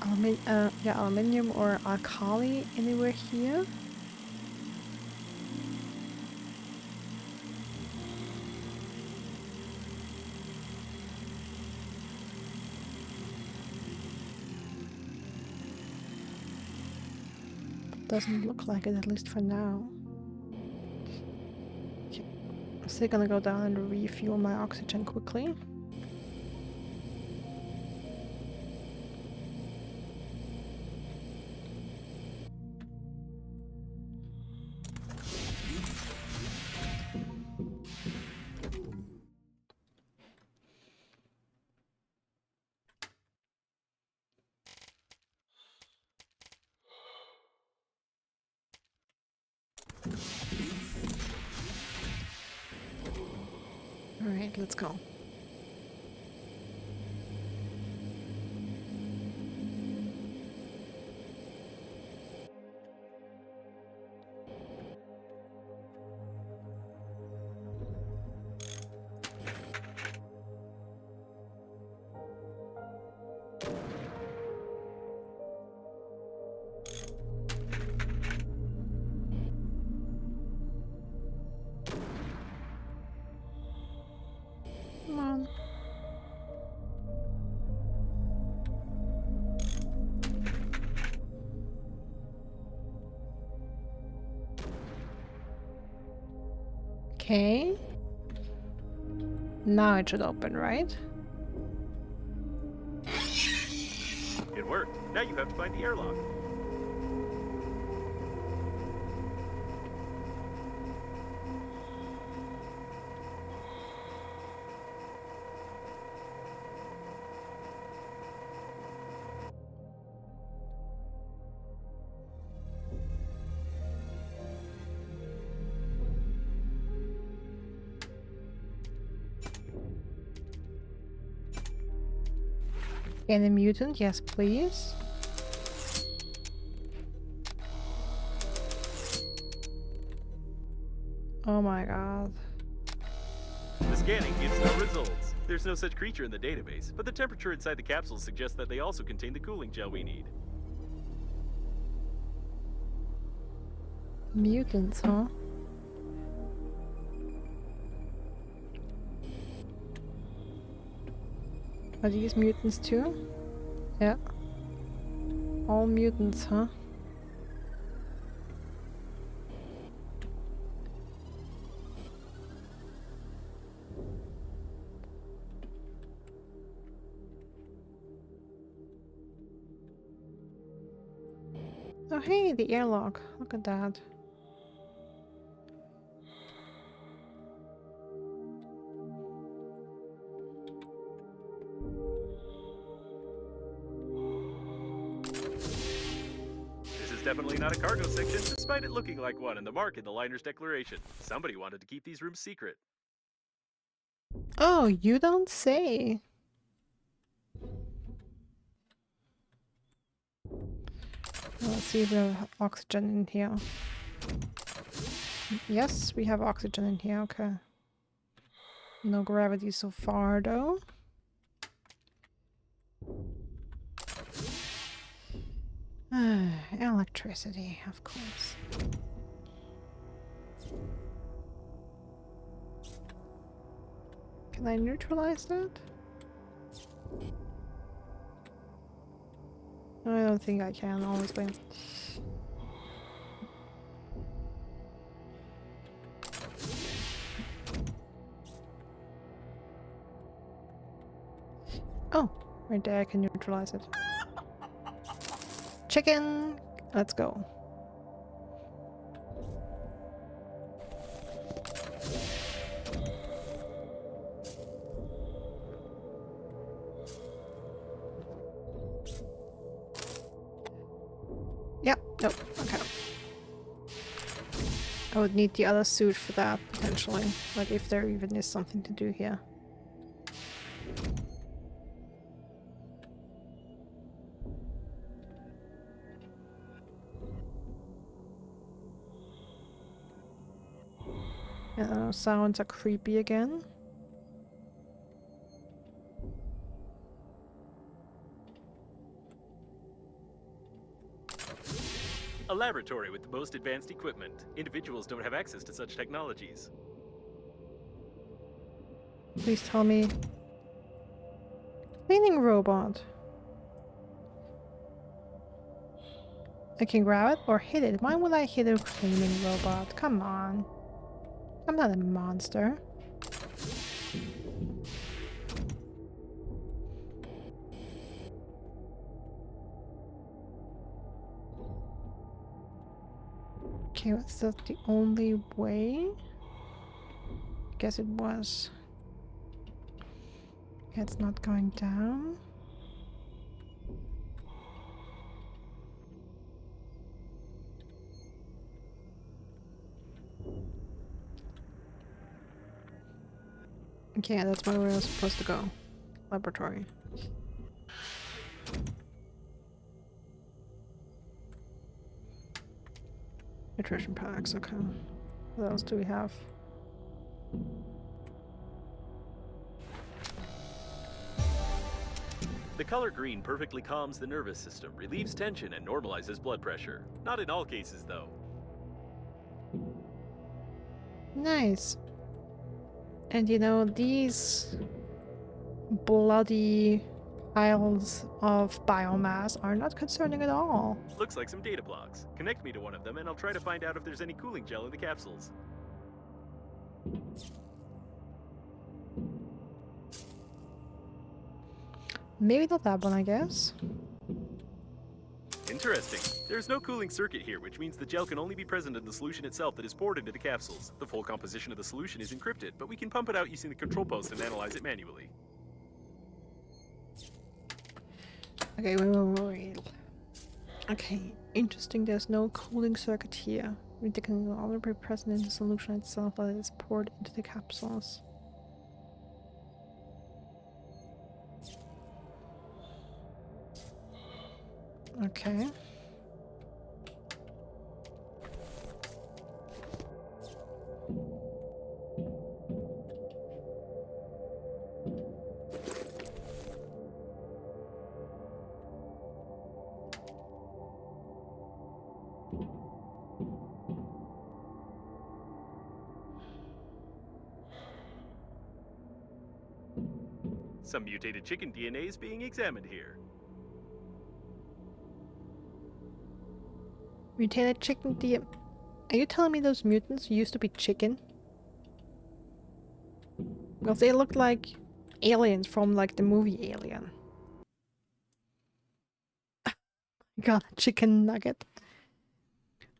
aluminium or alkali anywhere here. Doesn't look like it, at least for now. Okay. I'm still gonna go down and refuel my oxygen quickly. Alright, let's go. Come on. Okay. Now it should open, right? It worked. Now you have to find the airlock. And a mutant, yes please. Oh my god. The scanning gives no results. There's no such creature in the database, but the temperature inside the capsules suggests that they also contain the cooling gel we need. Mutants, huh? Are these mutants too? Yeah. All mutants, huh? Oh hey, the airlock. Look at that. This is definitely not a cargo section, despite it looking like one and the mark in the liner's declaration. Somebody wanted to keep these rooms secret. Oh, you don't say. Let's see if we have oxygen in here. Yes, we have oxygen in here, okay. No gravity so far, though. Electricity, of course. Can I neutralize that? I don't think I can, honestly. Oh, right there I can neutralize it. Chicken! Let's go. Yep, nope, okay. I would need the other suit for that, potentially. Like, if there even is something to do here. Sounds are creepy again. laboratory with the most advanced equipment. Individuals don't have access to such technologies. Please tell me. Cleaning robot. I can grab it or hit it. Why would I hit a cleaning robot? Come on. I'm not a monster. Okay, was that the only way? Guess it was. Okay, it's not going down. Okay, that's where we were supposed to go. Laboratory. Nutrition packs, okay. What else do we have? The color green perfectly calms the nervous system, relieves tension, and normalizes blood pressure. Not in all cases, though. Nice. And you know, these bloody piles of biomass are not concerning at all. Looks like some data blocks. Connect me to one of them and I'll try to find out if there's any cooling gel in the capsules. Maybe not that one, I guess. Interesting. There's no cooling circuit here, which means the gel can only be present in the solution itself that is poured into the capsules. The full composition of the solution is encrypted, but we can pump it out using the control post and analyze it manually. Okay, wait. Okay, interesting. There's no cooling circuit here. It can only be present in the solution itself that is poured into the capsules. Okay. Some mutated chicken DNA is being examined here. Mutated chicken DNA. Are you telling me those mutants used to be chicken? Because they looked like aliens from like the movie Alien. God, chicken nugget.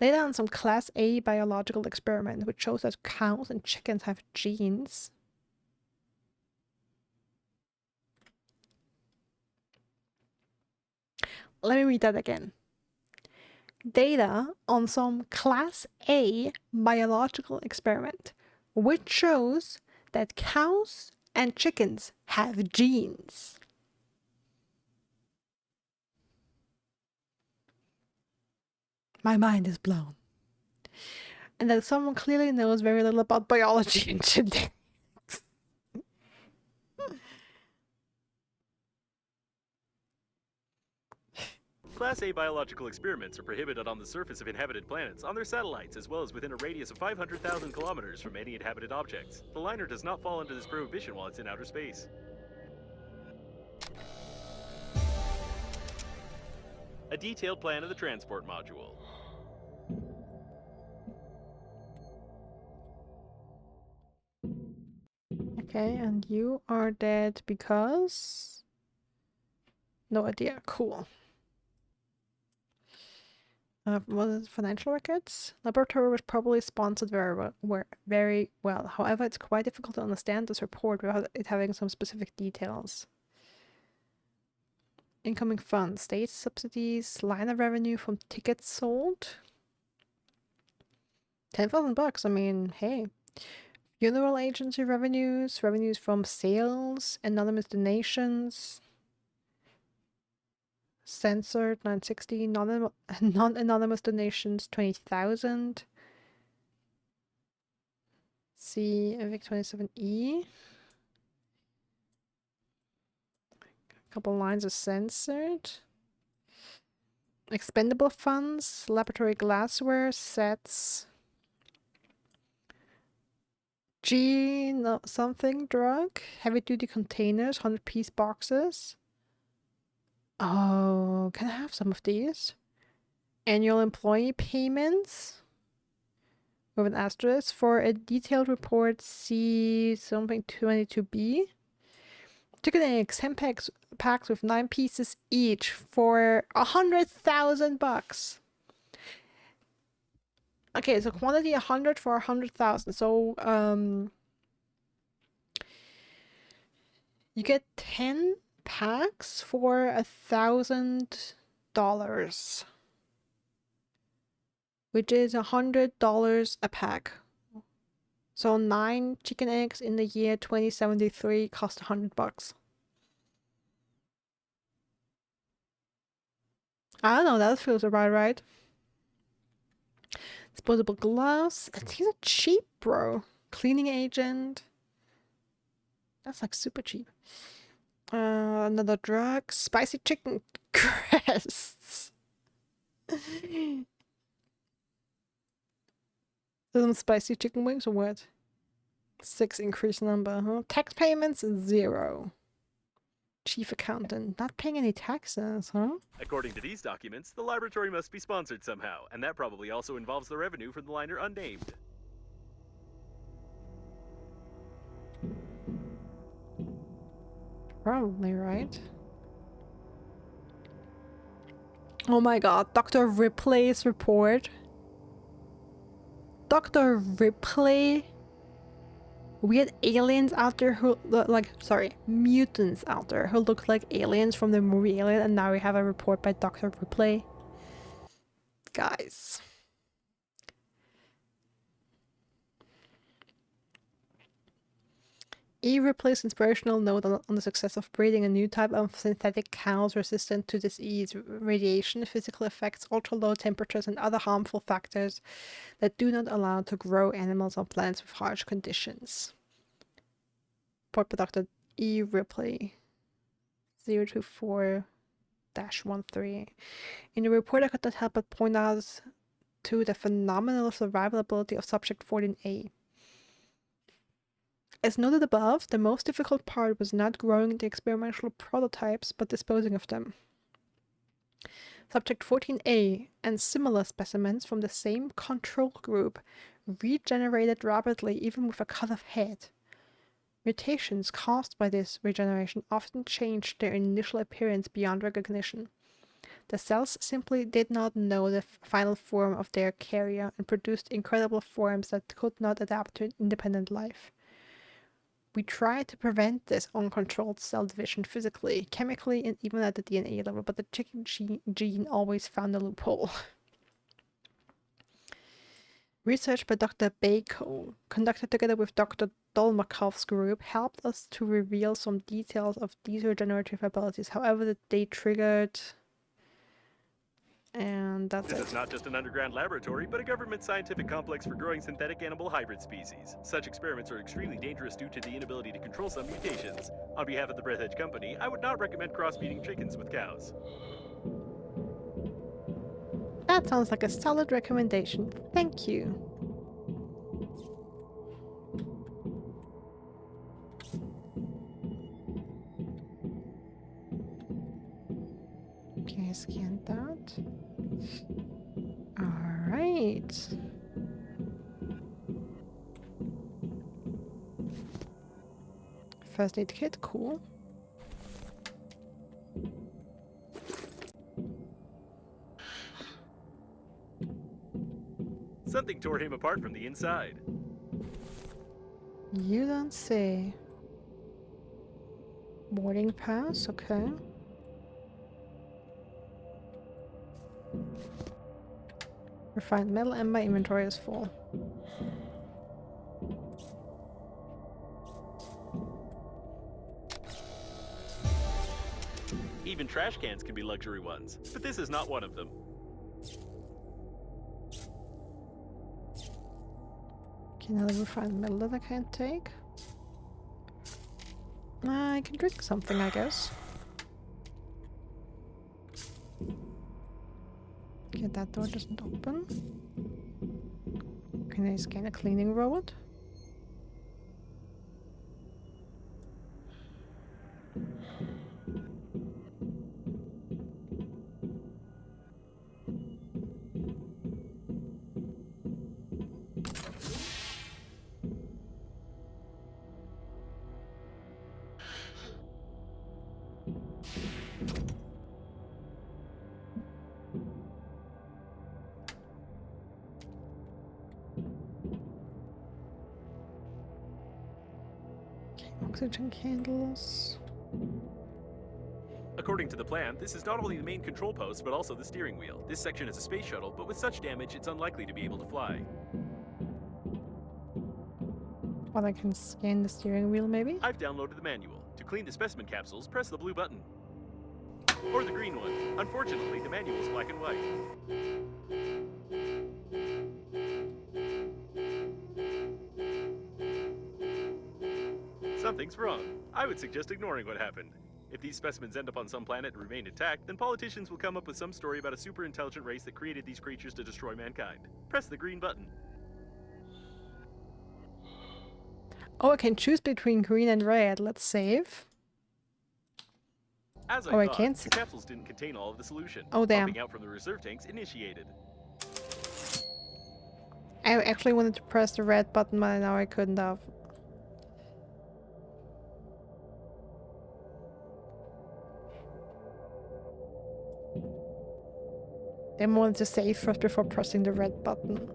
Laid on some class A biological experiment which shows that cows and chickens have genes. Let me read that again. Data on some class A biological experiment which shows that cows and chickens have genes. My mind is blown. And that someone clearly knows very little about biology and genetics. Class A biological experiments are prohibited on the surface of inhabited planets, on their satellites, as well as within a radius of 500,000 kilometers from any inhabited objects. The liner does not fall under this prohibition while it's in outer space. A detailed plan of the transport module. Okay, and you are dead because... No idea. Cool. Was it financial records? Laboratory was probably sponsored very well. However, it's quite difficult to understand this report without it having some specific details. Incoming funds, state subsidies, line of revenue from tickets sold. 10,000 bucks. I mean, hey. Funeral agency revenues, revenues from sales, anonymous donations. Censored 960, non-anonymous donations 20,000. See Vic 27E. A couple lines are censored. Expendable funds, laboratory glassware sets, G no, something drug, heavy duty containers, 100-piece boxes. Oh, can I have some of these? Annual employee payments with an asterisk. For a detailed report, see something 22B. Chicken eggs, 10 packs with 9 pieces each for $100,000. Okay, so quantity 100 for 100,000. So you get 10 packs for $1,000, which is $100 a pack. So 9 chicken eggs in the year 2073 cost $100. I don't know, that feels about right. Disposable gloves. These are cheap, bro. Cleaning agent. That's like super cheap. Another drug. Spicy chicken crests. Some spicy chicken wings or what? 6 increased number, huh? Tax payments 0. Chief accountant, not paying any taxes, huh? According to these documents, the laboratory must be sponsored somehow, and that probably also involves the revenue from the liner unnamed. Probably right. Oh my god, Dr. Ripley's report. Dr. Ripley. We had aliens out there who, mutants out there who look like aliens from the movie Alien, and now we have a report by Dr. Ripley. Guys. Ripley's inspirational note on the success of breeding a new type of synthetic cows resistant to disease, radiation, physical effects, ultra-low temperatures, and other harmful factors that do not allow to grow animals on planets with harsh conditions. Report by Dr. E. Ripley, 024-13. In the report, I could not help but point out to the phenomenal survivability of Subject 14A. As noted above, the most difficult part was not growing the experimental prototypes, but disposing of them. Subject 14A and similar specimens from the same control group regenerated rapidly even with a cut-off head. Mutations caused by this regeneration often changed their initial appearance beyond recognition. The cells simply did not know the final form of their carrier and produced incredible forms that could not adapt to independent life. We tried to prevent this uncontrolled cell division physically, chemically, and even at the DNA level, but the chicken gene always found a loophole. Research by Dr. Bako, conducted together with Dr. Dolmakov's group, helped us to reveal some details of these regenerative abilities. However, they triggered... And that's This it. is not just an underground laboratory, but a government scientific complex for growing synthetic animal hybrid species. Such experiments are extremely dangerous due to the inability to control some mutations. On behalf of the Breathedge company, I would not recommend crossbreeding chickens with cows. That sounds like a solid recommendation. Thank you. Okay, scan that. Alright. First aid kit, cool. Something tore him apart from the inside. You don't say. Boarding pass, okay. Refined metal and my inventory is full. Even trash cans can be luxury ones, but this is not one of them. Okay, another refined metal that I can't take. I can drink something, I guess. Okay, that door doesn't open. Can I scan a cleaning robot? Okay, oxygen candles. According to the plan, this is not only the main control post, but also the steering wheel. This section is a space shuttle, but with such damage, it's unlikely to be able to fly. Well, I can scan the steering wheel, maybe? I've downloaded the manual. To clean the specimen capsules, press the blue button. Or the green one. Unfortunately, the manual is black and white. Something's wrong. I would suggest ignoring what happened. If these specimens end up on some planet and remain intact, then politicians will come up with some story about a super intelligent race that created these creatures to destroy mankind. Press the green button. Oh, I can choose between green and red. Let's save. As I Oh, I thought, can't the capsules didn't contain all of the solution. Oh, damn. Popping out from the reserve tanks initiated. I actually wanted to press the red button, but now I couldn't have. Then I wanted to save first before pressing the red button.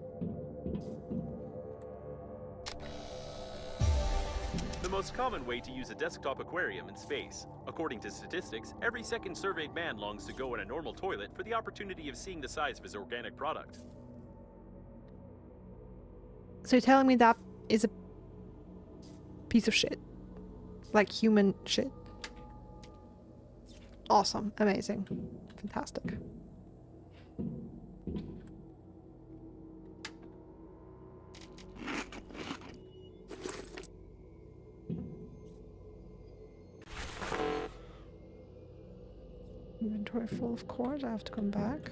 The most common way to use a desktop aquarium in space. According to statistics, every second surveyed man longs to go in a normal toilet for the opportunity of seeing the size of his organic product. So you're telling me that is a piece of shit? Like human shit? Awesome. Amazing. Fantastic. Inventory full, of course. I have to come back.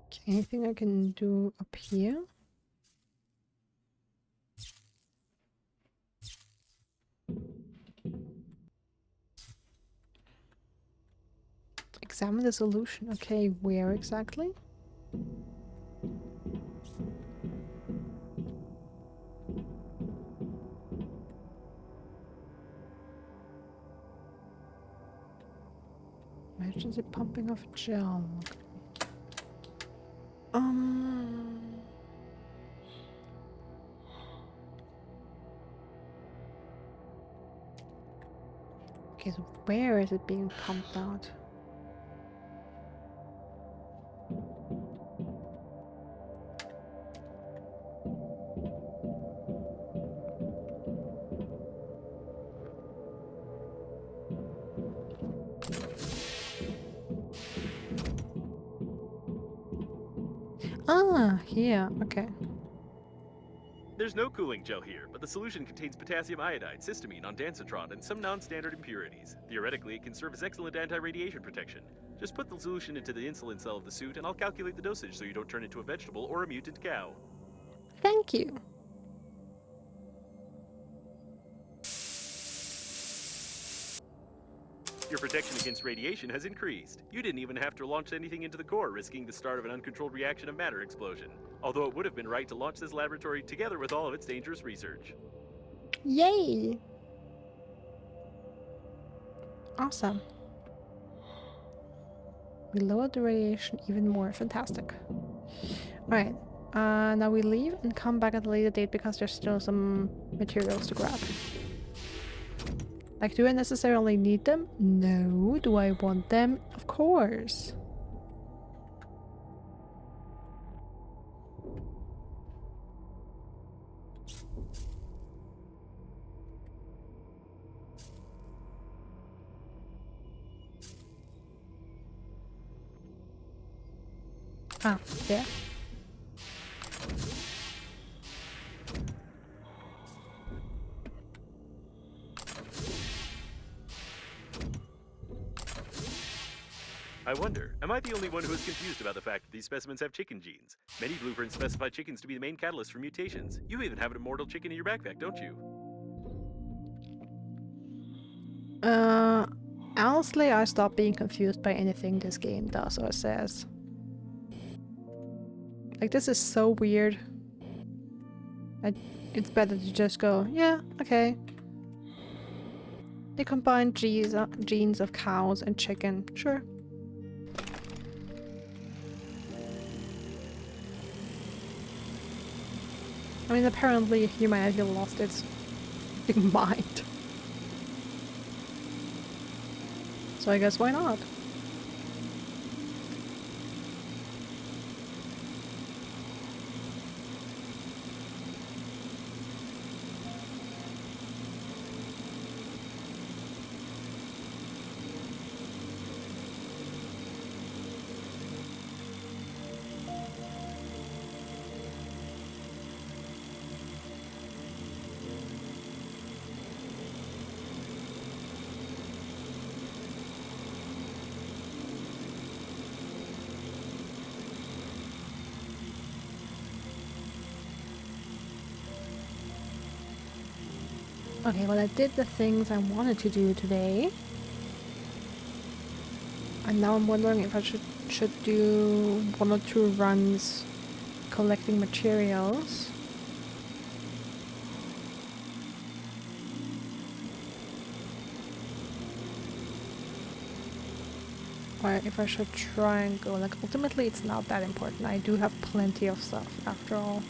Okay, anything I can do up here? Examine the solution. Okay, where exactly? Emergency pumping of gel. Okay, so where is it being pumped out? Ah, here. Okay. There's no cooling gel here, but the solution contains potassium iodide, cysteamine, ondansetron, and some non-standard impurities. Theoretically, it can serve as excellent anti-radiation protection. Just put the solution into the insulin cell of the suit, and I'll calculate the dosage so you don't turn into a vegetable or a mutant cow. Thank you. Your protection against radiation has increased. You didn't even have to launch anything into the core, risking the start of an uncontrolled reaction of matter explosion. Although it would have been right to launch this laboratory together with all of its dangerous research. Yay! Awesome. We lowered the radiation even more. Fantastic. Alright. Now we leave and come back at a later date because there's still some materials to grab. Like, do I necessarily need them? No. Do I want them? Of course. Ah, there. I wonder, am I the only one who is confused about the fact that these specimens have chicken genes? Many blueprints specify chickens to be the main catalyst for mutations. You even have an immortal chicken in your backpack, don't you? Honestly, I stopped being confused by anything this game does or says. Like, this is so weird. It's better to just go, yeah, okay. They combine genes of cows and chicken, sure. I mean, apparently humanity lost its mind. So I guess why not? Okay, well, I did the things I wanted to do today. And now I'm wondering if I should do 1 or 2 runs collecting materials. Or if I should try and go, like, ultimately it's not that important. I do have plenty of stuff after all.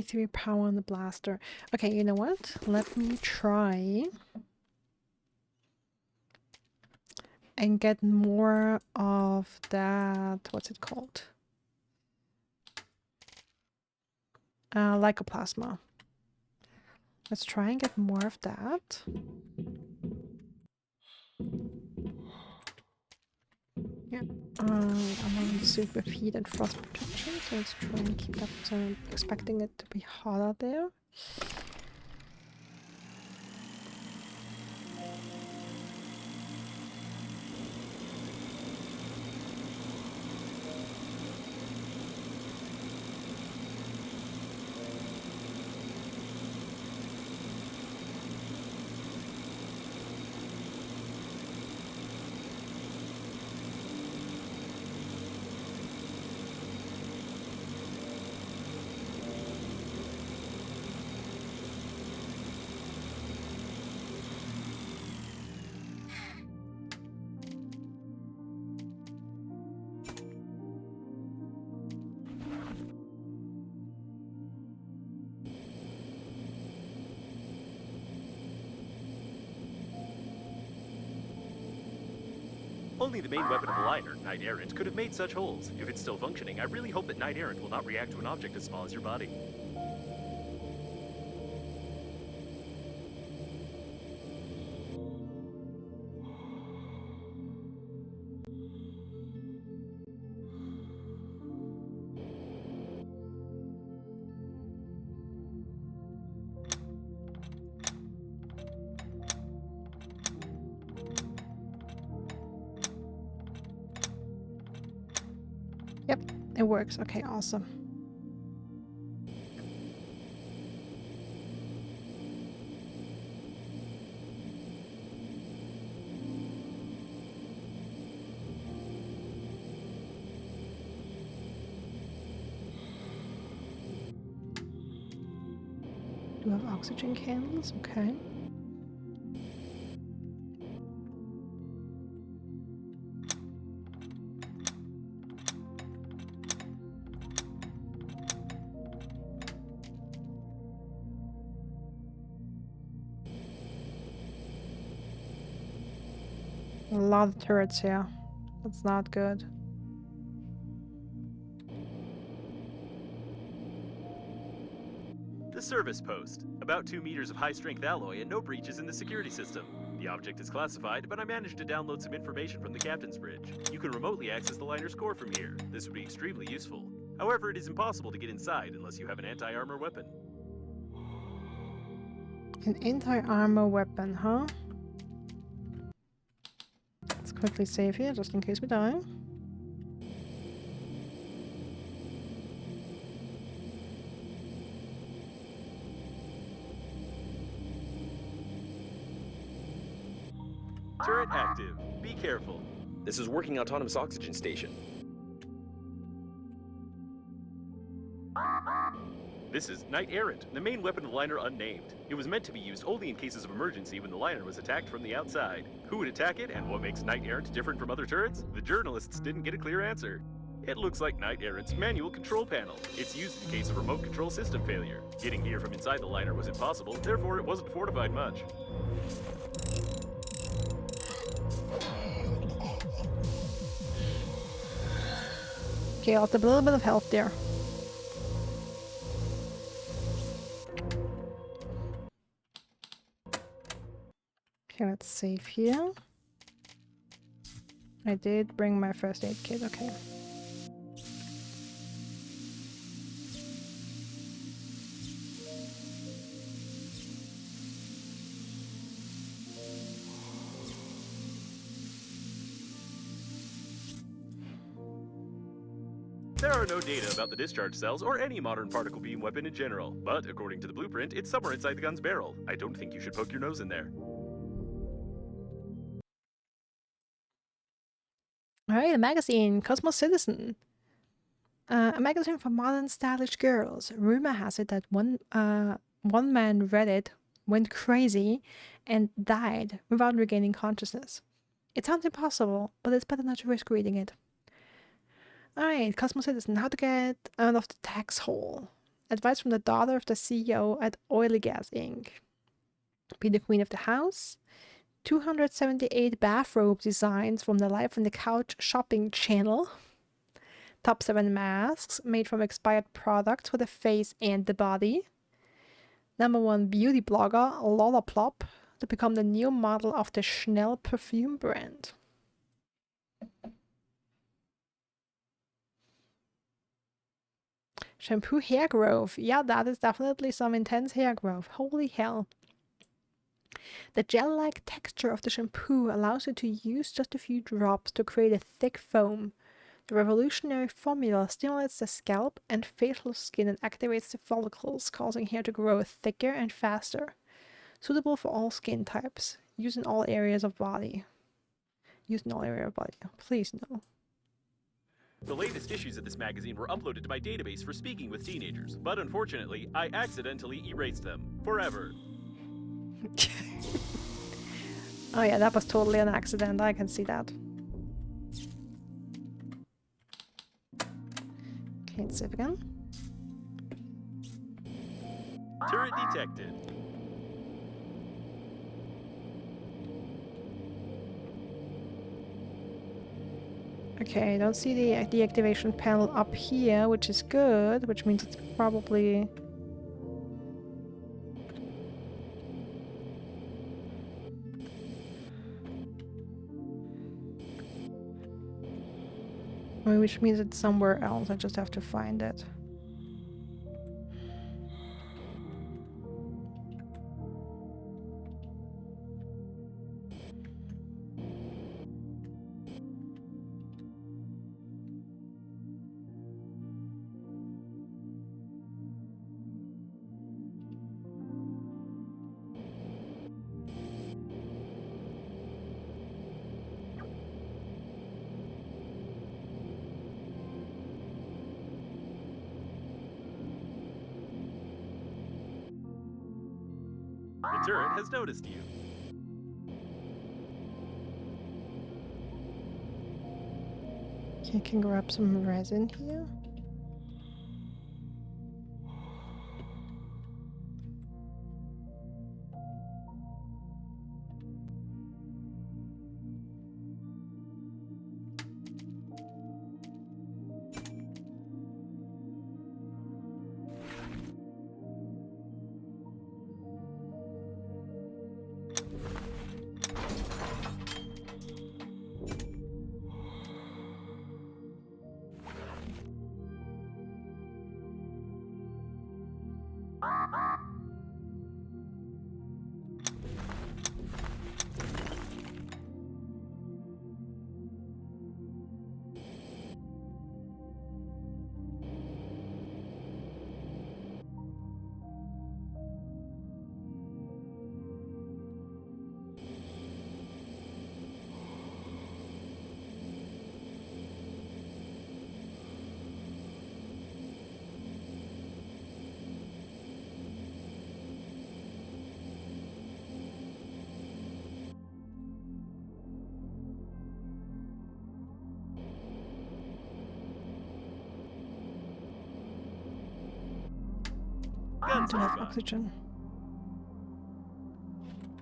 Three power on the blaster. Okay, you know what? Let me try and get more of that. What's it called? Lycoplasma. Let's try and get more of that. Yeah. I'm on the suit with heat and frost protection, so let's try and keep that. Expecting it to be hot out there. Only the main weapon of the liner, Knight Errant, could have made such holes. If it's still functioning, I really hope that Knight Errant will not react to an object as small as your body. It works. Okay, awesome. Do have oxygen candles? Okay. A lot of turrets here. That's not good. The service post. About 2 meters of high-strength alloy and no breaches in the security system. The object is classified, but I managed to download some information from the captain's bridge. You can remotely access the liner's core from here. This would be extremely useful. However, it is impossible to get inside unless you have an anti-armor weapon. An anti-armor weapon, huh? Let's quickly save here, just in case we die. Turret active. Be careful. This is working autonomous oxygen station. This is Knight Errant, the main weapon of the liner unnamed. It was meant to be used only in cases of emergency when the liner was attacked from the outside. Who would attack it, and what makes Knight Errant different from other turrets? The journalists didn't get a clear answer. It looks like Knight Errant's manual control panel. It's used in case of remote control system failure. Getting here from inside the liner was impossible, therefore it wasn't fortified much. Okay, I'll have a little bit of health there. Okay, let's save here. I did bring my first aid kit, okay. There are no data about the discharge cells or any modern particle beam weapon in general, but according to the blueprint, it's somewhere inside the gun's barrel. I don't think you should poke your nose in there. Alright, a magazine, Cosmos Citizen. A magazine for modern stylish girls. Rumor has it that one man read it, went crazy, and died without regaining consciousness. It sounds impossible, but it's better not to risk reading it. Alright, Cosmos Citizen, how to get out of the tax hole. Advice from the daughter of the CEO at Oily Gas Inc. Be the queen of the house. 278 bathrobe designs from the Life on the Couch shopping channel. Top 7 masks made from expired products for the face and the body. #1 beauty blogger, Lollaplop, to become the new model of the Chanel perfume brand. Shampoo hair growth. Yeah, that is definitely some intense hair growth. Holy hell. The gel-like texture of the shampoo allows you to use just a few drops to create a thick foam. The revolutionary formula stimulates the scalp and facial skin and activates the follicles, causing hair to grow thicker and faster. Suitable for all skin types. Used in all areas of body. Used in all areas of body. Please no. The latest issues of this magazine were uploaded to my database for speaking with teenagers, but unfortunately, I accidentally erased them. Forever. Oh yeah, that was totally an accident. I can see that. Okay, let's save again. Turret detected. Okay, I don't see the deactivation panel up here, which is good, which means it's probably... which means it's somewhere else. I just have to find it. The turret has noticed you. Okay, I can grab some resin here. Guns To have nearby. oxygen.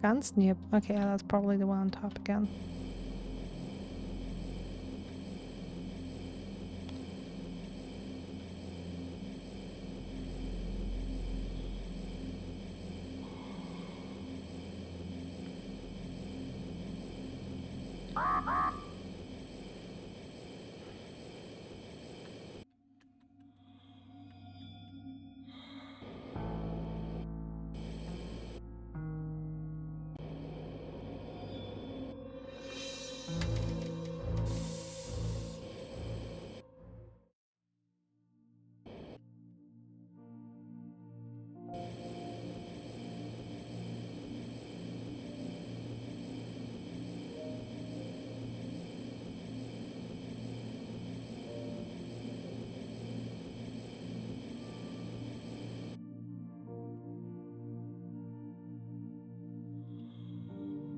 Guns near. Okay, yeah, that's probably the one on top again.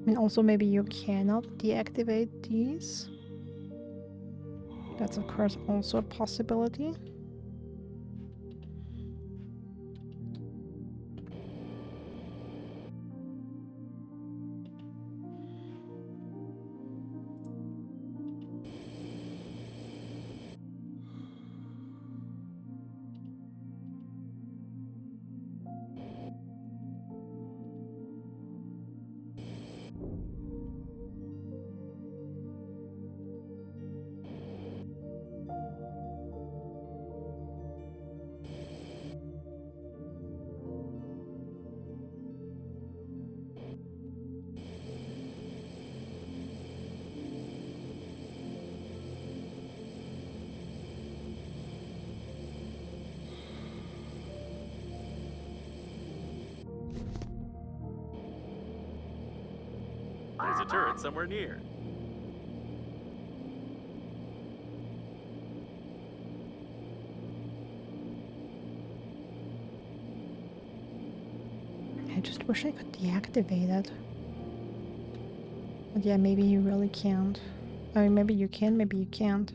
I mean, also maybe you cannot deactivate these. That's of course also a possibility. There's a turret somewhere near. I just wish I could deactivate it. But yeah, maybe you really can't. I mean, maybe you can, maybe you can't.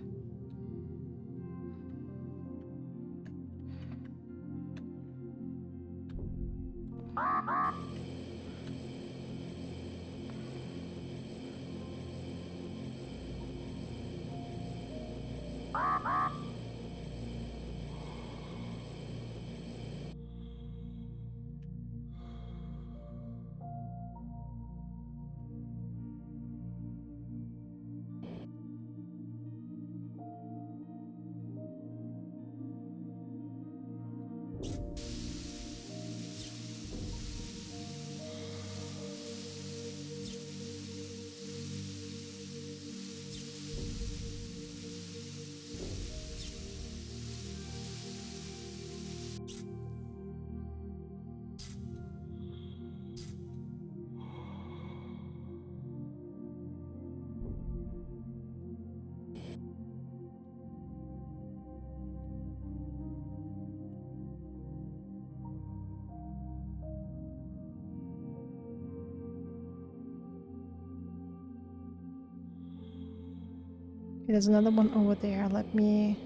There's another one over there. Let me...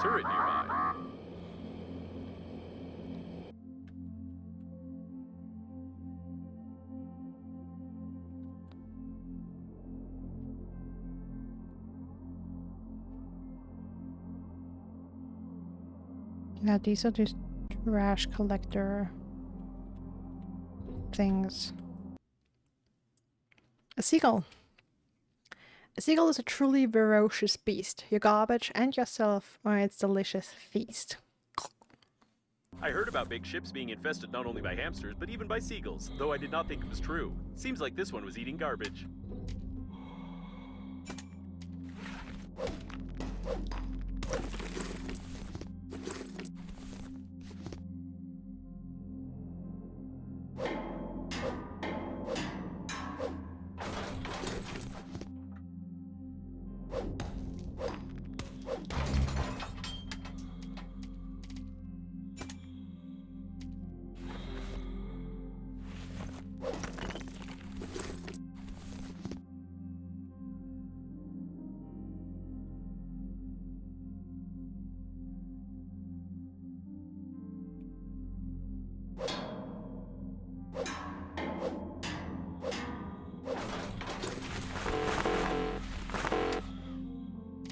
Turret nearby. Yeah, these are just trash collector things. A seagull. A seagull is a truly ferocious beast. Your garbage and yourself are its delicious feast. I heard about big ships being infested not only by hamsters, but even by seagulls, though I did not think it was true. Seems like this one was eating garbage.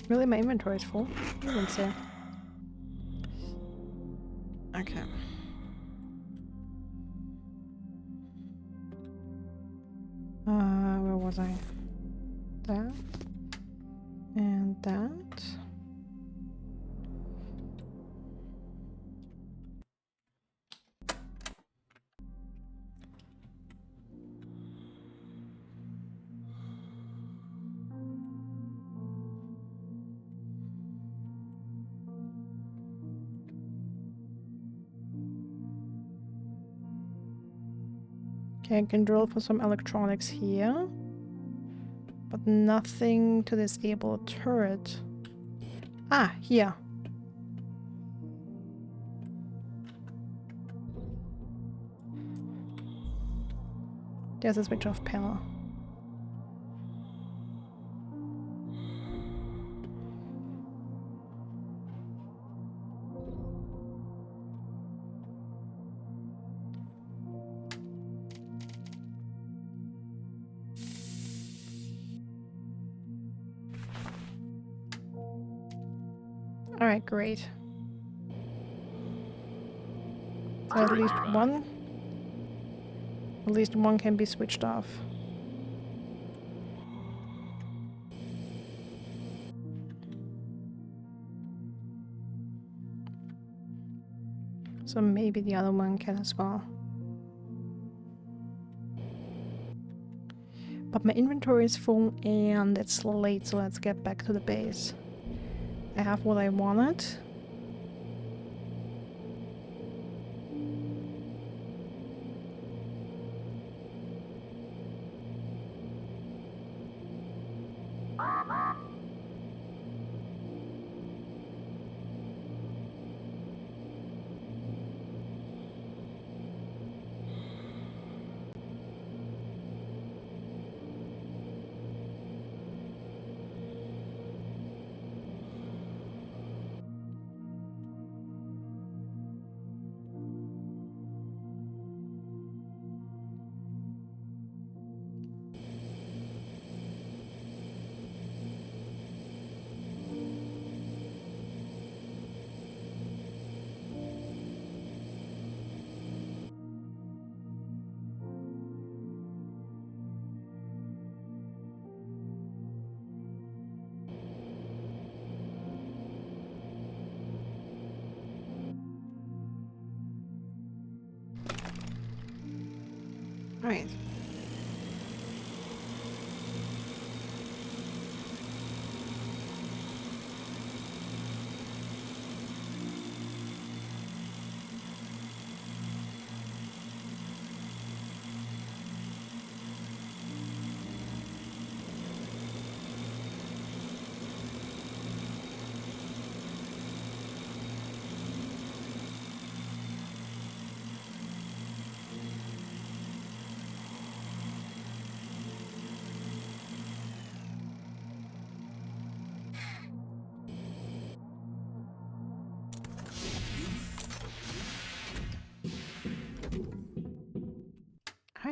Really, my inventory is full. You wouldn't say. Okay. Where was I? That. And that. Okay, I can drill for some electronics here. But nothing to disable a turret. Ah, here. There's a switch off panel. Alright, great. So at Turret least nearby. one. At least one can be switched off. So maybe the other one can as well. But my inventory is full and it's late, so let's get back to the base. I have what I wanted. Right.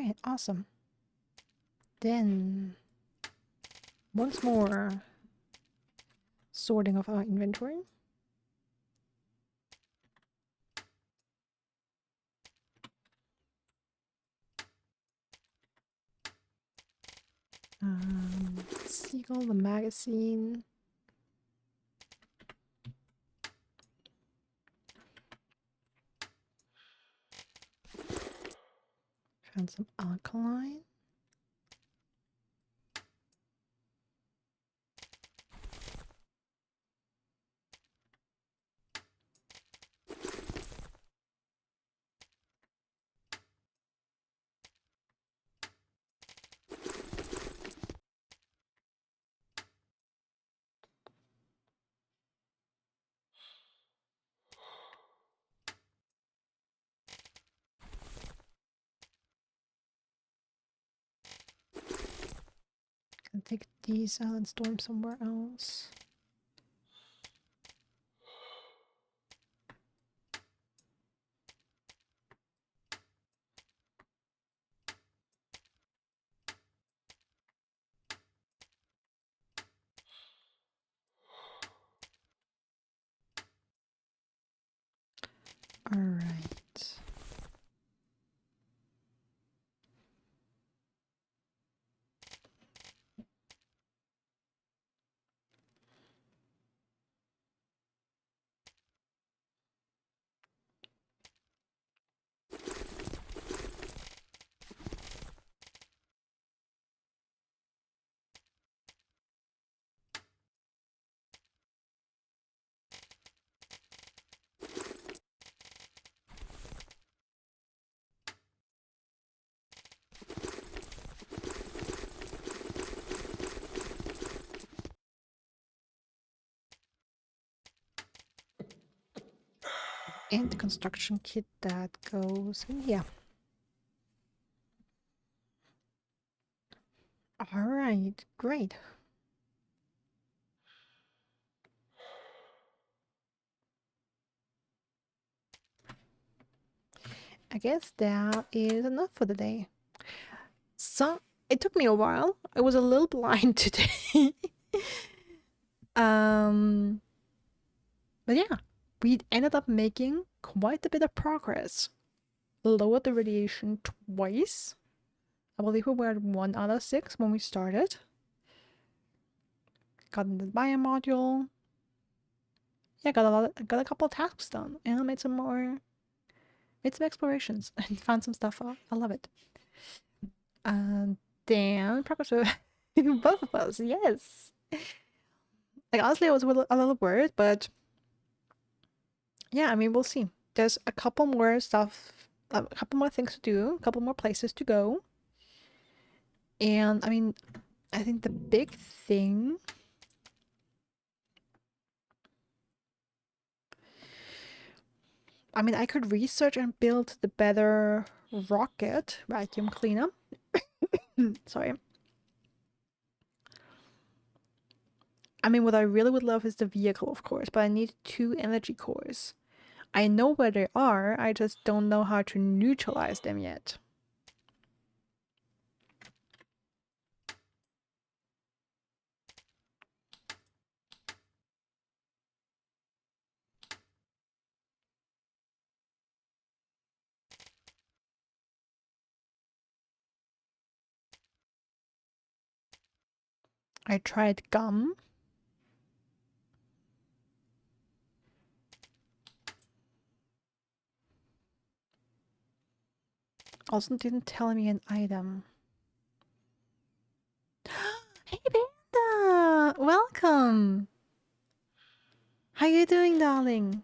Alright, awesome. Then, once more sorting of our inventory. Seagull, the magazine. Found some alkaline. Can take these out and store them somewhere else. All right. And the construction kit that goes in here. All right, great. I guess that is enough for the day. So it took me a while. I was a little blind today. But yeah, we ended up making quite a bit of progress. Lowered the radiation twice. I believe we were at 1 out of 6 when we started. Got in the biomodule. Yeah, got a couple tasks done, and I made some explorations and found some stuff. I love it. And then progress with both of us. Yes. Like honestly, I was a little worried, but yeah, I mean, we'll see. There's a couple more stuff, a couple more things to do, a couple more places to go. And I mean, I think the big thing, I mean, I could research and build the better rocket vacuum cleaner. Sorry. I mean, what I really would love is the vehicle, of course, but I need 2 energy cores. I know where they are, I just don't know how to neutralize them yet. I tried gum. Also didn't tell me an item. Hey Panda! Welcome! How you doing, darling?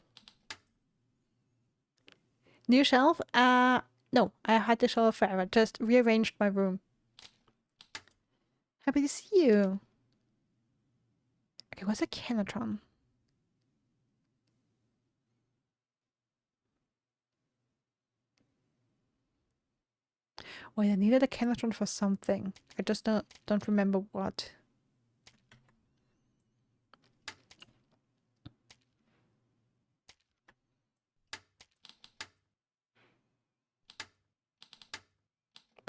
New shelf? No, I had the shelf forever. Just rearranged my room. Happy to see you. Okay, what's a Canatron? Wait, I needed a Canatron for something. I just don't remember what.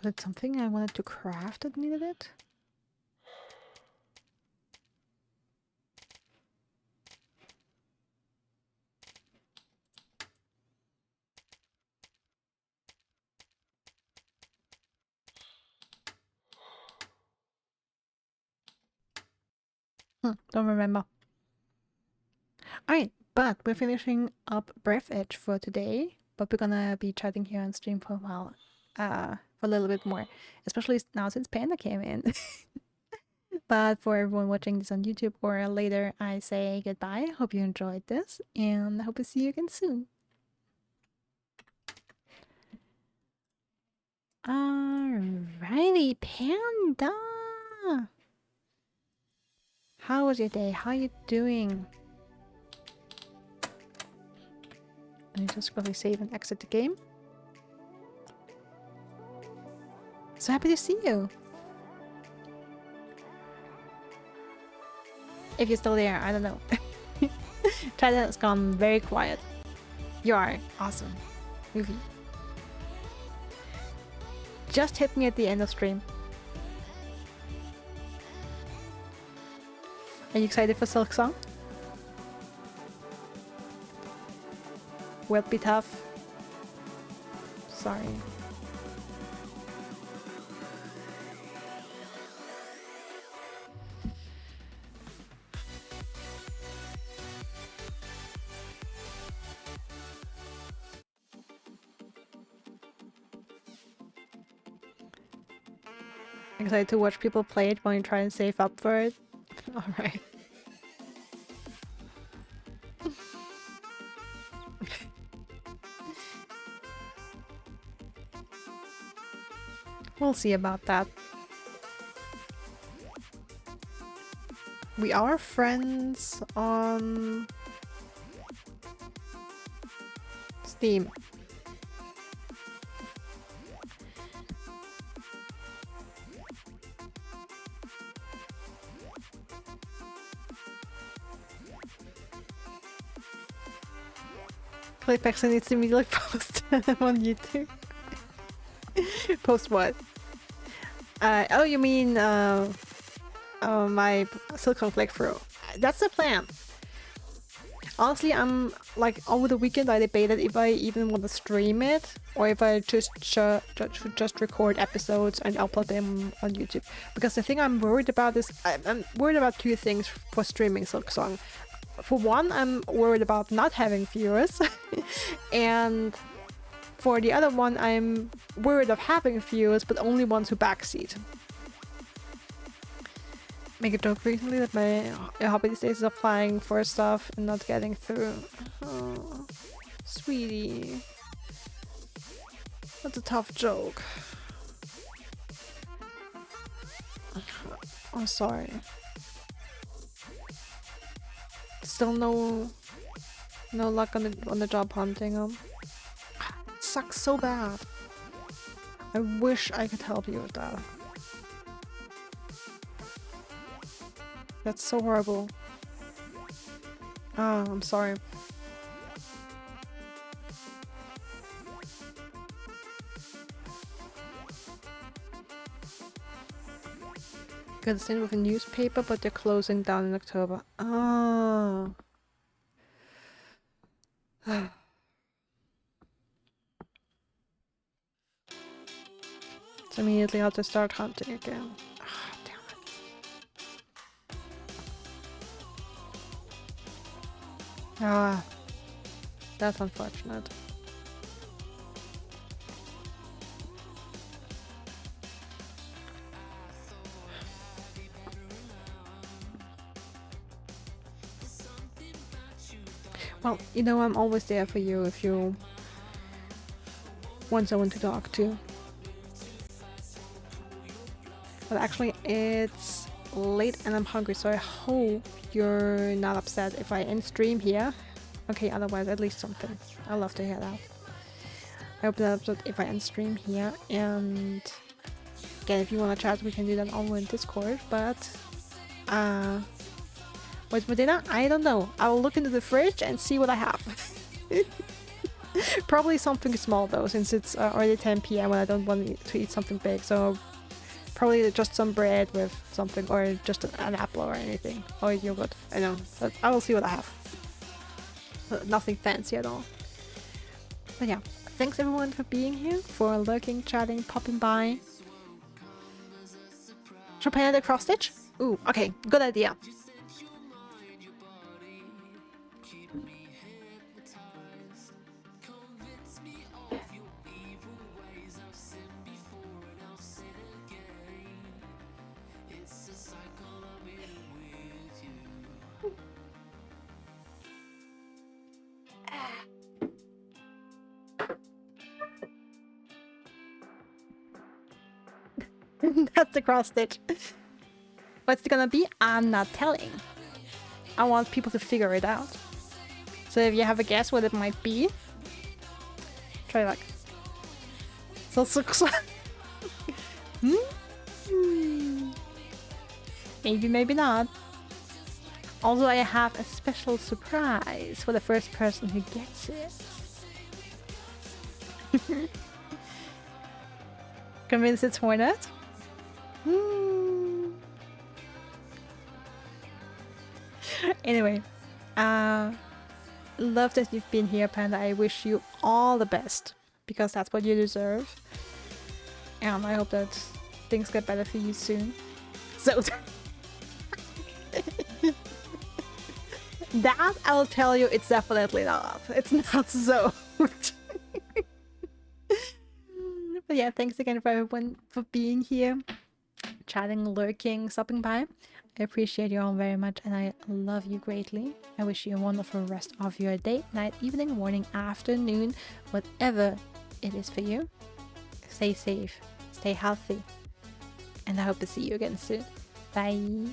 Was it something I wanted to craft that needed it? Don't remember. Alright, but we're finishing up Breathedge for today. But we're gonna be chatting here on stream for a while. For a little bit more. Especially now since Panda came in. But for everyone watching this on YouTube or later, I say goodbye. Hope you enjoyed this. And I hope to see you again soon. Alrighty, Panda! How was your day? How are you doing? Let me just quickly save and exit the game. So happy to see you! If you're still there, I don't know. Chat has gone very quiet. You are awesome. Movie. Just hit me at the end of stream. Are you excited for Silk Song? Will it be tough? Sorry. Excited to watch people play it while you try and save up for it? Alright. We'll see about that. We are friends on Steam. Playpexa needs to immediately post on YouTube. Post what? Oh, you mean my Silicon Flake throw? That's the plan. Honestly, I'm like over the weekend I debated if I even want to stream it or if I just record episodes and upload them on YouTube. Because the thing I'm worried about is I'm worried about two things for streaming Silksong. For one, I'm worried about not having viewers, and for the other one, I'm worried of having viewers, but only ones who backseat. Make a joke recently that my hobby these days is applying for stuff and not getting through. Oh, sweetie. That's a tough joke. I'm sorry. Still no luck on the job hunting. It sucks so bad. I wish I could help you with that. That's so horrible. Ah, I'm sorry. Got stayed with a newspaper, but they're closing down in October. Oh. So immediately I'll just start hunting again. Ah, damn it. Ah, that's unfortunate. Well, you know, I'm always there for you if you want someone to talk to. But actually, it's late and I'm hungry, so I hope you're not upset if I end stream here. Okay, otherwise at least something. I love to hear that. I hope you're not upset if I end stream here, and again, if you want to chat, we can do that over in Discord, but what's for dinner? I don't know. I'll look into the fridge and see what I have. Probably something small though, since it's already 10 p.m. and I don't want to eat something big. So probably just some bread with something, or just an apple or anything, or yogurt. I know, but I will see what I have. Nothing fancy at all. But yeah, thanks everyone for being here, for lurking, chatting, popping by. Should I play another cross stitch? Ooh, okay, good idea. That's the cross stitch. What's it gonna be? I'm not telling. I want people to figure it out. So if you have a guess what it might be, try luck. So maybe, maybe not. Also, I have a special surprise for the first person who gets it. Convinced it's Hornet? Anyway, love that you've been here, Panda. I wish you all the best, because that's what you deserve. And I hope that things get better for you soon. So that I'll tell you, it's definitely not. It's not so. But yeah, thanks again for everyone for being here, chatting, lurking, stopping by. I appreciate you all very much, and I love you greatly. I wish you a wonderful rest of your day, night, evening, morning, afternoon, whatever it is for you. Stay safe, stay healthy, and I hope to see you again soon. Bye.